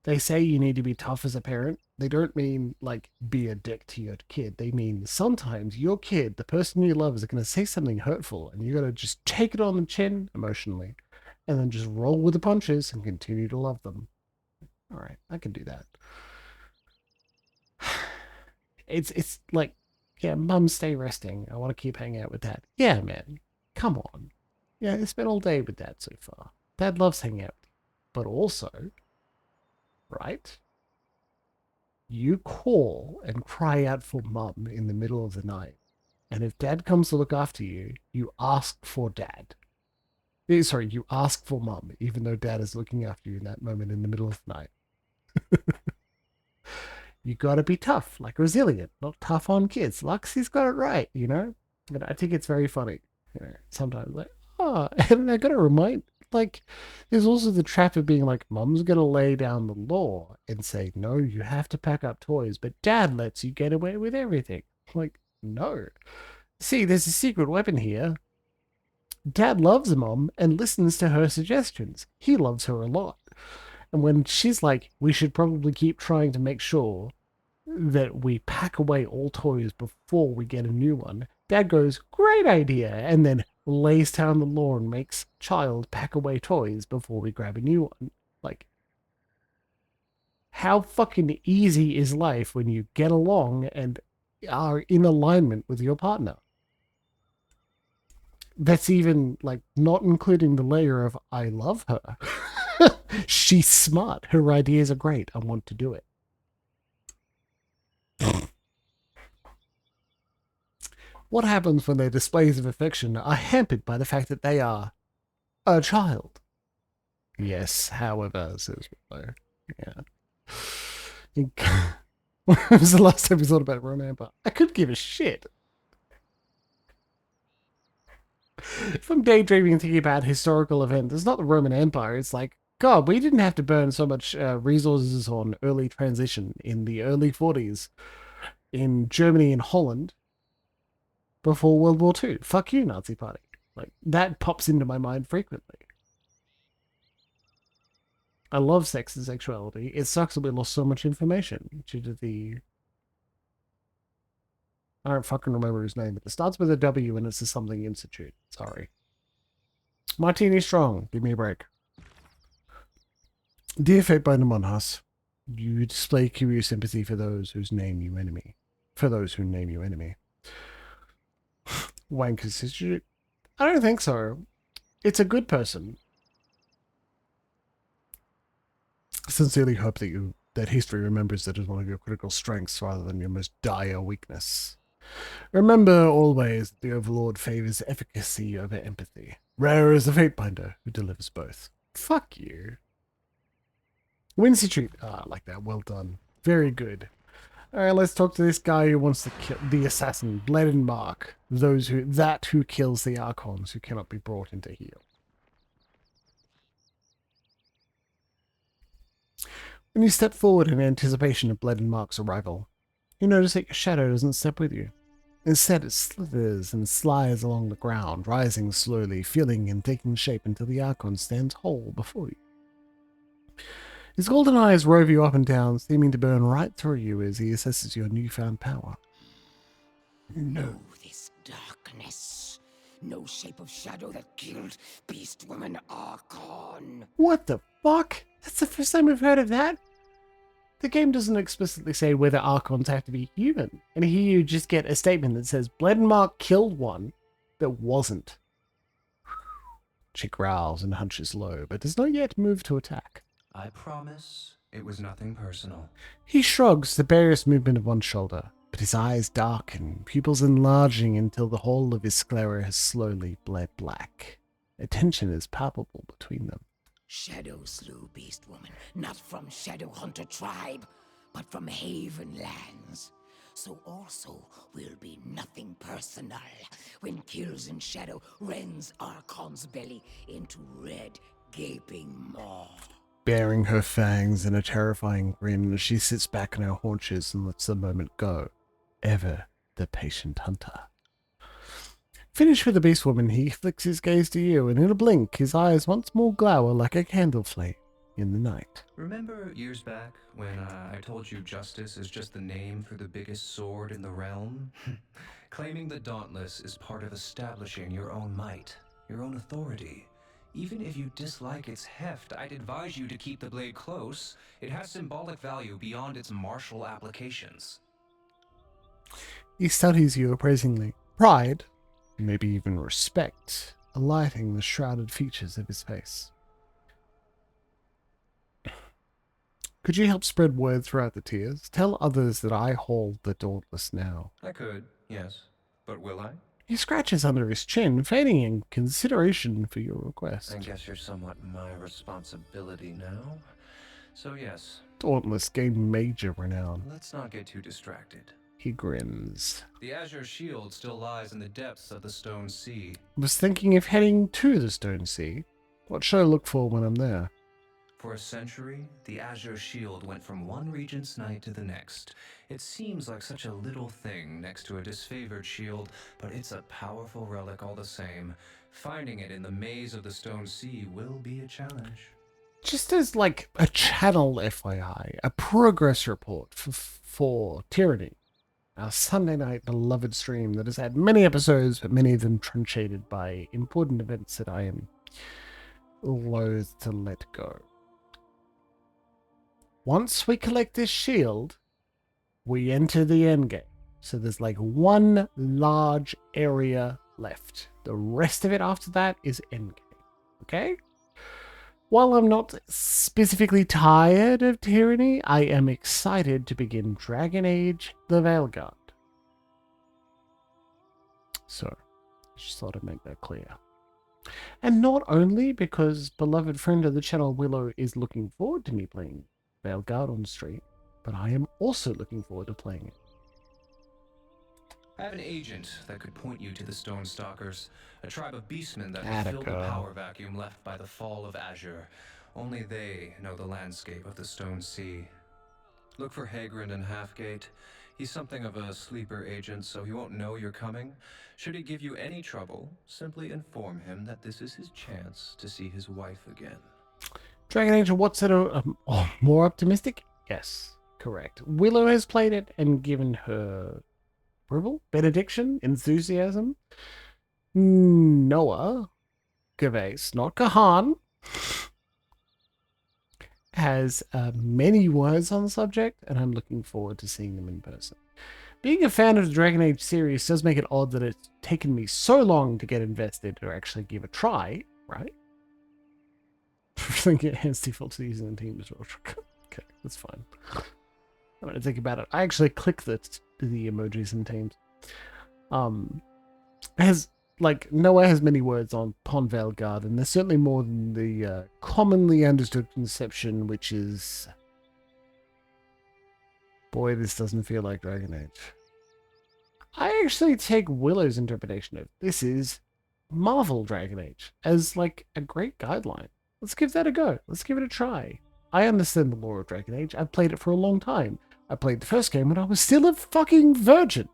they say you need to be tough as a parent. They don't mean, like, be a dick to your kid. They mean sometimes your kid, the person you love, is going to say something hurtful, and you got to just take it on the chin emotionally, and then just roll with the punches and continue to love them. All right, I can do that. It's like, yeah, Mum, stay resting. I want to keep hanging out with Dad. Yeah, man. Come on. Yeah, I spent all day with Dad so far. Dad loves hanging out with you. But also, right? You call and cry out for Mum in the middle of the night. And if Dad comes to look after you, you ask for Dad. Sorry, you ask for Mum, even though Dad is looking after you in that moment in the middle of the night. You gotta be tough, like resilient, not tough on kids. Luxie's got it right, you know? And I think it's very funny, you know, sometimes like, oh, and I gotta remind, like, there's also the trap of being like, Mum's gonna lay down the law and say, no, you have to pack up toys, but Dad lets you get away with everything. Like, no. See, there's a secret weapon here. Dad loves Mum and listens to her suggestions. He loves her a lot. And when she's like, we should probably keep trying to make sure that we pack away all toys before we get a new one, Dad goes, great idea, and then lays down the law and makes child pack away toys before we grab a new one. Like, How fucking easy is life when you get along and are in alignment with your partner? That's even, like, not including the layer of I love her. She's smart. Her ideas are great. I want to do it. What happens when their displays of affection are hampered by the fact that they are a child? Yes, however, says Willow. Yeah. When was the last time we thought about Roman Empire? I could give a shit. If I'm daydreaming and thinking about historical events, it's not the Roman Empire. It's like, God, we didn't have to burn so much resources on early transition in the early 40s in Germany and Holland before World War II. Fuck you, Nazi Party. Like, that pops into my mind frequently. I love sex and sexuality. It sucks that we lost so much information due to the... I don't fucking remember his name, but it starts with a W and it's the Something Institute. Sorry. Martini Strong, give me a break. Dear Fate by the Monhas, you display curious empathy for those whose name you enemy. For those who name you enemy. Wankers Institute? I don't think so. It's a good person. I sincerely hope that history remembers that as one of your critical strengths rather than your most dire weakness. Remember always that the Overlord favors efficacy over empathy. Rare is the Fatebinder who delivers both. Fuck you. Wincy Treat. Ah, I like that. Well done. Very good. Alright, let's talk to this guy who wants to kill the assassin, Bled and Mark. Who kills the Archons who cannot be brought into heal. When you step forward in anticipation of Bled and Mark's arrival, you notice that your shadow doesn't step with you. Instead, it slithers and slides along the ground, rising slowly, filling and taking shape until the Archon stands whole before you. His golden eyes rove you up and down, seeming to burn right through you as he assesses your newfound power. Know this darkness. No shape of shadow that killed Beast Woman Archon. What the fuck? That's the first time we've heard of that? The game doesn't explicitly say whether Archons have to be human, and here you just get a statement that says Bled and Mark killed one that wasn't. She growls and hunches low, but does not yet move to attack. I promise it was nothing personal. He shrugs the barest movement of one shoulder, but his eyes darken, pupils enlarging until the whole of his sclera has slowly bled black. A tension is palpable between them. Shadow slew Beast Woman, not from Shadow Hunter tribe, but from Haven lands. So also will be nothing personal when Kills in Shadow rends Archon's belly into red, gaping maw. Baring her fangs in a terrifying grin as she sits back on her haunches and lets the moment go. Ever the patient hunter. Finished with the beast woman, he flicks his gaze to you, and in a blink, his eyes once more glower like a candle flame in the night. Remember years back when I told you justice is just the name for the biggest sword in the realm? Claiming the Dauntless is part of establishing your own might, your own authority. Even if you dislike its heft, I'd advise you to keep the blade close. It has symbolic value beyond its martial applications. He studies you appraisingly. Pride, maybe even respect, alighting the shrouded features of his face. Could you help spread word throughout the tiers? Tell others that I hold the Dauntless now. I could, yes. But will I? He scratches under his chin, feigning in consideration for your request. I guess you're somewhat my responsibility now. So yes. Dauntless gain major renown. Let's not get too distracted. He grins. The Azure Shield still lies in the depths of the Stone Sea. I was thinking of heading to the Stone Sea. What should I look for when I'm there? For a century, the Azure Shield went from one regent's night to the next. It seems like such a little thing next to a disfavored shield, but it's a powerful relic all the same. Finding it in the maze of the Stone Sea will be a challenge. Just as, like, a channel FYI, a progress report for Tyranny, our Sunday night beloved stream that has had many episodes, but many of them truncated by important events that I am loath to let go. once we collect this shield, we enter the endgame. So there's like one large area left. The rest of it after that is endgame. Okay? While I'm not specifically tired of Tyranny, I am excited to begin Dragon Age the Veilguard. So, just thought I'd make that clear. And not only because beloved friend of the channel Willow is looking forward to me playing Veilguard on stream, but I am also looking forward to playing it. I have an agent that could point you to the Stone Stalkers, a tribe of beastmen that will fill the power vacuum left by the fall of Azure. Only they know the landscape of the Stone Sea. Look for Hagrid and Halfgate. He's something of a sleeper agent, so he won't know you're coming. Should he give you any trouble, simply inform him that this is his chance to see his wife again. Dragon Age, what's it? More optimistic? Yes, correct. Willow has played it and given her approval, benediction, enthusiasm. Noah Gervais, not Kahan, has many words on the subject, and I'm looking forward to seeing them in person. Being a fan of the Dragon Age series does make it odd that it's taken me so long to get invested or actually give a try, right? I think it has default to using the team as well. Okay, that's fine. I'm gonna think about it. I actually click the emojis and teams. Noah has many words on Veilguard, and there's certainly more than the commonly understood conception, which is, boy, this doesn't feel like Dragon Age. I actually take Willow's interpretation of this is Marvel Dragon Age as like a great guideline. Let's give that a go. Let's give it a try. I understand the lore of Dragon Age. I've played it for a long time. I played the first game when I was still a fucking virgin.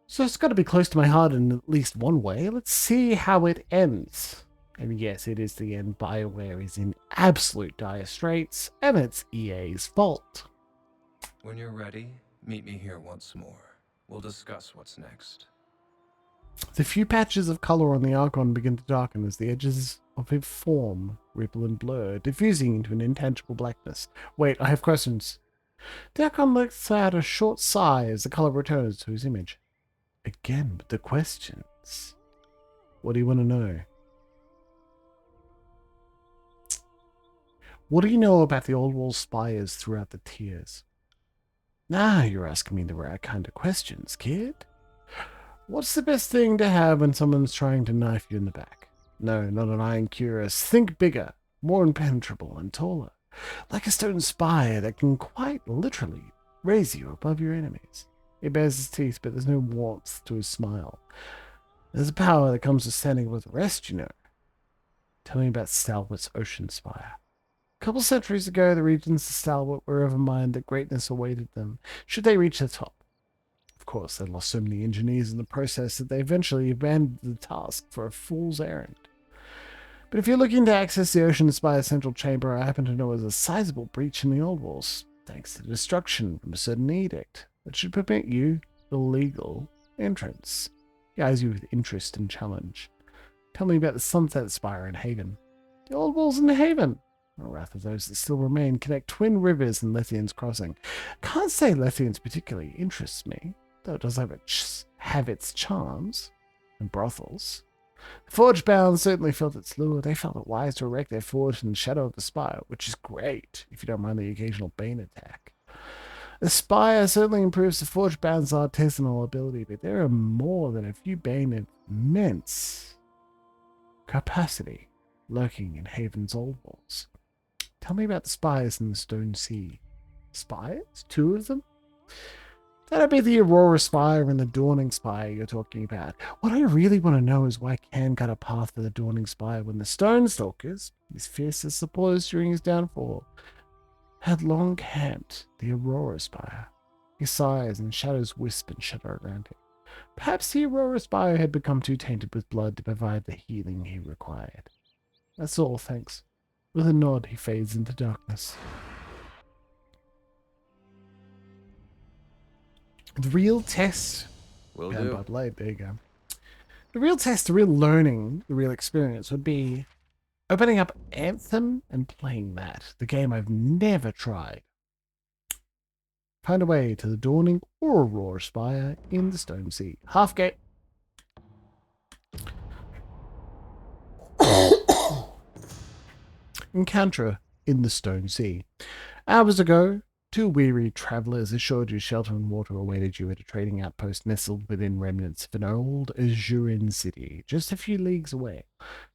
So it's got to be close to my heart in at least one way. Let's see how it ends. And yes, it is the end. BioWare is in absolute dire straits, and it's EA's fault. When you're ready, meet me here once more. We'll discuss what's next. The few patches of color on the Archon begin to darken as the edges of it form, ripple and blur, diffusing into an intangible blackness. Wait, I have questions. The Archon lets out a short sigh as the color returns to his image. Again, with the questions. What do you want to know? What do you know about the old wall spires throughout the tiers? Now you're asking me the right kind of questions, kid. What's the best thing to have when someone's trying to knife you in the back? No, not an iron cuirass. Think bigger, more impenetrable, and taller. Like a stone spire that can quite literally raise you above your enemies. He bares his teeth, but there's no warmth to his smile. There's a power that comes with standing with the rest, you know. Tell me about Stalwart's ocean spire. A couple centuries ago, the regions of Stalwart were of a mind that greatness awaited them, should they reach the top. Of course, they lost so many engineers in the process that they eventually abandoned the task for a fool's errand. But if you're looking to access the Ocean Spire's central chamber, I happen to know there's a sizable breach in the old walls, thanks to destruction from a certain edict that should permit you the legal entrance. He eyes you with interest and challenge. Tell me about the Sunset Spire in Haven. The old walls in Haven, or rather those that still remain, connect twin rivers in Lethian's Crossing. Can't say Lethian's particularly interests me, though it does have its charms and brothels. The Forge-bound certainly felt its lure. They felt it wise to erect their forge in the shadow of the spire, which is great if you don't mind the occasional Bane attack. The spire certainly improves the Forge-bound's artisanal ability, but there are more than a few Bane of immense capacity lurking in Haven's old walls. Tell me about the spires in the Stone Sea. Spires? 2 of them? That'd be the Aurora Spire and the Dawning Spire you're talking about. What I really want to know is why Can cut a path for the Dawning Spire when the Stone Stalkers, his fiercest supporters during his downfall, had long camped the Aurora Spire. He sighs and shadows wisp and shudder around him. Perhaps the Aurora Spire had become too tainted with blood to provide the healing he required. That's all, thanks. With a nod, he fades into darkness. The real test... Will do. Bud Light, there you go. The real test, the real learning, the real experience would be Opening up Anthem and playing that, the game I've never tried. Find a way to the dawning Aurora Spire in the Stone Sea. Half gate. Encounter in the Stone Sea. Hours ago, two weary travellers assured you shelter and water awaited you at a trading outpost nestled within remnants of an old Azuran city, just a few leagues away.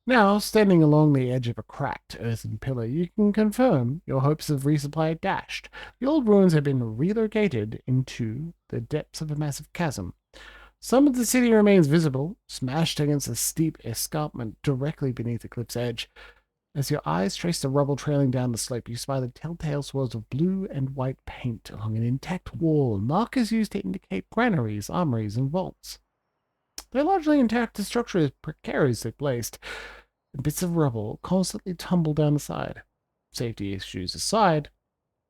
Now, standing along the edge of a cracked earthen pillar, you can confirm your hopes of resupply dashed. The old ruins have been relocated into the depths of a massive chasm. Some of the city remains visible, smashed against a steep escarpment directly beneath the cliff's edge. As your eyes trace the rubble trailing down the slope, you spy the telltale swirls of blue and white paint along an intact wall, markers used to indicate granaries, armories, and vaults. They're largely intact, the structure is precariously placed, and bits of rubble constantly tumble down the side. Safety issues aside,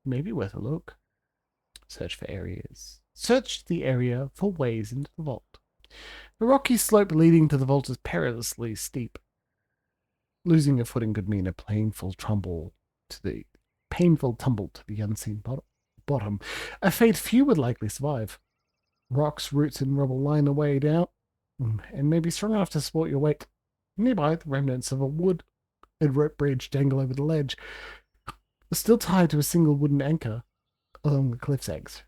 maybe worth a look. Search the area for ways into the vault. The rocky slope leading to the vault is perilously steep. Losing your footing could mean a painful tumble to the unseen bottom. A fate few would likely survive. Rocks, roots, and rubble line the way down, and may be strong enough to support your weight. Nearby, the remnants of a wood and rope bridge dangle over the ledge, still tied to a single wooden anchor along the cliff's edge.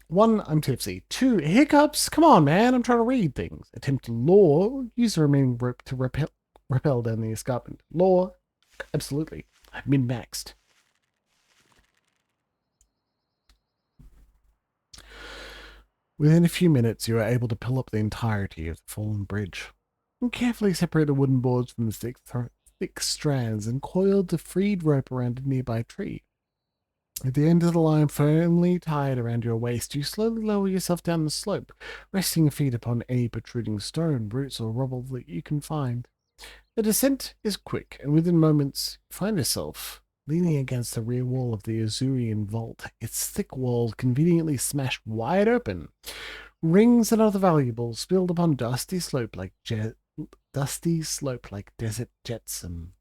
1, I'm tipsy. 2, hiccups. Come on, man, I'm trying to read things. Attempt to lure. Use the remaining rope to rappel down the escarpment. Lure. Absolutely. I've min-maxed. Within a few minutes, you are able to pull up the entirety of the fallen bridge. You carefully separate the wooden boards from the thick strands and coil the freed rope around a nearby tree. At the end of the line firmly tied around your waist, you slowly lower yourself down the slope, resting your feet upon any protruding stone, roots, or rubble that you can find. The descent is quick, and within moments, you find yourself leaning against the rear wall of the Azurian vault, its thick walls conveniently smashed wide open. Rings and other valuables spilled upon dusty slope like desert jetsam.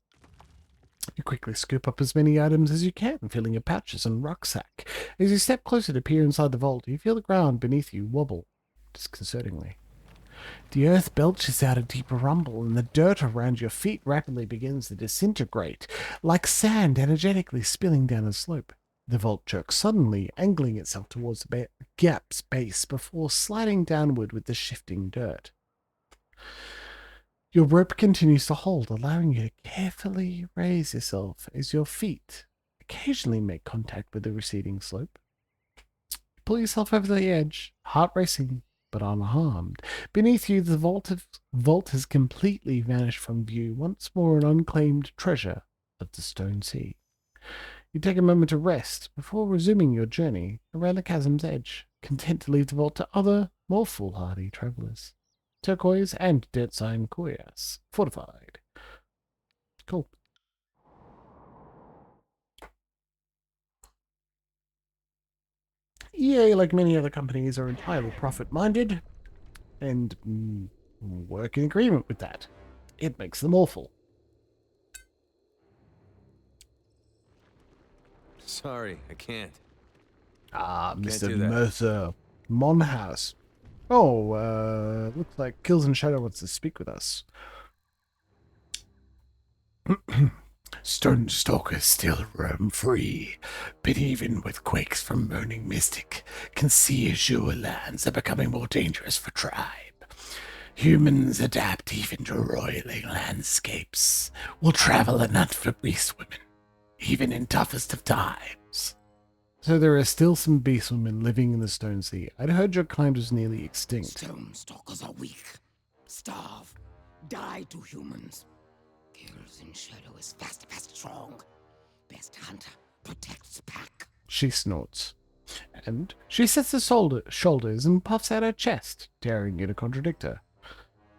You quickly scoop up as many items as you can, filling your pouches and rucksack. As you step closer to peer inside the vault, you feel the ground beneath you wobble disconcertingly. The earth belches out a deeper rumble, and the dirt around your feet rapidly begins to disintegrate, like sand energetically spilling down a slope. The vault jerks suddenly, angling itself towards the gap's base before sliding downward with the shifting dirt. Your rope continues to hold, allowing you to carefully raise yourself as your feet occasionally make contact with the receding slope. You pull yourself over the edge, heart racing, but unharmed. Beneath you, the vault has completely vanished from view, once more an unclaimed treasure of the Stone Sea. You take a moment to rest before resuming your journey around the chasm's edge, content to leave the vault to other, more foolhardy travelers. Turquoise and dead sign Koyas. Fortified. Cool. EA, like many other companies, are entirely profit-minded and work in agreement with that. It makes them awful. Sorry, I can't. Mr. do that. Mercer. Monhas. Oh, looks like Kills and Shadow wants to speak with us. Stone stalkers still roam free, but even with quakes from Moaning Mystic, can see Azure lands are becoming more dangerous for tribe. Humans adapt even to roiling landscapes, will travel and hunt for beast women, even in toughest of times. So there are still some beast women living in the Stone Sea. I'd heard your kind was nearly extinct. Stone stalkers are weak, starve, die to humans. Kills in Shadow is fast, strong. Best hunter protects pack. She snorts. And she sets her shoulders and puffs out her chest, daring you to contradict her.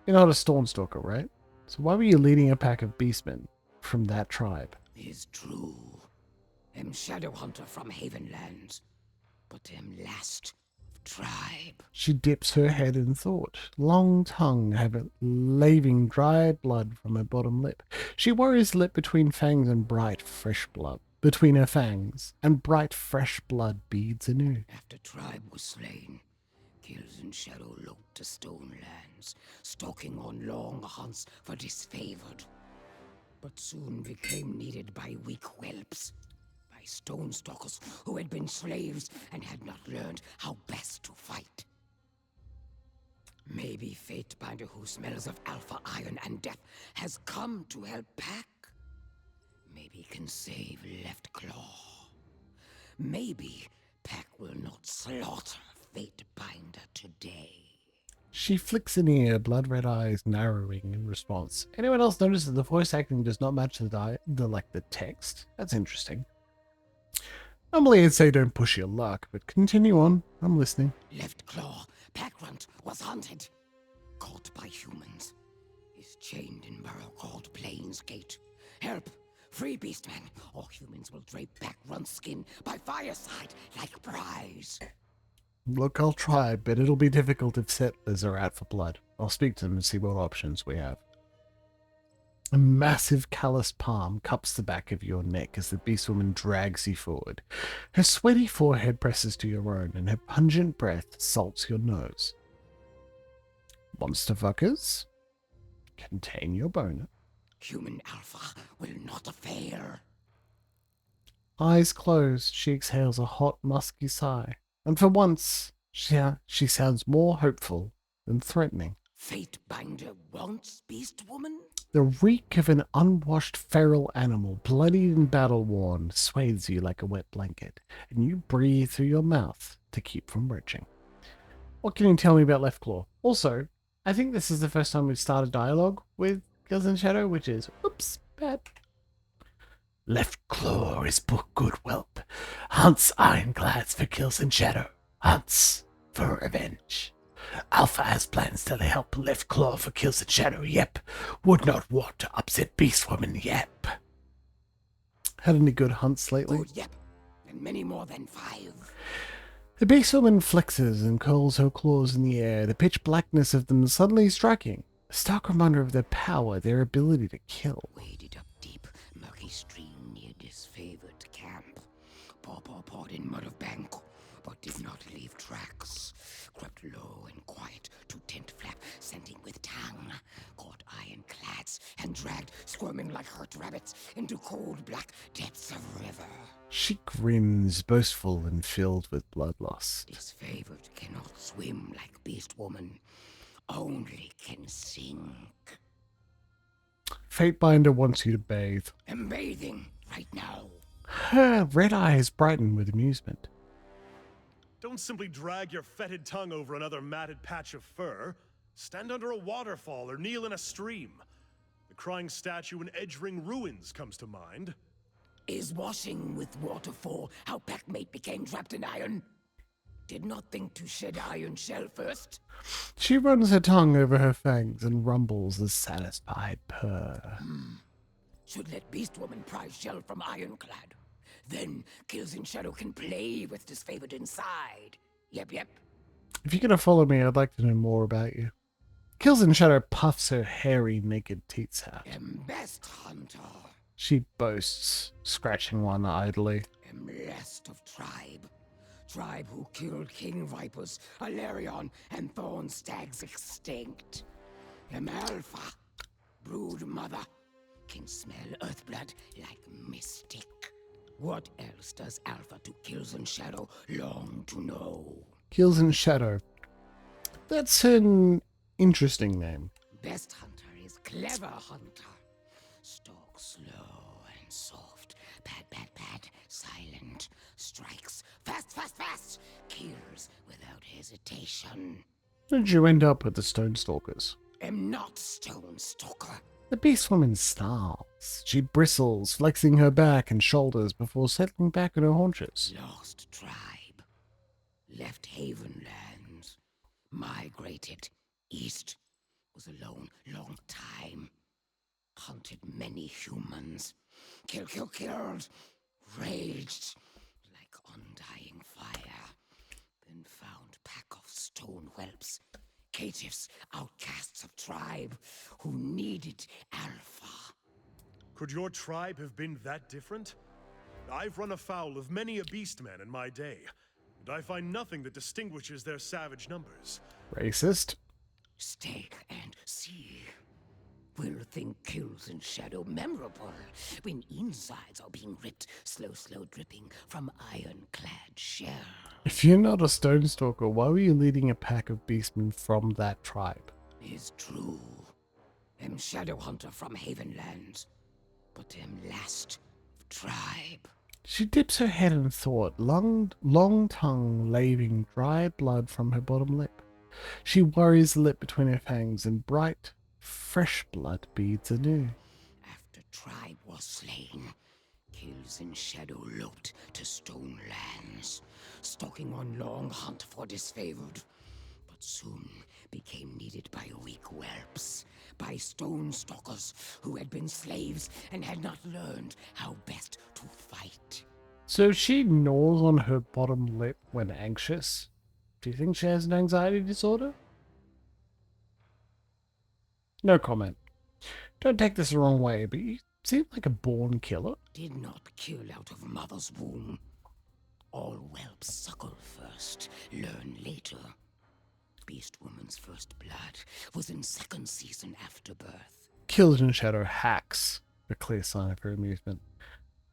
You're not a Stormstalker, right? So why were you leading a pack of beastmen from that tribe? Is true. Am shadow hunter from Havenlands, but am last tribe. She dips her head in thought. Long tongue have it laving dry blood from her bottom lip. She worries lip between fangs and bright fresh blood. Between her fangs and bright fresh blood beads anew. After tribe was slain, Kills and Shadow loped to stone lands, stalking on long hunts for disfavored, but soon became needed by weak whelps, by stone stalkers who had been slaves and had not learned how best to fight. Maybe Fatebinder, who smells of alpha iron and death, has come to help Pack. Maybe can save Left Claw. Maybe Pack will not slaughter Fatebinder today. She flicks an ear, blood-red eyes narrowing in response. Anyone else notice that the voice acting does not match the text? That's interesting. Normally I'd say don't push your luck, but continue on. I'm listening. Left Claw, Packrunt, was hunted. Caught by humans. Is chained in burrow called Plains Gate. Help! Free Beastman, or humans will drape Packrunt's skin by fireside like prize. Look, I'll try, but it'll be difficult if settlers are out for blood. I'll speak to them and see what options we have. A massive calloused palm cups the back of your neck as the beastwoman drags you forward. Her sweaty forehead presses to your own, and her pungent breath salts your nose. Monster fuckers, contain your boner. Human Alpha will not fail. Eyes closed, she exhales a hot, musky sigh. And for once, she sounds more hopeful than threatening. Fatebinder wants Beastwoman? The reek of an unwashed feral animal, bloodied and battle-worn, swathes you like a wet blanket, and you breathe through your mouth to keep from retching. What can you tell me about Left Claw? Also, I think this is the first time we've started dialogue with Kills in Shadow, which is, oops, bad. Left Claw is but good whelp. Hunts ironclads for Kills in Shadow. Hunts for revenge. Alpha has plans to help Left Claw for Kills in Shadow, yep. Would not want to upset Beastwoman, yep. Had any good hunts lately? Good, yep. And many more than 5. The Beastwoman flexes and curls her claws in the air, the pitch blackness of them suddenly striking. A stark reminder of their power, their ability to kill. Waded up deep, murky stream near disfavored camp. Pawed in mud of bank, but did not leave tracks. Crept low and quiet to tent flap, scenting with tongue. Caught ironclads and dragged, squirming like hurt rabbits, into cold black depths of river. She grins, boastful and filled with bloodlust. Disfavored cannot swim like Beastwoman, only can sink. Fatebinder wants you to bathe. I'm bathing right now. Her red eyes brighten with amusement. Don't simply drag your fetid tongue over another matted patch of fur. Stand under a waterfall or kneel in a stream. The crying statue in Edgering Ruins comes to mind. Is washing with waterfall how Packmate became trapped in iron? Did not think to shed iron shell first? She runs her tongue over her fangs and rumbles a satisfied purr. Should let Beastwoman pry shell from Ironclad. Then Kills in Shadow can play with disfavored inside. Yep. If you're gonna follow me, I'd like to know more about you. Kills in Shadow puffs her hairy, naked teats out. Am best hunter. She boasts, scratching one idly. Am last of tribe. Tribe who killed King Vipers, Alarion, and Thorn Stags extinct. Am Alpha. Brood mother. Can smell earthblood like mystic. What else does Alpha to Kills in Shadow long to know? Kills in Shadow. That's an interesting name. Best hunter is clever hunter. Stalk slow and soft. Pad, silent. Strikes fast. Kills without hesitation. How did you end up with the Stone Stalkers? Am not Stone Stalker. The Beastwoman snarls. She bristles, flexing her back and shoulders before settling back on her haunches. Lost tribe. Left Haven lands. Migrated east. Was alone long time. Hunted many humans. Killed. Raged like undying fire. Then found Pack stone whelps. Caitiffs, outcasts of tribe, who needed alpha. Could your tribe have been that different? I've run afoul of many a beastman in my day, and I find nothing that distinguishes their savage numbers. Racist. Stay and see. We'll think kills in shadow memorable when insides are being ripped, slow dripping from ironclad shell. If you're not a stone stalker, why were you leading a pack of beastmen from that tribe? Is true. Am shadow hunter from Havenlands, but am last of tribe. She dips her head in thought, long tongue laving dry blood from her bottom lip. She worries the lip between her fangs, and bright, fresh blood beads anew. After tribe was slain, kills in shadow loped to stone lands, stalking on long hunt for disfavored, but soon became needed by weak whelps, by stone stalkers who had been slaves and had not learned how best to fight. So she gnaws on her bottom lip when anxious. Do you think she has an anxiety disorder? No comment. Don't take this the wrong way, but you seem like a born killer. Did not kill out of mother's womb. All whelps suckle first, learn later. Beast woman's first blood was in second season after birth. Killed in Shadow hacks, a clear sign of her amusement.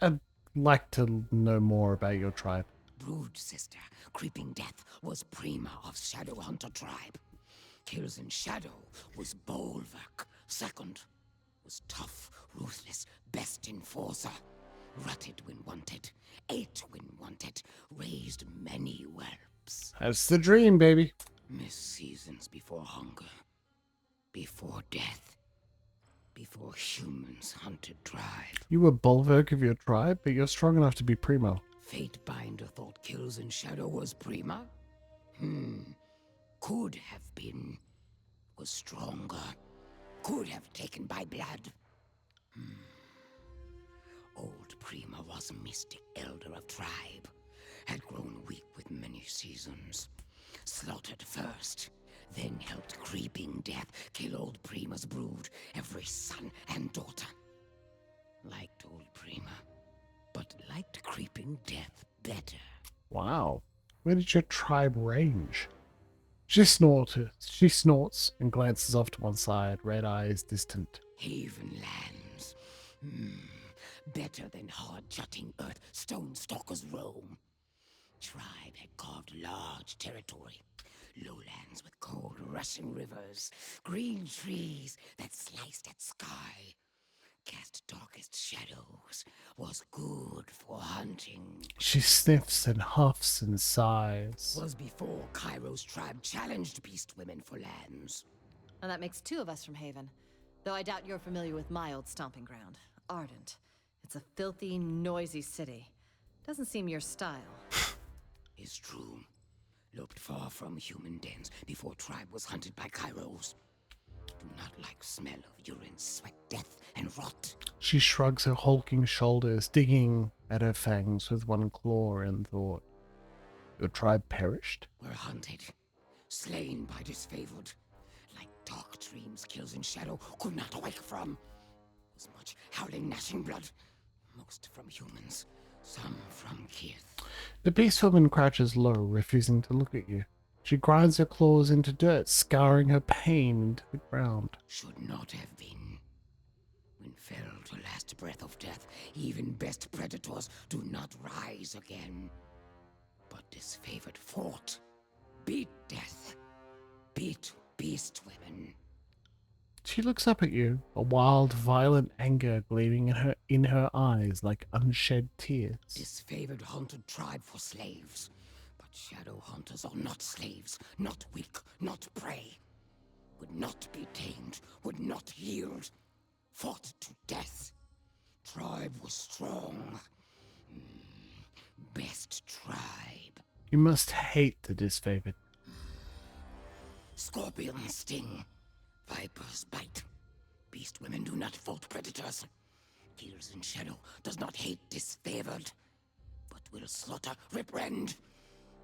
I'd like to know more about your tribe. Brood sister, Creeping Death, was prima of Shadow Hunter tribe. Kills in Shadow was Bulwark. Second was tough, ruthless, best enforcer. Rutted when wanted, ate when wanted, raised many whelps. That's the dream, baby. Missed seasons before hunger, before death, before humans hunted tribe. You were bulwark of your tribe, but you're strong enough to be primo. Fate binder thought Kills in Shadow was prima? Could have been. Was stronger. Could have taken by blood. Old Prima was a mystic elder of tribe. Had grown weak with many seasons. Slaughtered first, then helped Creeping Death kill old Prima's brood, every son and daughter. Liked old Prima, but liked Creeping Death better. Wow. Where did your tribe range? She snorts and glances off to one side, red eyes distant. Havenlands. Better than hard-jutting earth stone stalkers roam. Tribe had carved large territory. Lowlands with cold rushing rivers. Green trees that sliced at sky. Cast darkest shadows. Was good for hunting. She sniffs and huffs and sighs. Was before Cairo's tribe challenged beast women for lands. And that makes two of us from Haven. Though I doubt you're familiar with my old stomping ground, Ardent. It's a filthy, noisy city. Doesn't seem your style. Is true. Loped far from human dens before tribe was hunted by Kairos. Do not like smell of urine, sweat, death, and rot. She shrugs her hulking shoulders, digging at her fangs with one claw in thought. Your tribe perished? Were hunted, slain by disfavored. Like dark dreams, Kills in Shadow could not awake from. Was much howling, gnashing blood. Most from humans, some from Kith. The beast woman crouches low, refusing to look at you. She grinds her claws into dirt, scouring her pain into the ground. Should not have been. When fell to last breath of death, even best predators do not rise again. But disfavored fought, beat death, beat beast women. She looks up at you, a wild, violent anger gleaming in her eyes like unshed tears. Disfavored hunted tribe for slaves. But shadow hunters are not slaves, not weak, not prey. Would not be tamed, would not yield. Fought to death. Tribe was strong. Best tribe. You must hate the disfavored. Scorpions sting. Vipers bite. Beast women do not fault predators. Kills in Shadow does not hate disfavored, but will slaughter, rip, rend.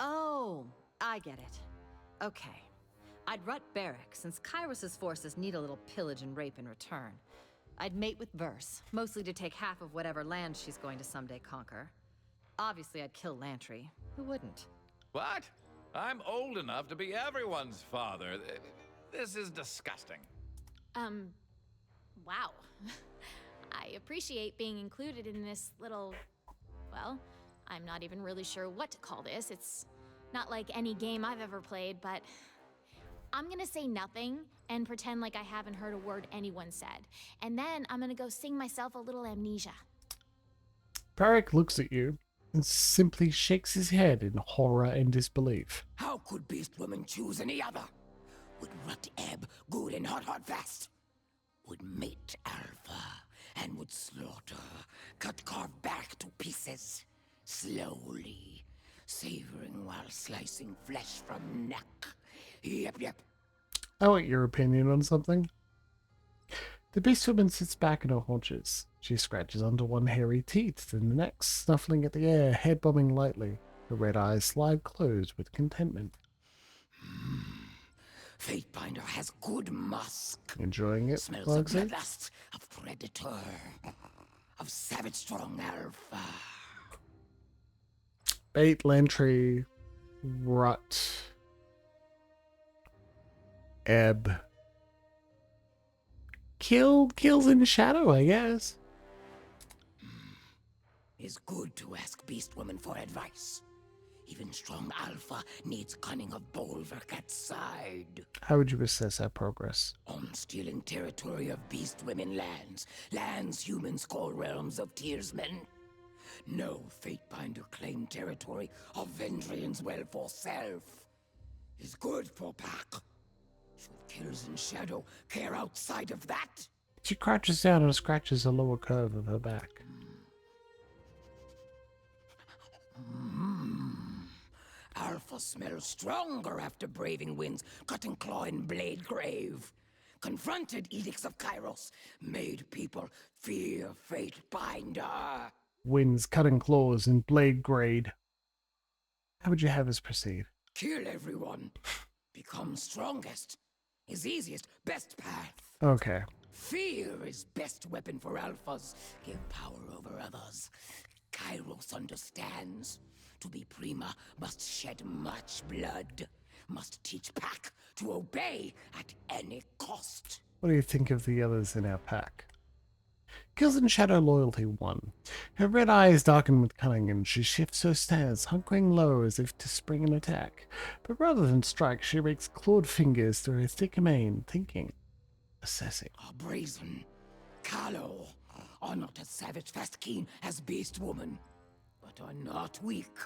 Oh, I get it. Okay. I'd rut Barrack, since Kairos' forces need a little pillage and rape in return. I'd mate with Verse, mostly to take half of whatever land she's going to someday conquer. Obviously, I'd kill Lantry. Who wouldn't? What? I'm old enough to be everyone's father. This is disgusting. Wow. I appreciate being included in this little... well, I'm not even really sure what to call this. It's not like any game I've ever played, but... I'm gonna say nothing and pretend like I haven't heard a word anyone said. And then I'm gonna go sing myself a little amnesia. Barrack looks at you and simply shakes his head in horror and disbelief. How could Beast Woman choose any other? Would rut ebb good and hot fast? Would mate Alpha and would slaughter, cut carve back to pieces, slowly, savoring while slicing flesh from neck. Yep. I want your opinion on something. The beast woman sits back in her haunches. She scratches under one hairy teeth and the next, snuffling at the air, head bobbing lightly. Her red eyes slide closed with contentment. Fatebinder has good musk. Enjoying it, Smells of Bugsy? bloodlust, of predator, of savage strong alpha. Bait, Lantry, Rut, Ebb. Kills in shadow, I guess. It's good to ask Beast Woman for advice. Even strong alpha needs cunning of bulwark at side. How would you assess our progress? On stealing territory of Beast Women lands humans call realms of Tearsmen. No Fatebinder claimed territory of Vendrian's well for self. Is good for pack. Should Kills in Shadow care outside of that? She crouches down and scratches the lower curve of her back. Alpha smells stronger after braving winds, cutting claw in blade grave. Confronted edicts of Kairos, made people fear Fatebinder. Winds, cutting claws, and blade grade. How would you have us proceed? Kill everyone. Become strongest. Is easiest, best path. Okay. Fear is best weapon for alphas. Give power over others. Kairos understands. To be prima must shed much blood. Must teach pack to obey at any cost. What do you think of the others in our pack? Kills in Shadow Loyalty 1. Her red eyes darken with cunning and she shifts her stance, hunkering low as if to spring an attack. But rather than strike, she rakes clawed fingers through her thick mane, thinking, assessing. A brazen, callow, are not as savage fast keen as Beast Woman, but are not weak.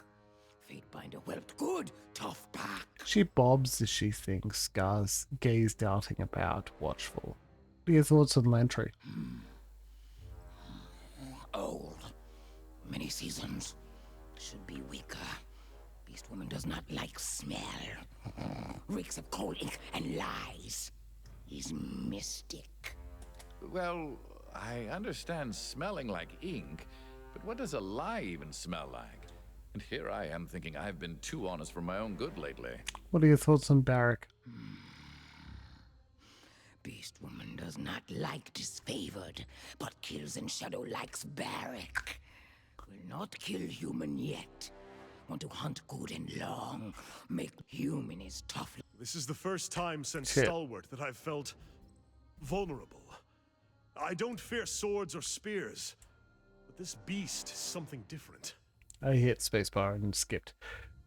Fatebinder whelped good, tough pack. She bobs as she thinks, scars gaze doubting about, watchful. What are your thoughts on Lantry? Old. Many seasons. Should be weaker. Beast Woman does not like smell. Reeks of coal ink and lies. He's mystic. Well, I understand smelling like ink, but what does a lie even smell like? And here I am thinking I've been too honest for my own good lately. What are your thoughts on Barrack? Beast Woman does not like disfavored, but Kills in Shadow likes Barrack. Will not kill human yet. Want to hunt good and long. Make human is tough. This is the first time since Shit. Stalwart that I've felt vulnerable. I don't fear swords or spears, but this beast is something different. I hit spacebar and skipped.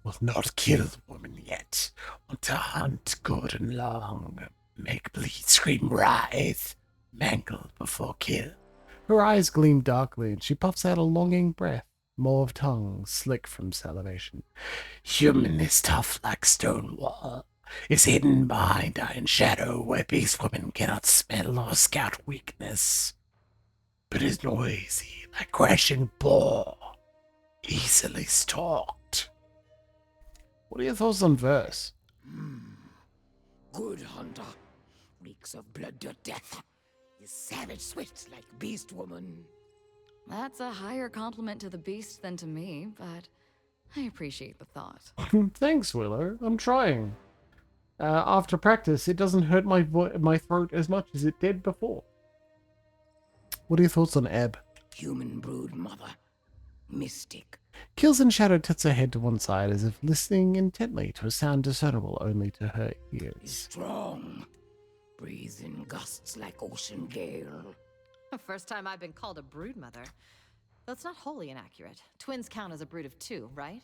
Will not kill the woman yet. Want to hunt good and long. Make bleed scream writhe. Mangle before kill. Her eyes gleam darkly and she puffs out a longing breath. Mauve tongue slick from salivation. Human is tough like stone wall. Is hidden behind iron shadow where beast woman cannot smell or scout weakness. But is noisy like crashing boar. Easily stalked. What are your thoughts on verse? Good hunter. Reeks of blood to death. Is savage swift like Beast Woman. That's a higher compliment to the beast than to me, but I appreciate the thought. Thanks, Willow. I'm trying. After practice, it doesn't hurt my throat as much as it did before. What are your thoughts on Ebb? Human brood mother. Mystic. Kills in Shadow tilts her head to one side as if listening intently to a sound discernible only to her ears. Strong. Breathes in gusts like ocean gale. First time I've been called a brood mother. That's not wholly inaccurate. Twins count as a brood of 2, right?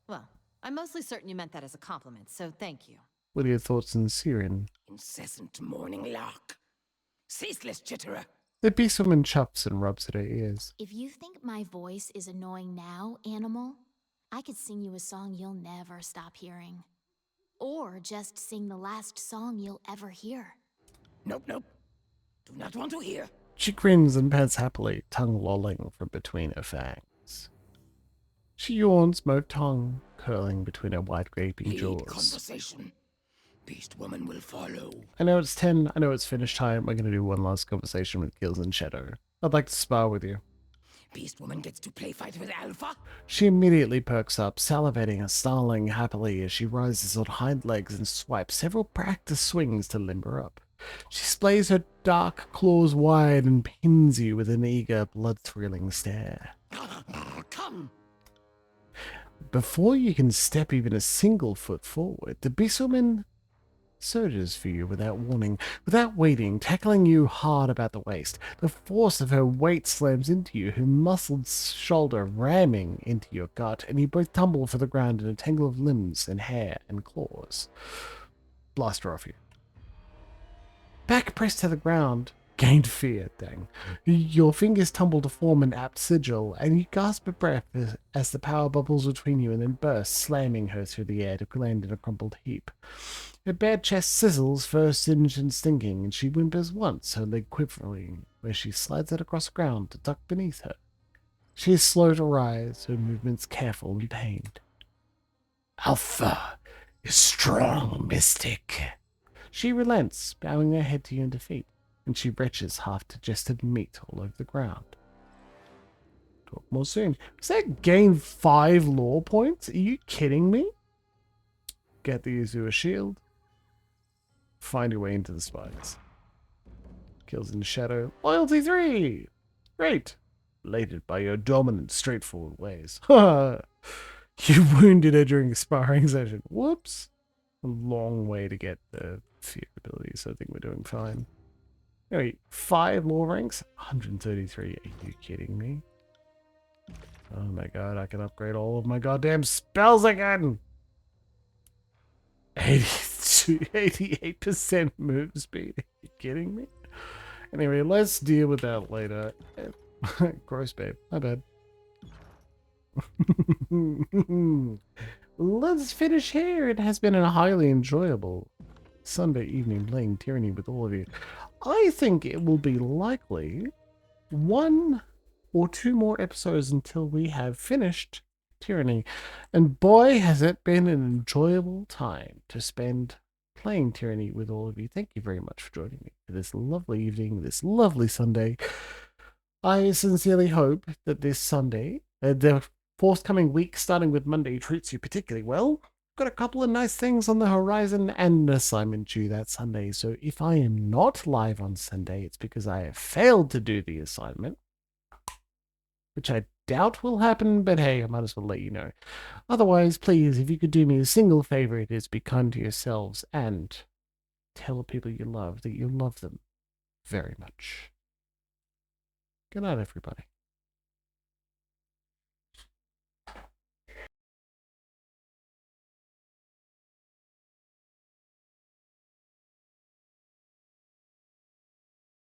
Well, I'm mostly certain you meant that as a compliment, so thank you. What are your thoughts on Siren? Incessant morning lark. Ceaseless chitterer. The beast woman chuffs and rubs at her ears. If you think my voice is annoying now, animal, I could sing you a song you'll never stop hearing. Or just sing the last song you'll ever hear. Nope. Do not want to hear. She grins and pants happily, tongue lolling from between her fangs. She yawns, smoked tongue curling between her white gaping Lead jaws. conversation. Beast woman will follow. I know it's 10. I know it's finish time. We're going to do one last conversation with Kills in Shadow. I'd like to spar with you. Beast woman gets to play fight with Alpha. She immediately perks up, salivating and snarling happily as she rises on hind legs and swipes several practice swings to limber up. She splays her dark claws wide and pins you with an eager, blood-thrilling stare. Come. Before you can step even a single foot forward, the beastwoman surges for you without warning, without waiting, tackling you hard about the waist. The force of her weight slams into you, her muscled shoulder ramming into your gut, and you both tumble for the ground in a tangle of limbs and hair and claws. Blast her off you. Back pressed to the ground, gained fear, dang. Your fingers tumble to form an apt sigil, and you gasp a breath as the power bubbles between you and then bursts, slamming her through the air to land in a crumpled heap. Her bare chest sizzles, fur singed and stinging, and she whimpers once, her leg quivering, where she slides it across the ground to duck beneath her. She is slow to rise, her movements careful and pained. Alpha is strong, Mystic. She relents, bowing her head to you in defeat, and she retches half-digested meat all over the ground. Talk more soon. Was that gain 5 lore points? Are you kidding me? Get the Uzua shield. Find your way into the spikes. Kills in Shadow. Loyalty 3! Great! Elated by your dominant, straightforward ways. Ha! You wounded her during a sparring session. Whoops! A long way to get the fear ability, so I think we're doing fine. Anyway, 5 lore ranks? 133. Are you kidding me? Oh my god, I can upgrade all of my goddamn spells again! 88% move speed. Are you kidding me? Anyway, let's deal with that later. Gross, babe. My bad. Let's finish here. It has been a highly enjoyable Sunday evening playing Tyranny with all of you. I think it will be likely 1 or 2 more episodes until we have finished Tyranny. And boy, has it been an enjoyable time to spend playing Tyranny with all of you. Thank you very much for joining me for this lovely evening, this lovely Sunday. I sincerely hope that this Sunday, the forthcoming week starting with Monday, treats you particularly well. Got a couple of nice things on the horizon and an assignment due that Sunday. So if I am not live on Sunday, it's because I have failed to do the assignment, which I doubt will happen, but hey, I might as well let you know. Otherwise, please, if you could do me a single favor, it is be kind to yourselves and tell the people you love that you love them very much. Good night, everybody.